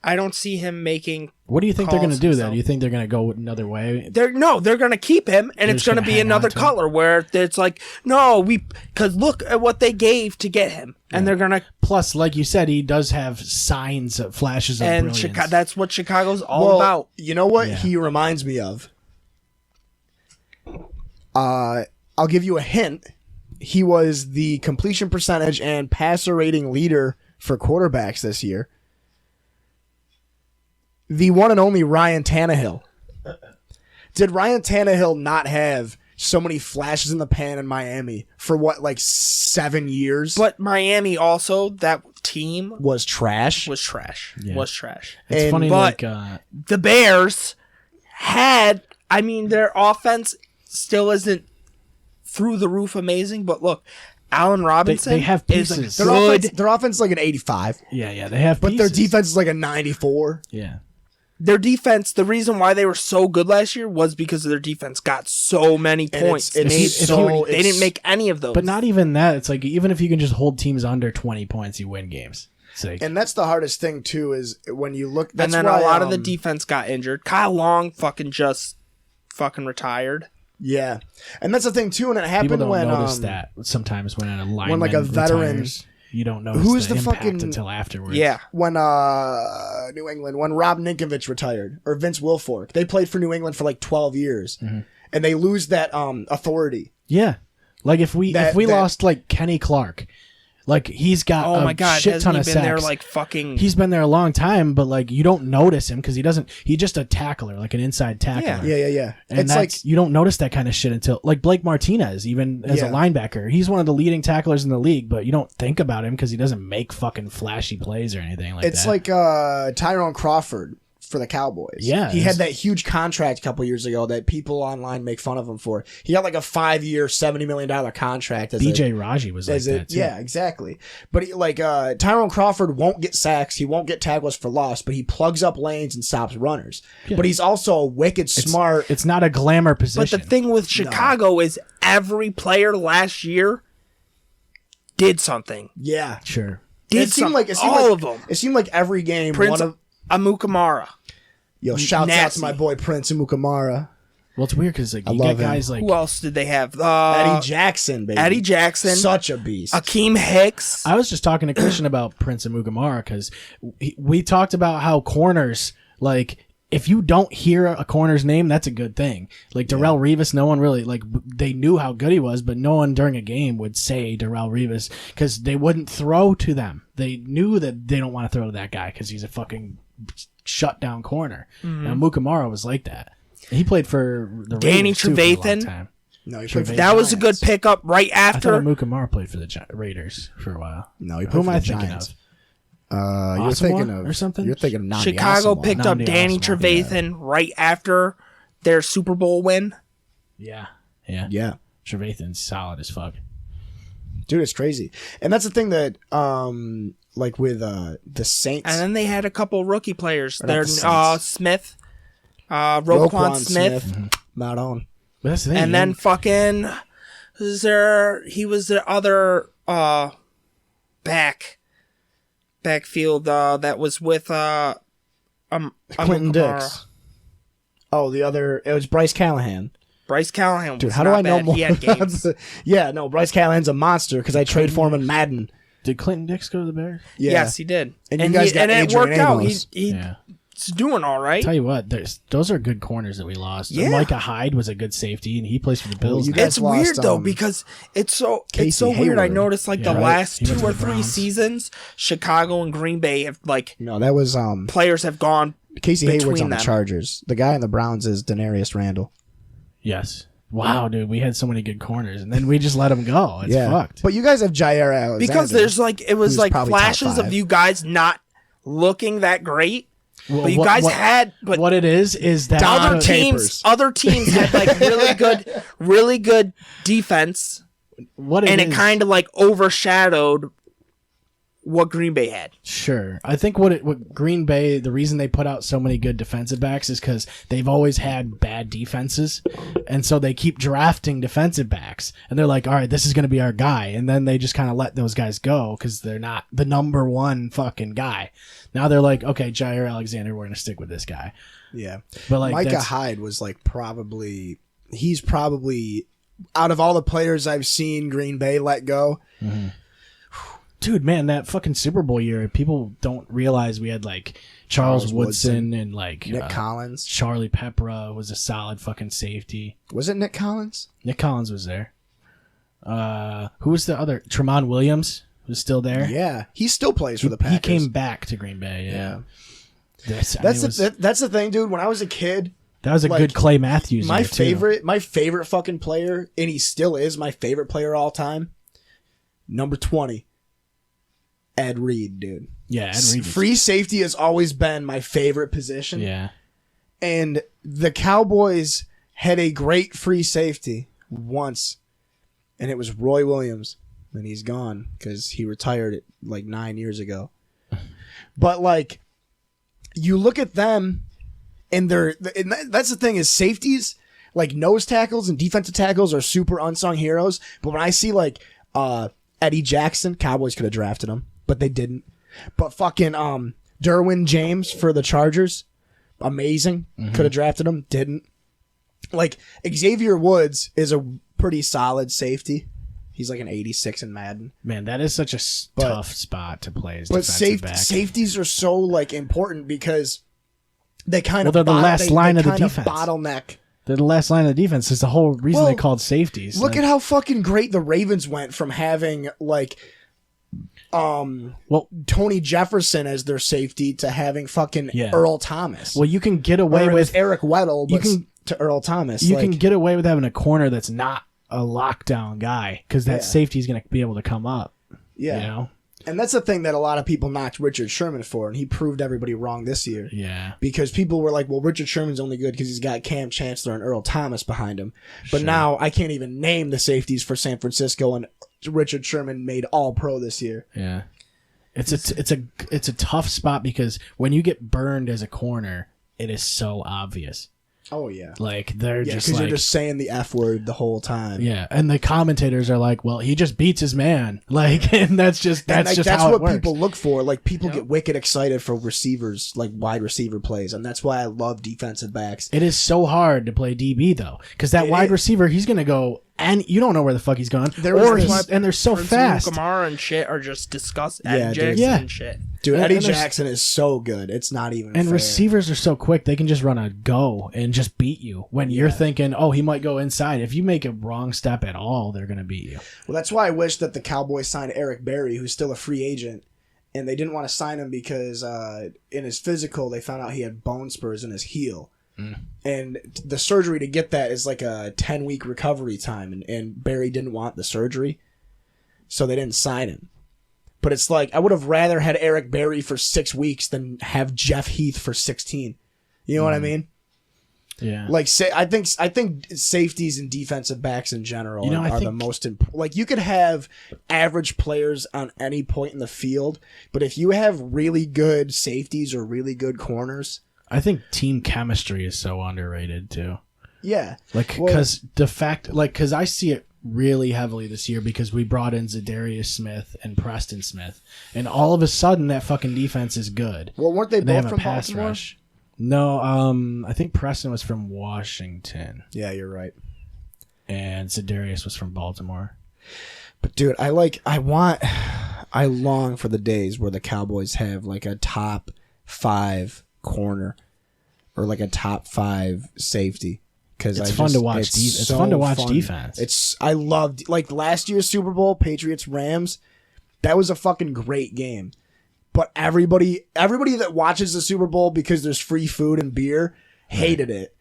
I don't see him making. What do you think they're going to do himself. then? Do you think they're going to go another way? They're going to keep him, and They're it's just going to gonna be hang another on to him? color where it's like, no, because look at what they gave to get him, and they're going to. Plus, like you said, he does have signs of flashes of And brilliance. that's what Chicago's all about. You know what he reminds me of? I'll give you a hint. He was the completion percentage and passer rating leader for quarterbacks this year. The one and only Ryan Tannehill. Did Ryan Tannehill not have so many flashes in the pan in Miami for 7 years? But Miami also, that team was trash. Yeah. Was trash. It's funny, but the Bears had, their offense still isn't through the roof amazing, but look, Allen Robinson they have is pieces. Their offense is like an 85. Yeah, they have But pieces. their defense is like a 94. Yeah. Their defense, the reason why they were so good last year was because their defense got so many points. They didn't make any of those. But not even that. It's like, even if you can just hold teams under 20 points, you win games. It's like, And that's the hardest thing, too, is when you look... That's and then why, a lot of the defense got injured. Kyle Long just retired. Yeah. And that's the thing, too, and it people happened don't when... notice that sometimes when a lineman like a veteran... retires, you don't notice Who's the the impact fucking... until afterwards. Yeah. When New England, when Rob Ninkovich retired, or Vince Wilfork, they played for New England for 12 years, and they lose that authority. Yeah. Like if we lost Kenny Clark, he's got shit ton of hasn't he been sacks. there He's been there a long time, but you don't notice him because he's just a tackler, like an inside tackler. Yeah. And it's you don't notice that kind of shit until Blake Martinez, even as a linebacker, he's one of the leading tacklers in the league, but you don't think about him because he doesn't make fucking flashy plays or anything like that. It's like Tyrone Crawford for the Cowboys. Yeah, he had that huge contract a couple years ago that people online make fun of him for. He got a 5-year, $70 million contract. BJ Raji was like that too. Yeah, exactly. But Tyrone Crawford won't get sacks. He won't get tackles for loss, but he plugs up lanes and stops runners. Yeah. But he's also wicked smart. It's not a glamour position. But the thing with Chicago is every player last year did something. Yeah, sure. All of them. It seemed like every game. Prince Amukamara. Yo, shouts out to my boy Prince Amukamara. Well, it's weird because I you love got guys him. like who else did they have? Eddie Jackson, baby. Eddie Jackson, such a beast. Akeem Hicks. I was just talking to Christian about Prince Amukamara because we talked about how corners, if you don't hear a corner's name, that's a good thing. Darrelle Revis, no one really they knew how good he was, but no one during a game would say Darrelle Revis because they wouldn't throw to them. They knew that they don't want to throw to that guy because he's a fucking shut down corner. Mhm. And Amukamara was like that. He played for the Danny Raiders too for a long Trevathan. time. No, he played for the That was a good Giants. pickup right I thought after. Amukamara played for the Raiders for a while. No, he Who played am for I the thinking Giants. of? You're Asamoah thinking of or something? You're thinking of Nnamdi Chicago Asomugha. picked up Nnamdi Danny Asomugha, Trevathan right after their Super Bowl win. Yeah. Yeah. Trevathan's solid as fuck. Dude, it's crazy. And that's the thing that, like with the Saints. And then they had a couple rookie players. Or not They're the Saints. Smith, Roquan Smith. Not on. But that's the thing. And then fucking, he was the other backfield that was with Clinton Dix. Oh, it was Bryce Callahan. Bryce Callahan was Dude, how do I know bad. more? He had games. Bryce Callahan's a monster because I trade for him in Madden. Did Clinton Dix go to the Bears? Yeah. Yes, he did. And you guys got it Adrian worked out. Amos. He's doing all right. Tell you what, those are good corners that we lost. Yeah. Micah Hyde was a good safety, and he plays for the Bills. you now. It's weird though because it's so Casey weird. I Hayward. noticed like the Yeah, right. last He went 2 to or the 3 Browns. seasons, Chicago and Green Bay have like No, that was players have gone. Casey Hayward's between on the them. Chargers. The guy in the Browns is Denarius Randall. Yes. Wow, dude, we had so many good corners, and then we just let them go. It's fucked. But you guys have Jair Alexander. Because there's like it was who's like probably top flashes of 5. you guys not looking that great. Well, But you guys had, but what it is that other teams had like really good defense, and it kind of like overshadowed what Green Bay had. Sure. I think what Green Bay, the reason they put out so many good defensive backs is because they've always had bad defenses. And so they keep drafting defensive backs. And they're like, all right, this is going to be our guy. And then they just kind of let those guys go because they're not the number one fucking guy. Now they're like, okay, Jair Alexander, we're going to stick with this guy. Yeah. But like Micah Hyde was like he's probably out of all the players I've seen Green Bay let go. Mm-hmm. Dude, man, that fucking Super Bowl year, people don't realize we had like Charles Woodson and like Nick Collins. Charlie Peppera was a solid fucking safety. Was it Nick Collins? Nick Collins was there. Who was the other? Tremont Williams was still there. Yeah, he still plays for the Packers. He came back to Green Bay. Yeah, that's the thing, dude. When I was a kid, that was a good Clay Matthews. My year, too. my favorite fucking player, and he still is my favorite player all time. Number 20. Ed Reed, dude. Yeah, Ed Reed. Free safety has always been my favorite position. Yeah. And the Cowboys had a great free safety once, and it was Roy Williams. And he's gone because he retired like 9 years ago. But like, you look at them, and that's the thing is safeties, like nose tackles and defensive tackles are super unsung heroes. But when I see like Eddie Jackson, Cowboys could have drafted him, but they didn't. But fucking Derwin James for the Chargers, amazing. Mm-hmm. Could have drafted him, didn't. Like Xavier Woods is a pretty solid safety. He's like an 86 in Madden. Man, that is such a tough spot to play as but defensive back. safeties are so like important because they kind of they're the last line of the kind defense. Bottleneck. They're the last line of defense. It's the whole reason they called safeties. Look at how fucking great the Ravens went from having like Tony Jefferson as their safety to having fucking Earl Thomas. Well, you can get away with Eric Weddle, but to Earl Thomas. You can get away with having a corner that's not a lockdown guy because that Yeah. safety is going to be able to come up. Yeah. You know? And that's the thing that a lot of people knocked Richard Sherman for, and he proved everybody wrong this year. Yeah. Because people were like, well, Richard Sherman's only good because he's got Cam Chancellor and Earl Thomas behind him. But now I can't even name the safeties for San Francisco, and Richard Sherman made All-Pro this year. Yeah. It's a tough spot because when you get burned as a corner, it is so obvious. Oh, yeah. Like, they're just because like... you're just saying the F word the whole time. Yeah, and the commentators are like, well, he just beats his man. Like, and that's that's how what it works. people look for. Like, people get wicked excited for receivers, like wide receiver plays, and that's why I love defensive backs. It is so hard to play DB, though, because that wide receiver, he's going to go, and you don't know where the fuck he's going. And they're so fast. Kamara and shit are just disgusting. Yeah, Eddie dude. Jackson and shit. Dude, And- Eddie and there's- Jackson is so good. It's not even And fair. receivers are so quick, they can just run a go and just beat you when you're thinking, oh, he might go inside. If you make a wrong step at all, they're going to beat you. Well, that's why I wish that the Cowboys signed Eric Berry, who's still a free agent, and they didn't want to sign him because in his physical, they found out he had bone spurs in his heel. And the surgery to get that is like a 10-week recovery time, and Berry didn't want the surgery, so they didn't sign him. But it's like, I would have rather had Eric Berry for 6 weeks than have Jeff Heath for 16. You know what I mean? Yeah. Like I think safeties and defensive backs in general are the most important. Like you could have average players on any point in the field, but if you have really good safeties or really good corners, I think team chemistry is so underrated too. Yeah. Like because I see it really heavily this year because we brought in Zadarius Smith and Preston Smith, and all of a sudden that fucking defense is good. Well, weren't they and both have from a pass Baltimore? rush. No, I think Preston was from Washington. Yeah, you're right. And Zadarius was from Baltimore. But dude, I long for the days where the Cowboys have like a top 5 corner or like a top 5 safety. Because it's fun to watch. It's fun to watch defense. I loved like last year's Super Bowl, Patriots Rams. That was a fucking great game. But everybody that watches the Super Bowl because there's free food and beer hated it.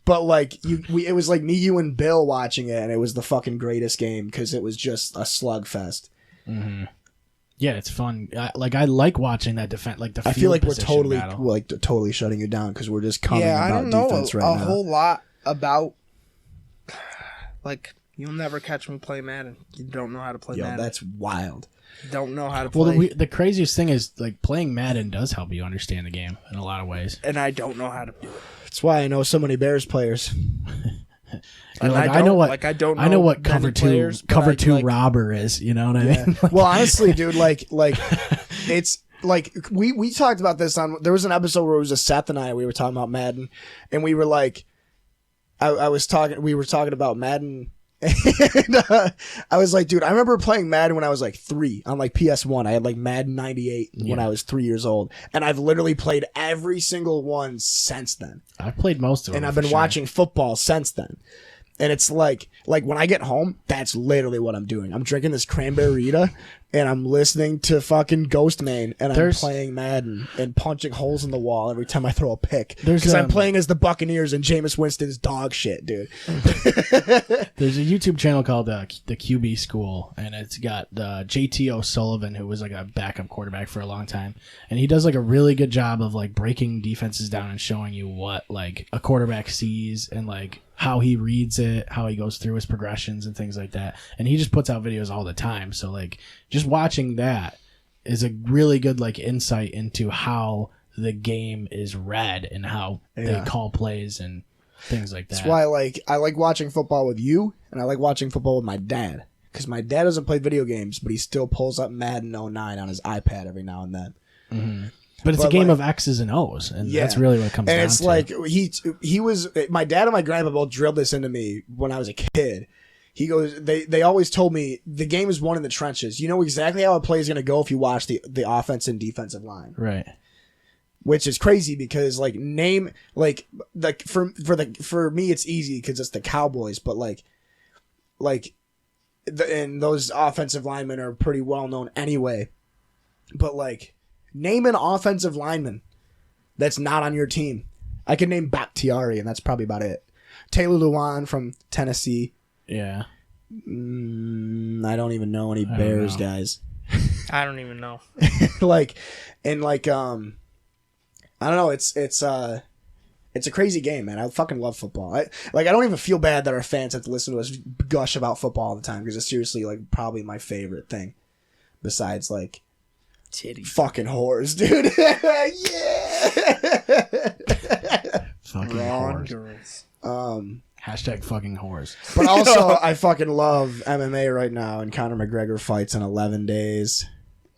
But like it was like me, you, and Bill watching it, and it was the fucking greatest game because it was just a slugfest. Mm-hmm. Yeah, it's fun. I like watching that defense. Like the I feel like we're field totally battle. totally shutting you down because we're just coming I about don't know defense right a now. whole lot about. Like you'll never catch me play Madden. You don't know how to play Madden. That's wild. Don't know how to play. Well, the craziest thing is like playing Madden does help you understand the game in a lot of ways. And I don't know how to do it. That's why I know so many Bears players. I know what cover two robber is. You know what I mean? Well, honestly, dude, like it's like we talked about this on. There was an episode where it was a Seth and I. We were talking about Madden, and we were like, we were talking about Madden. And, I was like, dude, I remember playing Madden when I was like 3 on like PS1. I had like Madden 98 when I was 3 years old, and I've literally played every single one since then. I've played most of them, and I've been watching football since then. And it's like when I get home, that's literally what I'm doing. I'm drinking this cranberry-rita, and I'm listening to fucking Ghostman, and I'm playing Madden and punching holes in the wall every time I throw a pick. Because I'm playing as the Buccaneers, and Jameis Winston's dog shit, dude. There's a YouTube channel called the QB School, and it's got JT O'Sullivan, who was like a backup quarterback for a long time, and he does like a really good job of like breaking defenses down and showing you what like a quarterback sees and like how he reads it, how he goes through his progressions and things like that. And he just puts out videos all the time. So like just watching that is a really good like insight into how the game is read and how they call plays and things like that. That's why I like watching football with you, and I like watching football with my dad. Because my dad doesn't play video games, but he still pulls up Madden 09 on his iPad every now and then. Mm-hmm. But it's a game of X's and O's, and that's really what it comes down to. And it's like he was my dad and my grandpa both drilled this into me when I was a kid. He goes, they always told me the game is won in the trenches. You know exactly how a play is going to go if you watch the offense and defensive line, right? Which is crazy because for me it's easy because it's the Cowboys, but and those offensive linemen are pretty well known anyway. But like, name an offensive lineman that's not on your team. I can name Bakhtiari, and that's probably about it. Taylor Lewan from Tennessee. Yeah. I don't even know any Bears guys. I don't even know. I don't know. It's a crazy game, man. I fucking love football. I don't even feel bad that our fans have to listen to us gush about football all the time because it's seriously like probably my favorite thing, besides like titties, fucking whores, dude. Yeah. Fucking whores. Hashtag fucking whores. But also, I fucking love MMA right now, and Conor McGregor fights in 11 days.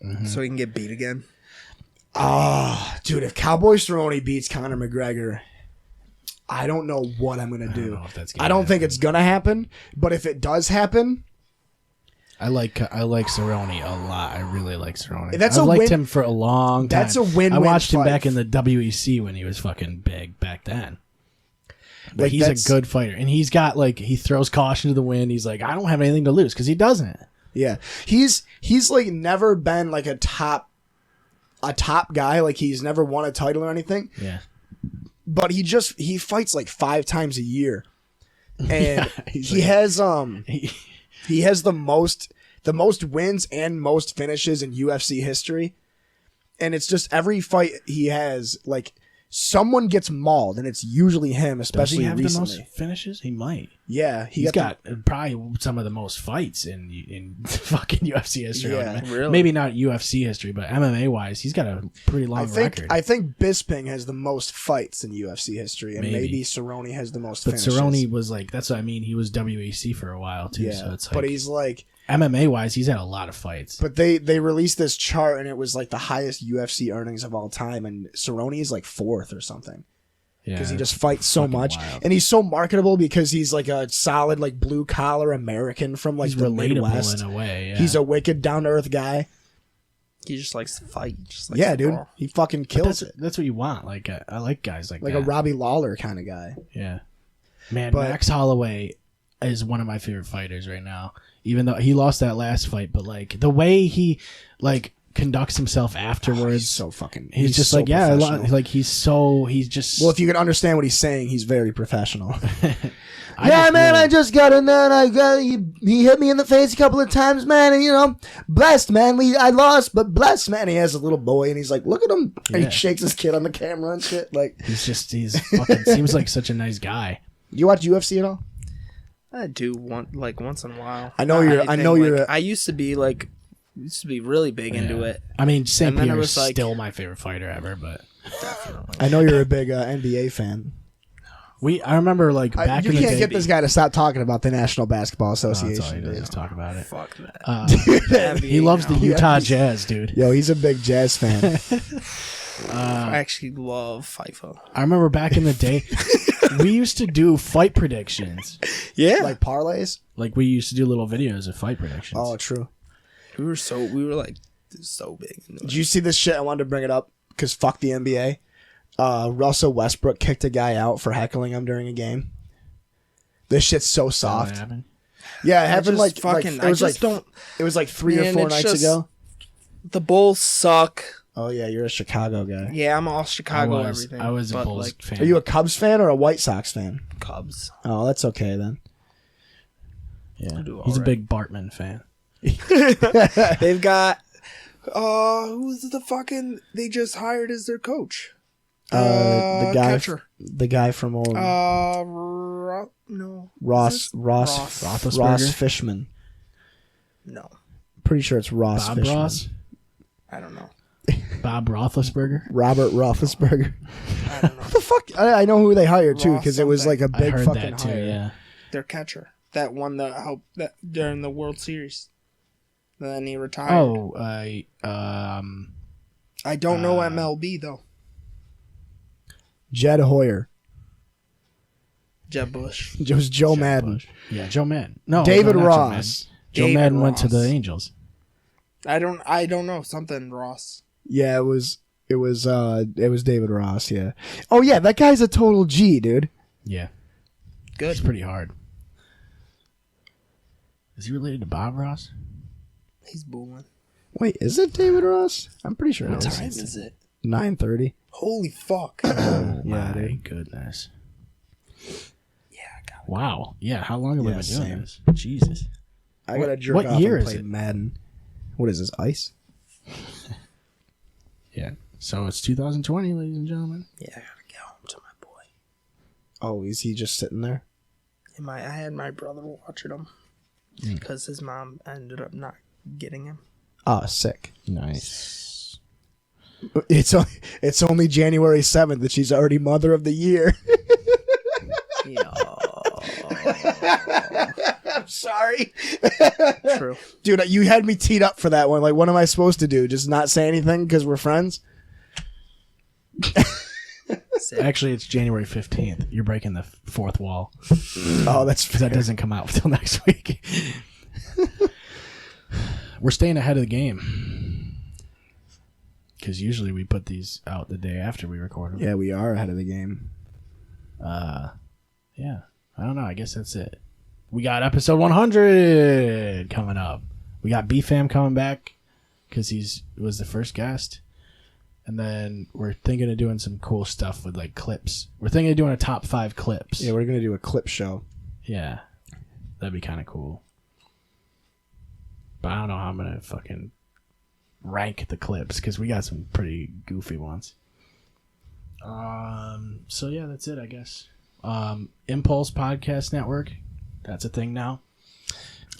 Mm-hmm. So he can get beat again? Dude, if Cowboy Cerrone beats Conor McGregor, I don't know what I'm going to do. I don't think it's going to happen, but if it does happen... I like Cerrone a lot. I really like Cerrone. I've liked him for a long time. That's a win-win I watched him fight. back in the WEC when he was fucking big back then. But Like, he's a good fighter, and he's got he throws caution to the wind. He's like, I don't have anything to lose because he doesn't. Yeah, he's like never been like a top guy. Like he's never won a title or anything. Yeah, but he fights like 5 times a year, and he has the most wins and most finishes in UFC history, and it's just every fight he has like someone gets mauled, and it's usually him, Does especially he have recently. the most finishes? He might. Yeah, He's got probably some of the most fights in fucking UFC history. Yeah, really? Maybe not UFC history, but MMA wise, he's got a pretty long record. I think Bisping has the most fights in UFC history, and maybe Cerrone has the most but finishes. Cerrone was like, that's what I mean. He was WEC for a while too. Yeah, So it's like, but he's like MMA wise, he's had a lot of fights. But they released this chart, and it was like the highest UFC earnings of all time, and Cerrone is like 4th or something. Because he just fights so much, and he's so marketable because he's like a solid like blue collar American from like He's the relatable Midwest. in a way. Yeah. He's a wicked down to earth guy. He just likes to fight. Just likes Yeah, to dude, brawl. he fucking But kills it. That's what you want. Like I like guys like Like that. a Robbie Lawler kind of guy. Yeah, man. But- Max Holloway is one of my favorite fighters right now. Even though he lost that last fight, but like the way he like conducts himself afterwards, he's so fucking. He's just so like professional. like he's just. Well, if you can understand what he's saying, he's very professional. I Yeah, just man, really- I just got in there and he hit me in the face a couple of times, man, and blessed, man. I lost, but blessed, man. He has a little boy, and he's like, look at him, and Yeah. he shakes his kid on the camera and shit. Like, he's fucking seems like such a nice guy. You watch UFC at all? I do once in a while. I know Not you're- I anything, know like, you're a- I used to be really big into it. I mean, St. And then I Pierre was is like- still my favorite fighter ever, but I know you're a big NBA fan. I remember like back you in the can't day. get this guy to stop talking about the National Basketball Oh, that's all Association. he does dude. is talk about it. Fuck that. He loves the Utah Jazz, dude. Yo, he's a big Jazz fan. I actually love FIFA. I remember back in the day, we used to do fight predictions. Yeah, like parlays. Like we used to do little videos of fight predictions. Oh, true. We were like so big. Into Did you see this shit? I wanted to bring it up because fuck the NBA. Russell Westbrook kicked a guy out for heckling him during a game. This shit's so soft. What happened? Yeah, it happened just like fucking- it I was just like don't- It was like 3 or Man, 4 it's nights just- ago. The Bulls suck. Oh yeah, you're a Chicago guy. Yeah, I'm all Chicago. Everything. I was a but, Bulls like, fan. Are you a Cubs fan or a White Sox fan? Cubs. Oh, that's okay then. Yeah, do he's a alright. big Bartman fan. They've got. Who's the fucking? They just hired as their coach. The guy, catcher. the guy from old No. Ross Roethlisberger? Fishman. No. Pretty sure it's Ross Bob Fishman. Ross? I don't know. Bob Roethlisberger? Robert Roethlisberger. I don't know. What the fuck? I know who they hired too Ross because it was like something. a big I heard fucking that too, hire. yeah. Their catcher. That won the help that during the World Series. Then he retired. Oh, I don't know MLB though. Jed Hoyer. Jeb Bush. It was Joe Madden. Yeah, Joe Madden. No, David no, not Ross. Joe David Madden went to the Ross. Angels. I don't know something Ross. Yeah, it was David Ross. Yeah. Oh yeah, that guy's a total G, dude. Yeah, Good. it's pretty hard. Is he related to Bob Ross? He's booing. Wait, is it David Ross? I'm pretty sure What it time is. is it? 9:30. Holy fuck. Oh Yeah, my dude. goodness. Yeah, I got it. Wow. Yeah, how long have we Yeah, been doing same. this? Jesus. I gotta jerk what off year and is play it? Madden. What is this? Ice? Yeah. So it's 2020, ladies and gentlemen. Yeah, I gotta get home to my boy. Oh, is he just sitting there? And I had my brother watching him because his mom ended up not getting him. Oh, sick. Nice. It's only January 7th that she's already mother of the year. I'm sorry. True. Dude, you had me teed up for that one. Like, what am I supposed to do? Just not say anything because we're friends? Actually, it's January 15th. You're breaking the fourth wall. Oh, that's Because that doesn't come out until next week. We're staying ahead of the game. Because usually we put these out the day after we record them. Yeah, we are ahead of the game. Yeah. I don't know. I guess that's it. We got episode 100 coming up. We got B-Fam coming back because was the first guest. And then we're thinking of doing some cool stuff with like clips. We're thinking of doing a top 5 clips. Yeah, we're going to do a clip show. Yeah. That'd be kind of cool. But I don't know how I'm going to fucking rank the clips because we got some pretty goofy ones. So yeah, that's it, I guess. Impulse Podcast Network. That's a thing now.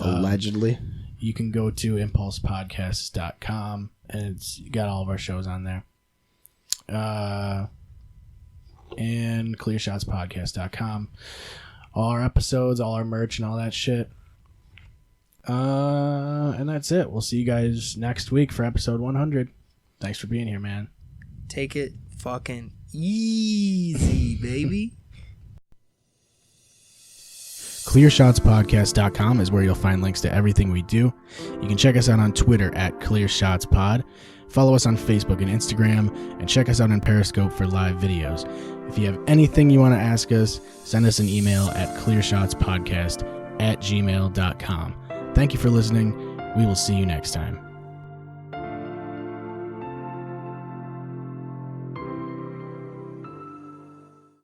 Allegedly. You can go to impulsepodcasts.com and it's got all of our shows on there. And clearshotspodcast.com. All our episodes, all our merch, and all that shit. And that's it. We'll see you guys next week for episode 100. Thanks for being here, man. Take it fucking easy, baby. ClearShotsPodcast.com is where you'll find links to everything we do. You can check us out on Twitter at ClearShotsPod. Follow us on Facebook and Instagram, and check us out on Periscope for live videos. If you have anything you want to ask us, send us an email at clearshotspodcast@gmail.com. Thank you for listening. We will see you next time.